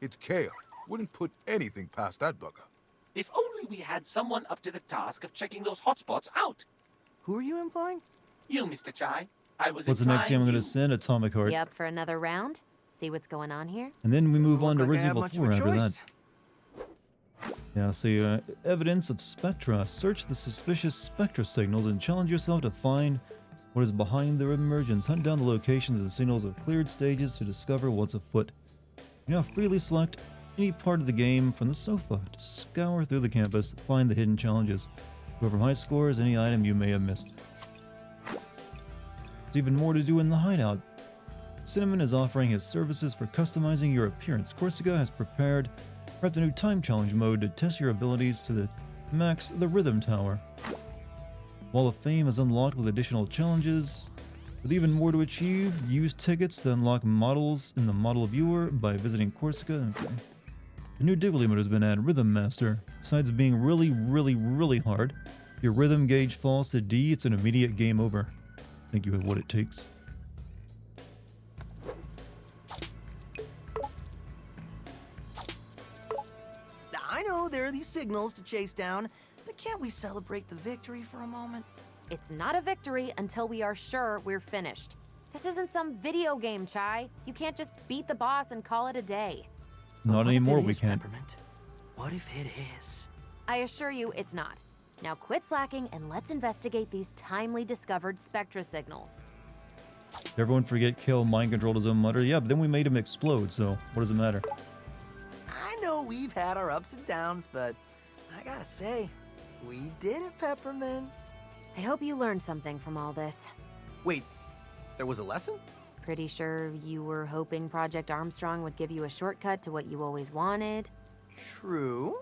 It's Kale. Wouldn't put anything past that bugger. If only we had someone up to the task of checking those hotspots out. Who are you implying? You, Mr. Chai. I was What's the next game I'm going to you. send? Atomic Heart. You up for another round? See what's going on here? And then we move on to Like I Resident had Evil much of 4 a after choice. that. Yeah, so evidence of spectra. Search the suspicious spectra signals and challenge yourself to find what is behind their emergence. Hunt down the locations of the signals of cleared stages to discover what's afoot. You now freely select any part of the game from the sofa to scour through the campus to find the hidden challenges. Whoever high scores any item you may have missed. There's even more to do in the hideout. Cinnamon is offering his services for customizing your appearance. Corsica has prepped a new time challenge mode to test your abilities to the max the Rhythm Tower. Wall of Fame is unlocked with additional challenges. With even more to achieve, use tickets to unlock models in the model viewer by visiting Corsica. A new difficulty mode has been added, Rhythm Master. Besides being really hard, if your rhythm gauge falls to D, it's an immediate game over. I think you have what it takes. I know there are these signals to chase down, but can't we celebrate the victory for a moment? It's not a victory until we are sure we're finished. This isn't some video game, Chai. You can't just beat the boss and call it a day. Not anymore, we can't. Peppermint? What if it is? I assure you it's not. Now quit slacking and let's investigate these timely discovered spectra signals. Everyone forget Kale mind controlled his own mutter. Yeah, but then we made him explode, so what does it matter? I know we've had our ups and downs, but I gotta say, we did it, Peppermint. I hope you learned something from all this. Wait, there was a lesson? Pretty sure you were hoping Project Armstrong would give you a shortcut to what you always wanted. True.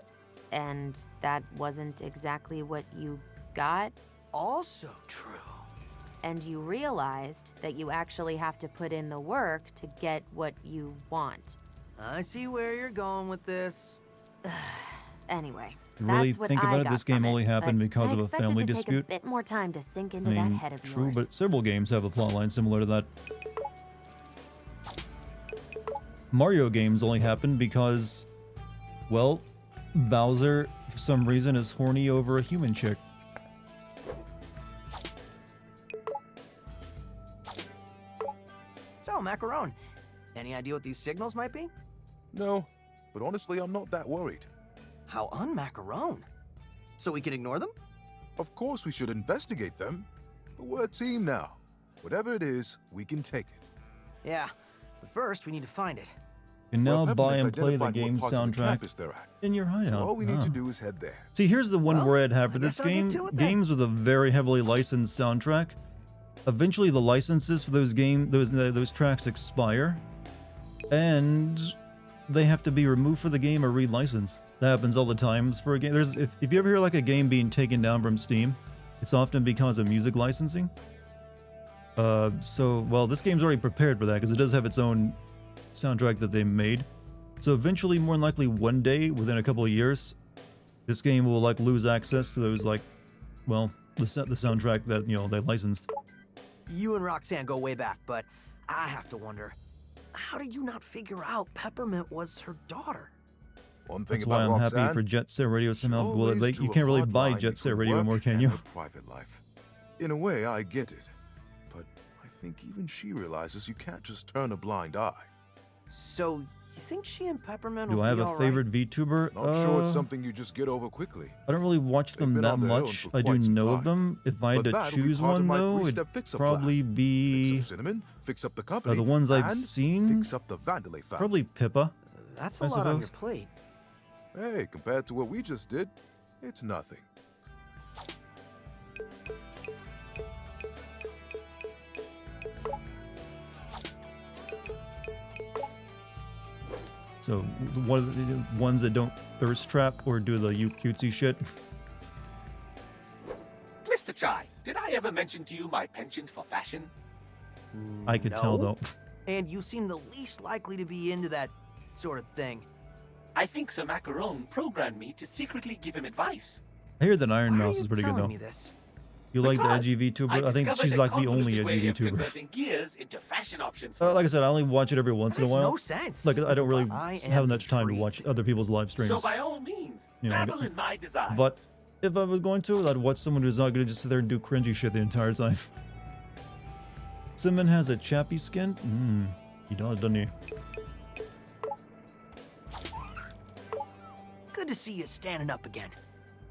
And that wasn't exactly what you got. Also true. And you realized that you actually have to put in the work to get what you want. I see where you're going with this. Anyway, Really that's what think I about it, got this game from only it, happened but because I of a expect it family to dispute. Take a bit more time to sink into I that mean, head of true, yours. but several games have a plotline similar to that. Mario games only happen because, well, Bowser, for some reason, is horny over a human chick. So, Macaron, any idea what these signals might be? No, but honestly, I'm not that worried. How un-Macaron? So we can ignore them? Of course we should investigate them, but we're a team now. Whatever it is, we can take it. Yeah, but first we need to find it. You can now buy Peppermint's and play the identified what game's parts of the soundtrack campus they're at. in your hideout. So all we need to Ah. do is head there. See, here's the one Well, word I have for I this guess I'll get game. to it then. Games with a very heavily licensed soundtrack. Eventually, the licenses for those tracks expire, and they have to be removed for the game or relicensed. That happens all the times for a game. If you ever hear like a game being taken down from Steam, it's often because of music licensing. Well, this game's already prepared for that because it does have its own soundtrack that they made. So eventually, more than likely, one day within a couple of years, this game will like lose access to those the soundtrack that they licensed. You and Roxanne go way back, but I have to wonder, how did you not figure out Peppermint was her daughter? One thing That's why about I'm Roxanne, happy for Jet Set Radio somehow. she Well, always you drew a can't really hard buy line Jet Set between Radio work anymore, can and you? her private life. In a way, I get it. But I think even she realizes you can't just turn a blind eye. So, you think she and Peppermint Do will I have be a all favorite right? VTuber? Not sure it's something you just get over quickly. I don't really watch them They've been that on their own much. for I do quite some know of time. them. If I had But to that'll be choose part of one, my though, three-step it'd fix-up probably plan. be Fix up Cinnamon, fix up the company, the ones I've and seen. fix up the Vandelay family. Probably Pippa. That's I a lot on your suppose. plate. Hey, compared to what we just did, it's nothing. So one of the ones that don't thirst trap or do the cutesy shit. Mr. Chai, did I ever mention to you my penchant for fashion? I could tell No. though. And you seem the least likely to be into that sort of thing. I think Sir Macaron programmed me to secretly give him advice. I hear that Iron Why are Mouse you is pretty good telling though. me this? You like the Because edgy VTuber? I think discovered she's a like the only convoluted edgy way of VTuber. converting gears into fashion options. Like I said, I only watch it every once That in a makes while. no sense. Like I don't really But I have am much time to intrigued. watch other people's live streams. So by all means, You know, dabble in my designs. But if I was going to, I'd watch someone who's not going to just sit there and do cringy shit the entire time. Cinnamon has a chappy skin? He does, doesn't he? Good to see you standing up again.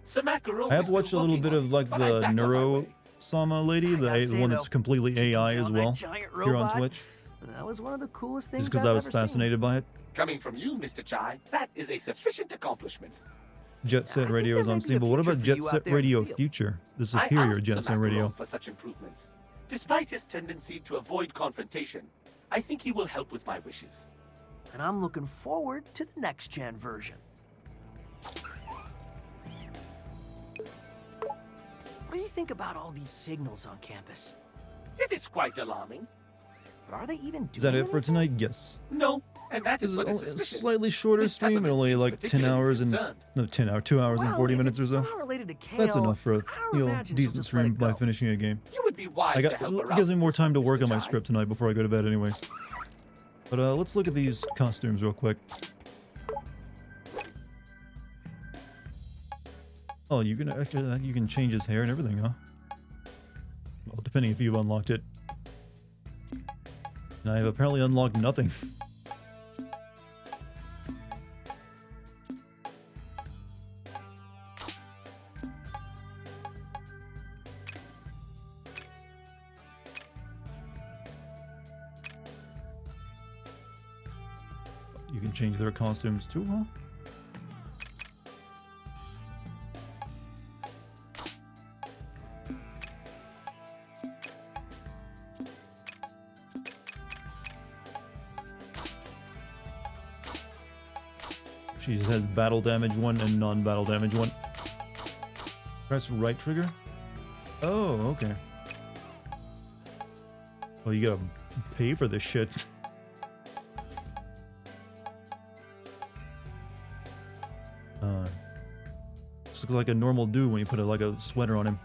Sir Macaron I is have still watched a little working bit on of it, like but I'm the back on my Neuro way. Sama lady, I gotta the say, one that's though, completely taking AI down as that well giant here on robot, Twitch. That was one of the coolest things Just because I've I was ever seen. fascinated by it. Coming from you, Mr. Chai, that is a sufficient accomplishment. Jet Set think Radio there is may on be a Steam, but what future about for Jet you out Set there in the Radio field. Future? The I superior asked Jet Sir Set Radio. Macaron for such improvements. Despite his tendency to avoid confrontation, I think he will help with my wishes. And I'm looking forward to the next-gen version. What do you think about all these signals on campus? It is quite alarming. But are they even doing Is that it anything? for tonight? Yes. No, and that This is is what is a suspicious. slightly shorter This stream, government only seems like 10 particularly hours and concerned. no 10 hours, 2 hours and Well, 40 if minutes or it's so. somehow related to Kale, That's enough for a I don't imagine she'll decent just let stream it by go. finishing a game. You would be wise I to got help her it gives out me more with time to this, work on Mr. my Jai. script tonight before I go to bed, anyways. But let's look at these costumes real quick. Oh, you can actually you can change his hair and everything, huh? Well, depending if you've unlocked it. And I have apparently unlocked nothing. You can change their costumes too, huh? She just has battle damage 1 and non-battle damage 1. Press right trigger? Oh, okay. Oh, you gotta pay for this shit. This looks like a normal dude when you put like a sweater on him.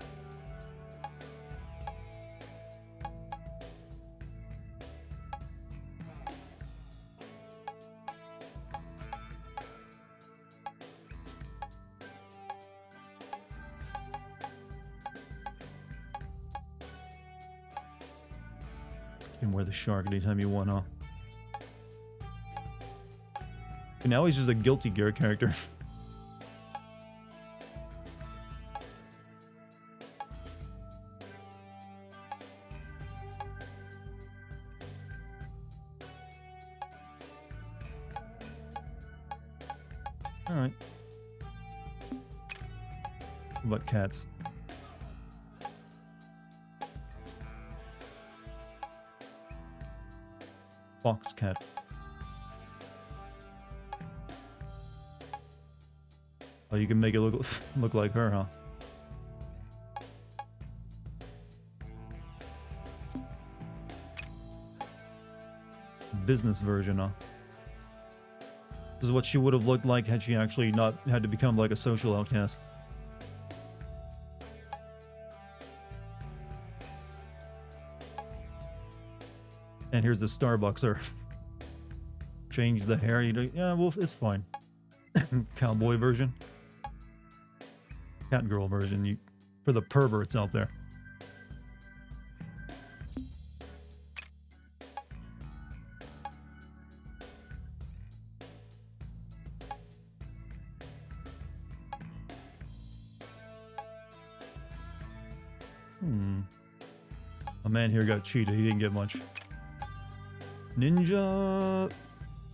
You can wear the shark anytime you want, huh? And now he's just a Guilty Gear character. Alright. What about cats? Fox cat. Oh, you can make it look like her, huh? Business version, huh? This is what she would have looked like had she actually not had to become like a social outcast. And here's the Starbuckser. Change the hair. You do, yeah, well, it's fine. Cowboy version. Cat girl version. You for the perverts out there. A man here got cheated. He didn't get much. Ninja,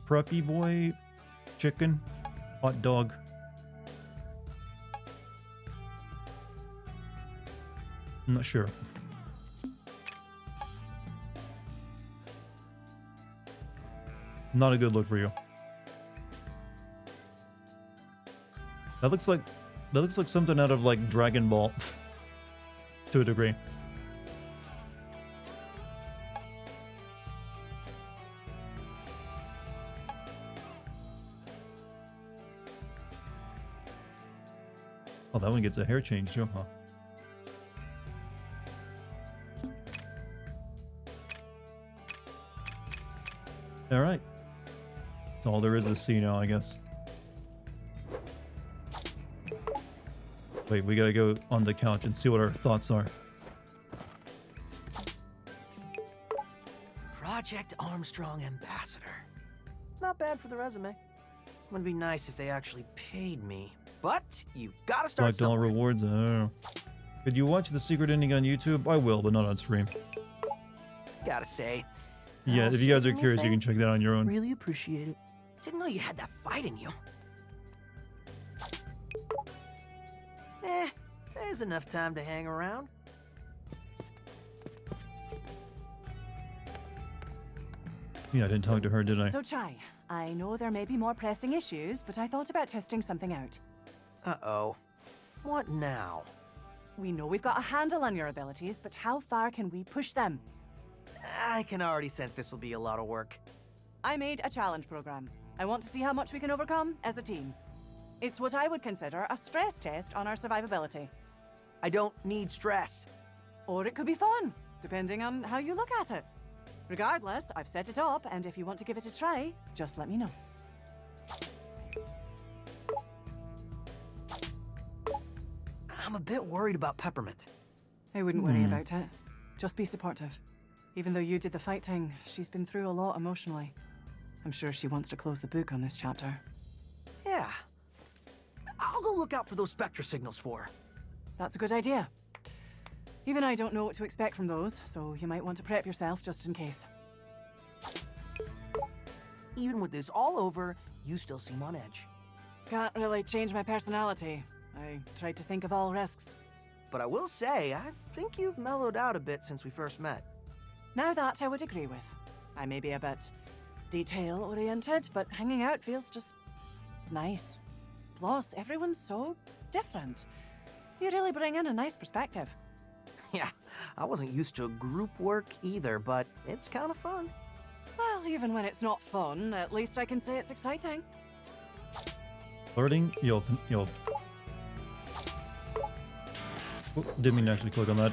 preppy boy, chicken, hot dog. I'm not sure. Not a good look for you. That looks like something out of like Dragon Ball to a degree. Oh, that one gets a hair change too, huh? Alright. That's all there is to see now, I guess. Wait, we gotta go on the couch and see what our thoughts are. Project Armstrong Ambassador. Not bad for the resume. Would be nice if they actually paid me. But you gotta start $5 somewhere. rewards? I don't know. Could you watch the secret ending on YouTube? I will, but not on stream. Gotta say. Yeah, if you guys are curious, you can check that on your own. Really appreciate it. Didn't know you had that fight in you. There's enough time to hang around. Yeah, I didn't talk to her, did I? So, Chai, I know there may be more pressing issues, but I thought about testing something out. Uh-oh. What now? We know we've got a handle on your abilities, but how far can we push them? I can already sense this will be a lot of work. I made a challenge program. I want to see how much we can overcome as a team. It's what I would consider a stress test on our survivability. I don't need stress. Or it could be fun, depending on how you look at it. Regardless, I've set it up, and if you want to give it a try, just let me know. I'm a bit worried about Peppermint. I wouldn't worry about it. Just be supportive. Even though you did the fighting, she's been through a lot emotionally. I'm sure she wants to close the book on this chapter. Yeah. I'll go look out for those Spectra signals for her. That's a good idea. Even I don't know what to expect from those, so you might want to prep yourself just in case. Even with this all over, you still seem on edge. Can't really change my personality. I tried to think of all risks. But I will say, I think you've mellowed out a bit since we first met. Now that I would agree with. I may be a bit detail-oriented, but hanging out feels just nice. Plus, everyone's so different. You really bring in a nice perspective. Yeah, I wasn't used to group work either, but it's kind of fun. Well, even when it's not fun, at least I can say it's exciting. Flirting? Yo. Oh, didn't mean to actually click on that.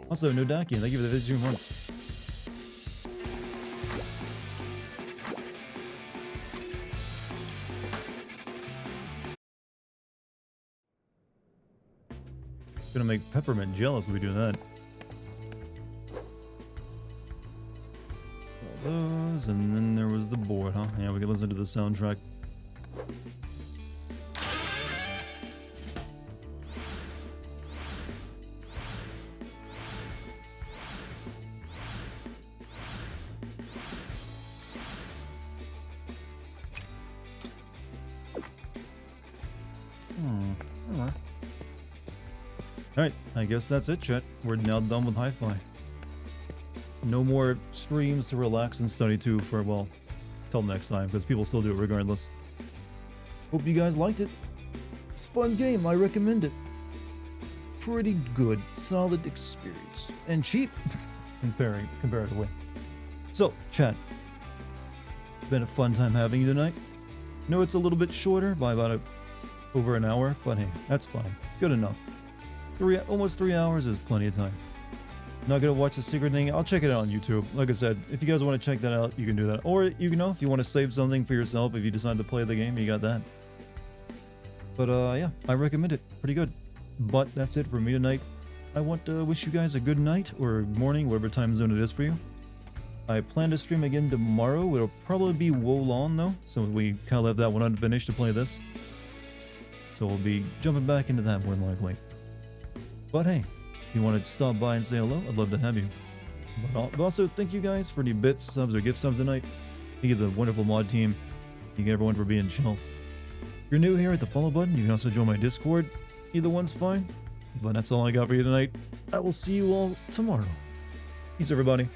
Also, no Dartigan, thank you for the 52 months. Gonna make Peppermint jealous if we do that. All those, and then there was the board, huh? Yeah, we can listen to the soundtrack. Alright. Alright, I guess that's it, chat. We're now done with Hi-Fi. No more streams to relax and study too for, well, till next time, because people still do it regardless. Hope you guys liked it. It's a fun game, I recommend it. Pretty good, solid experience. And cheap, comparatively. So, chat. Been a fun time having you tonight. No, it's a little bit shorter by about over an hour, but hey, that's fine. Good enough. Almost 3 hours is plenty of time. Not gonna watch the secret thing. I'll check it out on YouTube. Like I said, if you guys want to check that out, you can do that. Or you know, if you want to save something for yourself, if you decide to play the game, you got that. But yeah, I recommend it. Pretty good. But that's it for me tonight. I want to wish you guys a good night or morning, whatever time zone it is for you. I plan to stream again tomorrow. It'll probably be Wolon though, so we kind of left that one unfinished to play this. So we'll be jumping back into that more than likely. But hey, if you want to stop by and say hello, I'd love to have you. But also, thank you guys for any bits, subs, or gift subs tonight. Thank you to the wonderful mod team. Thank you everyone for being chill. If you're new here, hit the follow button. You can also join my Discord. Either one's fine. But that's all I got for you tonight. I will see you all tomorrow. Peace, everybody.